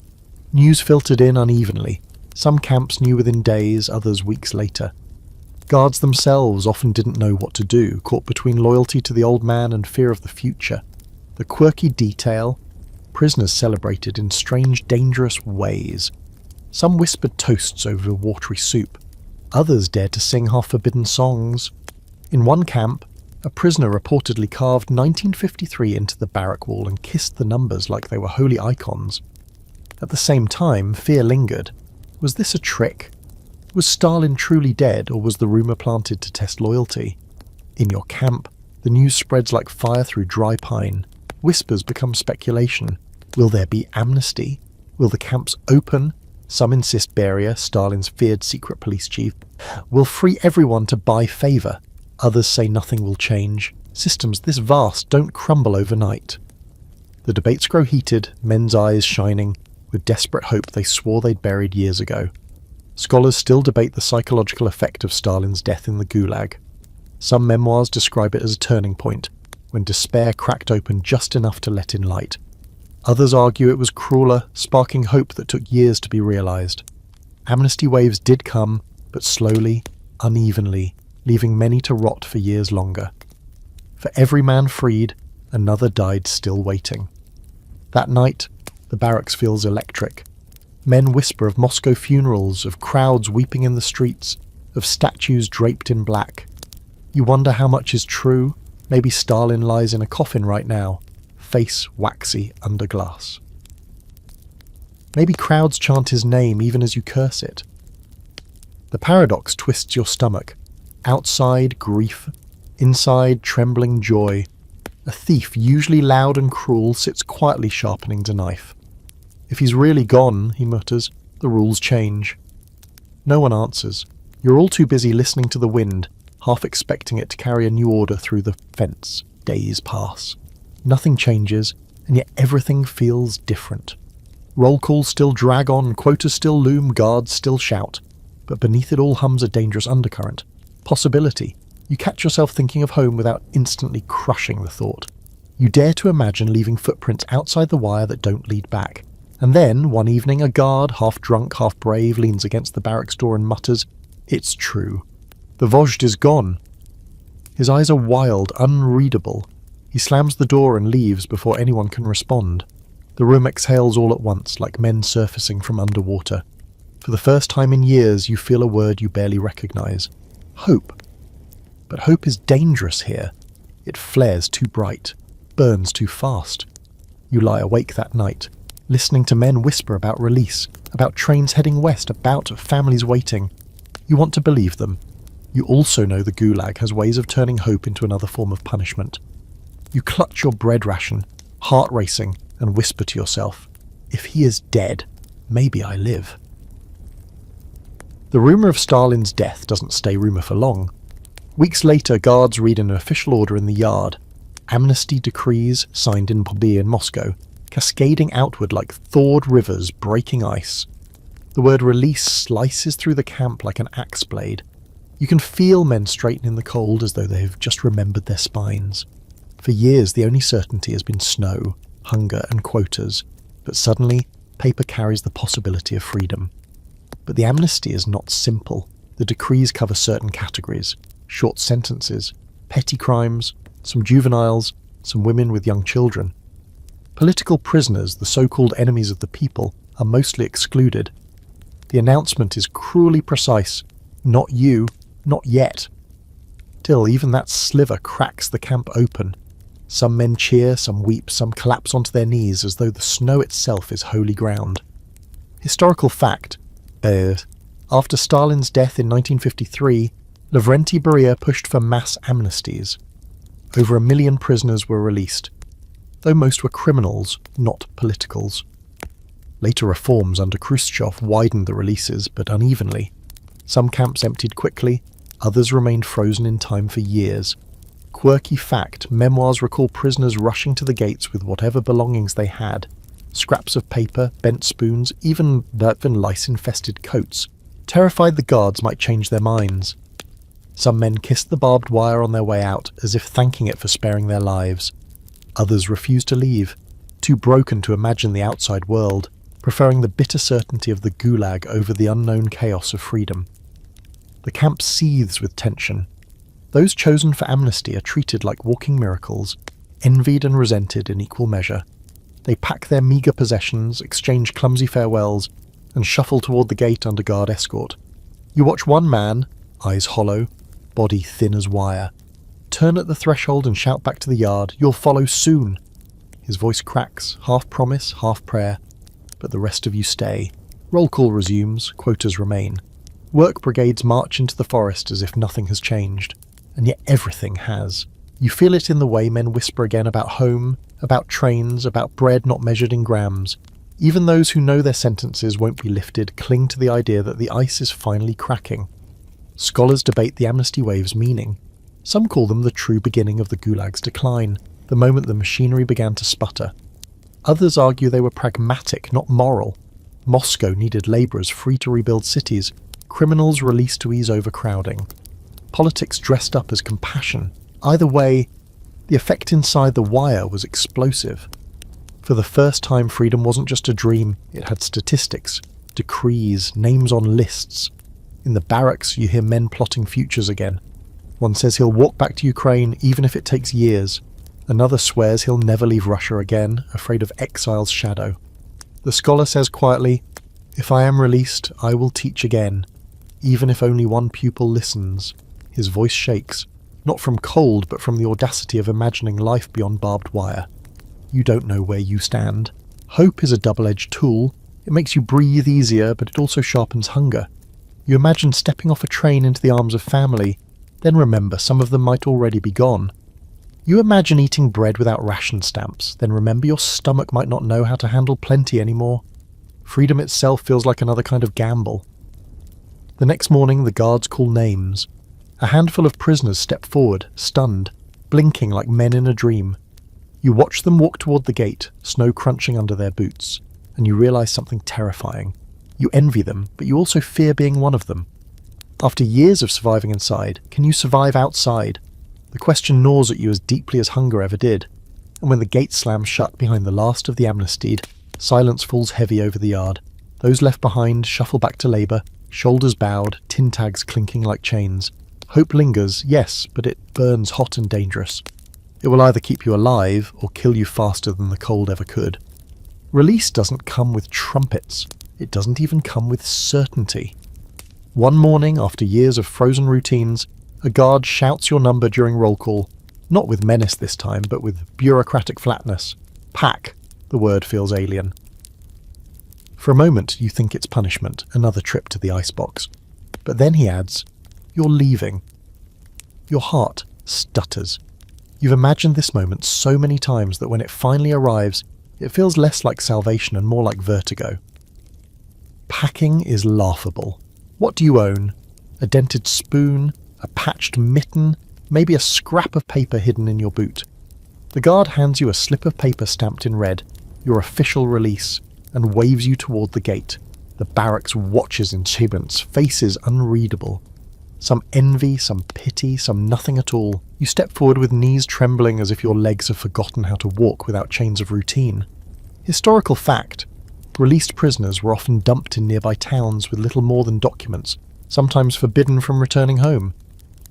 News filtered in unevenly. Some camps knew within days, others weeks later. Guards themselves often didn't know what to do, caught between loyalty to the old man and fear of the future. The quirky detail: prisoners celebrated in strange, dangerous ways. Some whispered toasts over watery soup. Others dared to sing half-forbidden songs. In one camp, a prisoner reportedly carved 1953 into the barrack wall and kissed the numbers like they were holy icons. At the same time, fear lingered. Was this a trick? Was Stalin truly dead, or was the rumour planted to test loyalty? In your camp, the news spreads like fire through dry pine. Whispers become speculation. Will there be amnesty? Will the camps open? Some insist Beria, Stalin's feared secret police chief, will free everyone to buy favour. Others say nothing will change. Systems this vast don't crumble overnight. The debates grow heated, men's eyes shining, with desperate hope they swore they'd buried years ago. Scholars still debate the psychological effect of Stalin's death in the Gulag. Some memoirs describe it as a turning point, when despair cracked open just enough to let in light. Others argue it was crueler, sparking hope that took years to be realised. Amnesty waves did come, but slowly, unevenly, leaving many to rot for years longer. For every man freed, another died still waiting. That night, the barracks feels electric. Men whisper of Moscow funerals, of crowds weeping in the streets, of statues draped in black. You wonder how much is true. Maybe Stalin lies in a coffin right now, face waxy under glass. Maybe crowds chant his name even as you curse it. The paradox twists your stomach. Outside, grief. Inside, trembling joy. A thief, usually loud and cruel, sits quietly sharpening the knife. If he's really gone, he mutters, the rules change. No one answers. You're all too busy listening to the wind, half expecting it to carry a new order through the fence. Days pass. Nothing changes, and yet everything feels different. Roll calls still drag on, quotas still loom, guards still shout. But beneath it all hums a dangerous undercurrent. Possibility. You catch yourself thinking of home without instantly crushing the thought. You dare to imagine leaving footprints outside the wire that don't lead back. And then, one evening, a guard, half drunk, half brave, leans against the barracks door and mutters, "It's true. The Vozhd is gone." His eyes are wild, unreadable. He slams the door and leaves before anyone can respond. The room exhales all at once, like men surfacing from underwater. For the first time in years, you feel a word you barely recognise. Hope. But hope is dangerous here. It flares too bright, burns too fast. You lie awake that night, listening to men whisper about release, about trains heading west, about families waiting. You want to believe them. You also know the Gulag has ways of turning hope into another form of punishment. You clutch your bread ration, heart racing, and whisper to yourself, if he is dead, maybe I live. The rumour of Stalin's death doesn't stay rumour for long. Weeks later, guards read an official order in the yard. Amnesty decrees signed in Pobia in Moscow, cascading outward like thawed rivers breaking ice. The word release slices through the camp like an axe blade. You can feel men straighten in the cold as though they have just remembered their spines. For years, the only certainty has been snow, hunger, and quotas, but suddenly, paper carries the possibility of freedom. But the amnesty is not simple. The decrees cover certain categories: short sentences, petty crimes, some juveniles, some women with young children. Political prisoners, the so-called enemies of the people, are mostly excluded. The announcement is cruelly precise: not you, not yet. Till even that sliver cracks the camp open. Some men cheer, some weep, some collapse onto their knees as though the snow itself is holy ground. Historical fact: after Stalin's death in 1953, Lavrenti Beria pushed for mass amnesties. Over 1 million prisoners were released, though most were criminals, not politicals. Later reforms under Khrushchev widened the releases, but unevenly. Some camps emptied quickly, others remained frozen in time for years. Quirky fact: memoirs recall prisoners rushing to the gates with whatever belongings they had. Scraps of paper, bent spoons, even lice-infested coats, terrified the guards might change their minds. Some men kissed the barbed wire on their way out, as if thanking it for sparing their lives. Others refused to leave, too broken to imagine the outside world, preferring the bitter certainty of the Gulag over the unknown chaos of freedom. The camp seethes with tension. Those chosen for amnesty are treated like walking miracles, envied and resented in equal measure. They pack their meagre possessions, exchange clumsy farewells, and shuffle toward the gate under guard escort. You watch one man, eyes hollow, body thin as wire, turn at the threshold and shout back to the yard, "You'll follow soon." His voice cracks, half promise, half prayer, but the rest of you stay. Roll call resumes, quotas remain. Work brigades march into the forest as if nothing has changed, and yet everything has. You feel it in the way men whisper again about home, about trains, about bread not measured in grams. Even those who know their sentences won't be lifted cling to the idea that the ice is finally cracking. Scholars debate the amnesty wave's meaning. Some call them the true beginning of the Gulag's decline, the moment the machinery began to sputter. Others argue they were pragmatic, not moral. Moscow needed labourers free to rebuild cities, criminals released to ease overcrowding. Politics dressed up as compassion. Either way, the effect inside the wire was explosive. For the first time, freedom wasn't just a dream, it had statistics, decrees, names on lists. In the barracks, you hear men plotting futures again. One says he'll walk back to Ukraine even if it takes years. Another swears he'll never leave Russia again, afraid of exile's shadow. The scholar says quietly, "If I am released, I will teach again, even if only one pupil listens." His voice shakes, not from cold but from the audacity of imagining life beyond barbed wire. You don't know where you stand. Hope is a double-edged tool. It makes you breathe easier, but it also sharpens hunger. You imagine stepping off a train into the arms of family, then remember some of them might already be gone. You imagine eating bread without ration stamps, then remember your stomach might not know how to handle plenty anymore. Freedom itself feels like another kind of gamble. The next morning, the guards call names. A handful of prisoners step forward, stunned, blinking like men in a dream. You watch them walk toward the gate, snow crunching under their boots, and you realise something terrifying. You envy them, but you also fear being one of them. After years of surviving inside, can you survive outside? The question gnaws at you as deeply as hunger ever did. And when the gate slams shut behind the last of the amnestied, silence falls heavy over the yard. Those left behind shuffle back to labour, shoulders bowed, tin tags clinking like chains. Hope lingers, yes, but it burns hot and dangerous. It will either keep you alive or kill you faster than the cold ever could. Release doesn't come with trumpets. It doesn't even come with certainty. One morning, after years of frozen routines, a guard shouts your number during roll call. Not with menace this time, but with bureaucratic flatness. Pack. The word feels alien. For a moment, you think it's punishment, another trip to the icebox. But then he adds, "You're leaving." Your heart stutters. You've imagined this moment so many times that when it finally arrives, it feels less like salvation and more like vertigo. Packing is laughable. What do you own? A dented spoon? A patched mitten? Maybe a scrap of paper hidden in your boot. The guard hands you a slip of paper stamped in red, your official release, and waves you toward the gate. The barracks watches in silence, faces unreadable. Some envy, some pity, some nothing at all. You step forward with knees trembling as if your legs have forgotten how to walk without chains of routine. Historical fact. Released prisoners were often dumped in nearby towns with little more than documents, sometimes forbidden from returning home.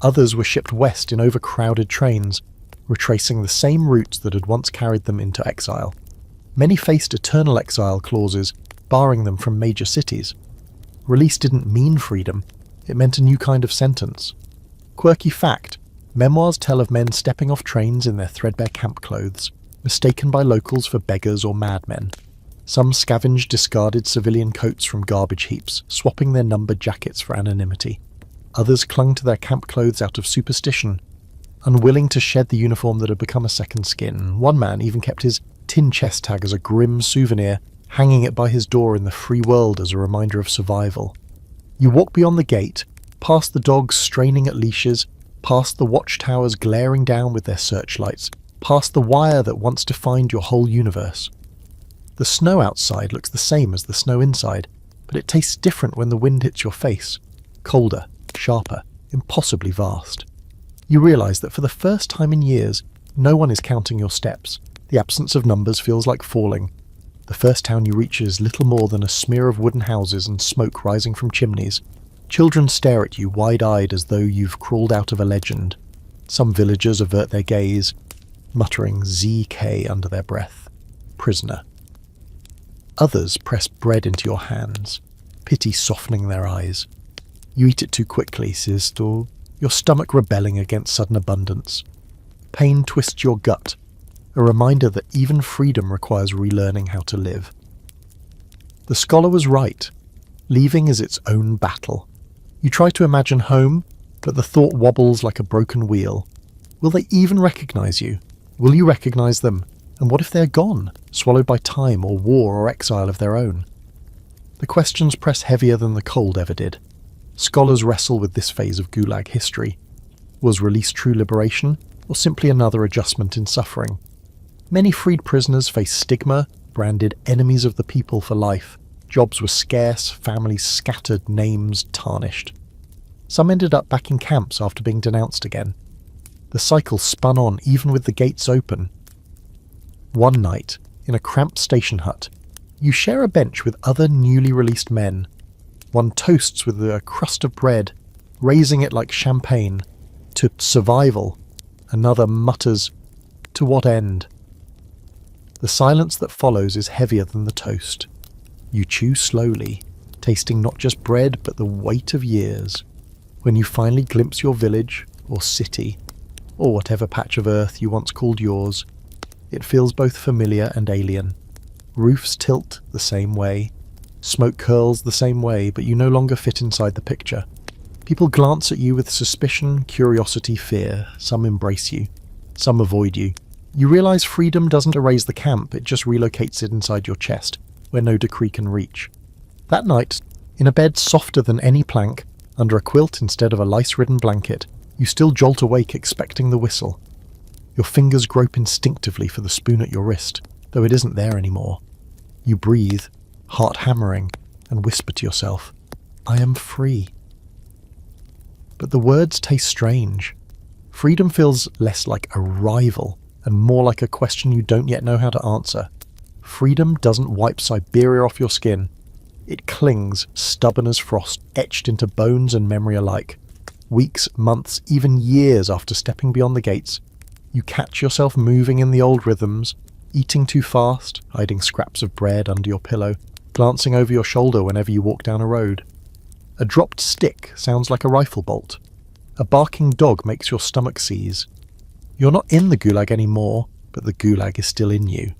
Others were shipped west in overcrowded trains, retracing the same routes that had once carried them into exile. Many faced eternal exile clauses, barring them from major cities. Release didn't mean freedom, it meant a new kind of sentence. Quirky fact, memoirs tell of men stepping off trains in their threadbare camp clothes, mistaken by locals for beggars or madmen. Some scavenged discarded civilian coats from garbage heaps, swapping their numbered jackets for anonymity. Others clung to their camp clothes out of superstition, unwilling to shed the uniform that had become a second skin. One man even kept his tin chest tag as a grim souvenir, hanging it by his door in the free world as a reminder of survival. You walk beyond the gate, past the dogs straining at leashes, past the watchtowers glaring down with their searchlights, past the wire that once defined your whole universe. The snow outside looks the same as the snow inside, but it tastes different when the wind hits your face. Colder, sharper, impossibly vast. You realise that for the first time in years, no one is counting your steps. The absence of numbers feels like falling. The first town you reach is little more than a smear of wooden houses and smoke rising from chimneys. Children stare at you wide-eyed as though you've crawled out of a legend. Some villagers avert their gaze, muttering ZK under their breath. Prisoner. Others press bread into your hands, pity softening their eyes. You eat it too quickly, sister, your stomach rebelling against sudden abundance. Pain twists your gut, a reminder that even freedom requires relearning how to live. The scholar was right. Leaving is its own battle. You try to imagine home, but the thought wobbles like a broken wheel. Will they even recognise you? Will you recognise them? And what if they're gone, swallowed by time or war or exile of their own? The questions press heavier than the cold ever did. Scholars wrestle with this phase of Gulag history. Was release true liberation, or simply another adjustment in suffering? Many freed prisoners faced stigma, branded enemies of the people for life. Jobs were scarce, families scattered, names tarnished. Some ended up back in camps after being denounced again. The cycle spun on even with the gates open. One night, in a cramped station hut, you share a bench with other newly released men. One toasts with a crust of bread, raising it like champagne, to survival. Another mutters, "To what end?" The silence that follows is heavier than the toast. You chew slowly, tasting not just bread but the weight of years. When you finally glimpse your village, or city, or whatever patch of earth you once called yours, it feels both familiar and alien. Roofs tilt the same way. Smoke curls the same way, but you no longer fit inside the picture. People glance at you with suspicion, curiosity, fear. Some embrace you. Some avoid you. You realise freedom doesn't erase the camp, it just relocates it inside your chest, where no decree can reach. That night, in a bed softer than any plank, under a quilt instead of a lice-ridden blanket, you still jolt awake expecting the whistle. Your fingers grope instinctively for the spoon at your wrist, though it isn't there anymore. You breathe, heart hammering, and whisper to yourself, "I am free." But the words taste strange. Freedom feels less like a rival, and more like a question you don't yet know how to answer. Freedom doesn't wipe Siberia off your skin. It clings, stubborn as frost, etched into bones and memory alike. Weeks, months, even years after stepping beyond the gates, you catch yourself moving in the old rhythms, eating too fast, hiding scraps of bread under your pillow, glancing over your shoulder whenever you walk down a road. A dropped stick sounds like a rifle bolt. A barking dog makes your stomach seize. You're not in the Gulag anymore, but the Gulag is still in you.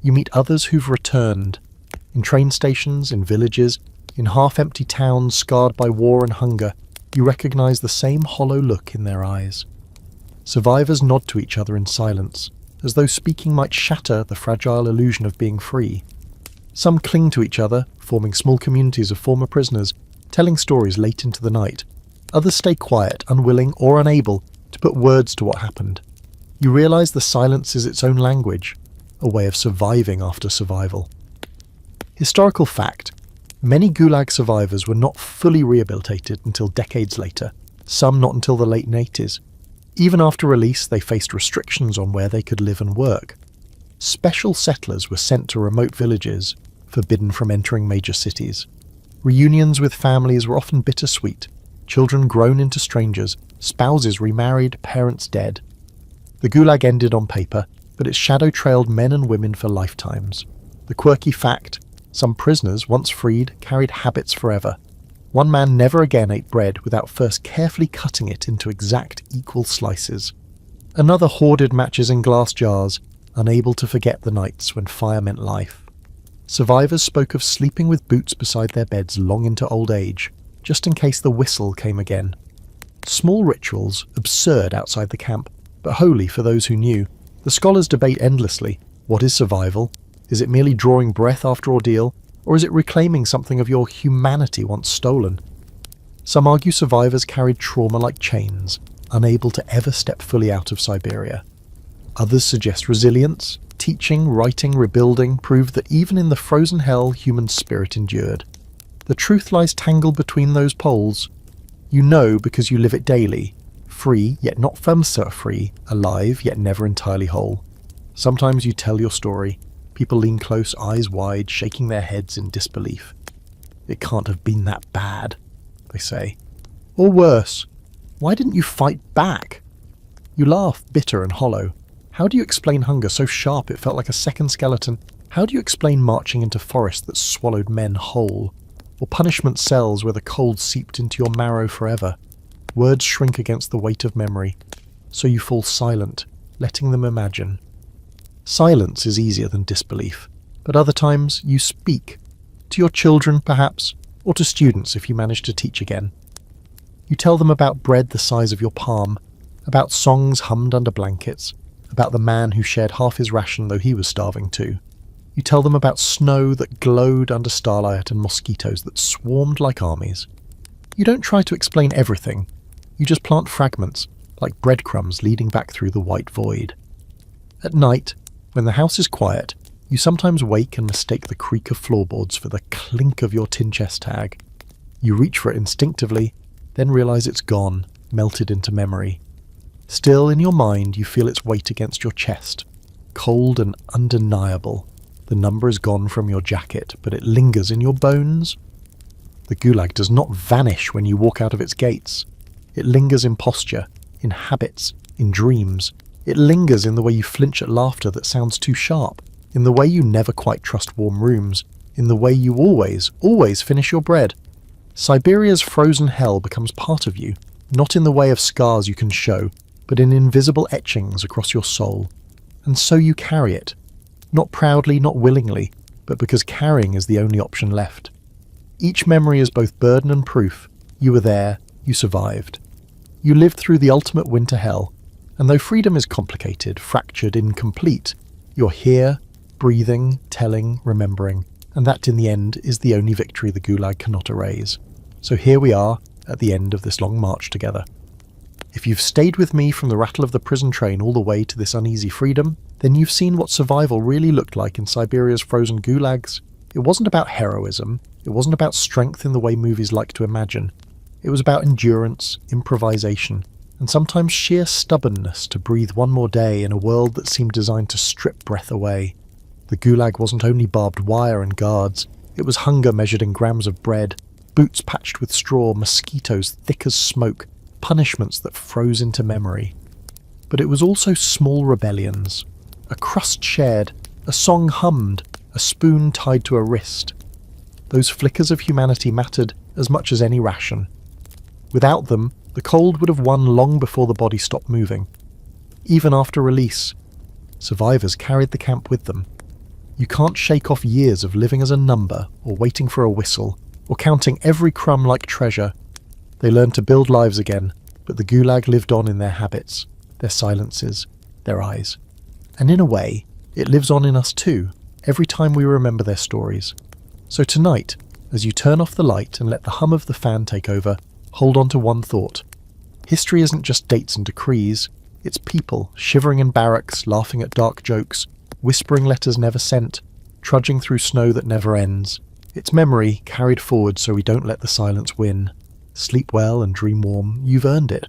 You meet others who've returned. In train stations, in villages, in half-empty towns scarred by war and hunger, you recognise the same hollow look in their eyes. Survivors nod to each other in silence, as though speaking might shatter the fragile illusion of being free. Some cling to each other, forming small communities of former prisoners, telling stories late into the night. Others stay quiet, unwilling or unable to put words to what happened. You realise the silence is its own language, a way of surviving after survival. Historical fact: many Gulag survivors were not fully rehabilitated until decades later, some not until the late 80s. Even after release, they faced restrictions on where they could live and work. Special settlers were sent to remote villages, forbidden from entering major cities. Reunions with families were often bittersweet, children grown into strangers, spouses remarried, parents dead. The Gulag ended on paper, but its shadow trailed men and women for lifetimes. The quirky fact: some prisoners, once freed, carried habits forever. One man never again ate bread without first carefully cutting it into exact equal slices. Another hoarded matches in glass jars, unable to forget the nights when fire meant life. Survivors spoke of sleeping with boots beside their beds long into old age, just in case the whistle came again. Small rituals, absurd outside the camp, but holy for those who knew. The scholars debate endlessly. What is survival? Is it merely drawing breath after ordeal, or is it reclaiming something of your humanity once stolen? Some argue survivors carried trauma like chains, unable to ever step fully out of Siberia. Others suggest resilience. Teaching, writing, rebuilding prove that even in the frozen hell, human spirit endured. The truth lies tangled between those poles. You know because you live it daily. Free, yet not free. Alive, yet never entirely whole. Sometimes you tell your story. People lean close, eyes wide, shaking their heads in disbelief. It can't have been that bad, they say. Or worse, why didn't you fight back? You laugh, bitter and hollow. How do you explain hunger so sharp it felt like a second skeleton? How do you explain marching into forests that swallowed men whole? Or punishment cells where the cold seeped into your marrow forever? Words shrink against the weight of memory, so you fall silent, letting them imagine. Silence is easier than disbelief, but other times you speak. To your children, perhaps, or to students if you manage to teach again. You tell them about bread the size of your palm, about songs hummed under blankets, about the man who shared half his ration though he was starving too. You tell them about snow that glowed under starlight and mosquitoes that swarmed like armies. You don't try to explain everything. You just plant fragments, like breadcrumbs leading back through the white void. At night, when the house is quiet, you sometimes wake and mistake the creak of floorboards for the clink of your tin chest tag. You reach for it instinctively, then realise it's gone, melted into memory. Still, in your mind, you feel its weight against your chest. Cold and undeniable. The number is gone from your jacket, but it lingers in your bones. The Gulag does not vanish when you walk out of its gates. It lingers in posture, in habits, in dreams. It lingers in the way you flinch at laughter that sounds too sharp, in the way you never quite trust warm rooms, in the way you always finish your bread. Siberia's frozen hell becomes part of you, not in the way of scars you can show, but in invisible etchings across your soul. And so you carry it. Not proudly, not willingly, but because carrying is the only option left. Each memory is both burden and proof. You were there, you survived. You lived through the ultimate winter hell, and though freedom is complicated, fractured, incomplete, you're here, breathing, telling, remembering, and that in the end is the only victory the Gulag cannot erase. So here we are, at the end of this long march together. If you've stayed with me from the rattle of the prison train all the way to this uneasy freedom, then you've seen what survival really looked like in Siberia's frozen gulags. It wasn't about heroism, it wasn't about strength in the way movies like to imagine. It was about endurance, improvisation, and sometimes sheer stubbornness to breathe one more day in a world that seemed designed to strip breath away. The Gulag wasn't only barbed wire and guards, it was hunger measured in grams of bread, boots patched with straw, mosquitoes thick as smoke, punishments that froze into memory. But it was also small rebellions. A crust shared, a song hummed, a spoon tied to a wrist. Those flickers of humanity mattered as much as any ration. Without them, the cold would have won long before the body stopped moving. even after release. Survivors carried the camp with them. You can't shake off years of living as a number, or waiting for a whistle, or counting every crumb like treasure. They learned to build lives again, but the Gulag lived on in their habits, their silences, their eyes. And in a way, it lives on in us too, every time we remember their stories. So tonight, as you turn off the light and let the hum of the fan take over, hold on to one thought. History isn't just dates and decrees, it's people shivering in barracks, laughing at dark jokes, whispering letters never sent, trudging through snow that never ends. It's memory carried forward so we don't let the silence win. Sleep well and dream warm, you've earned it.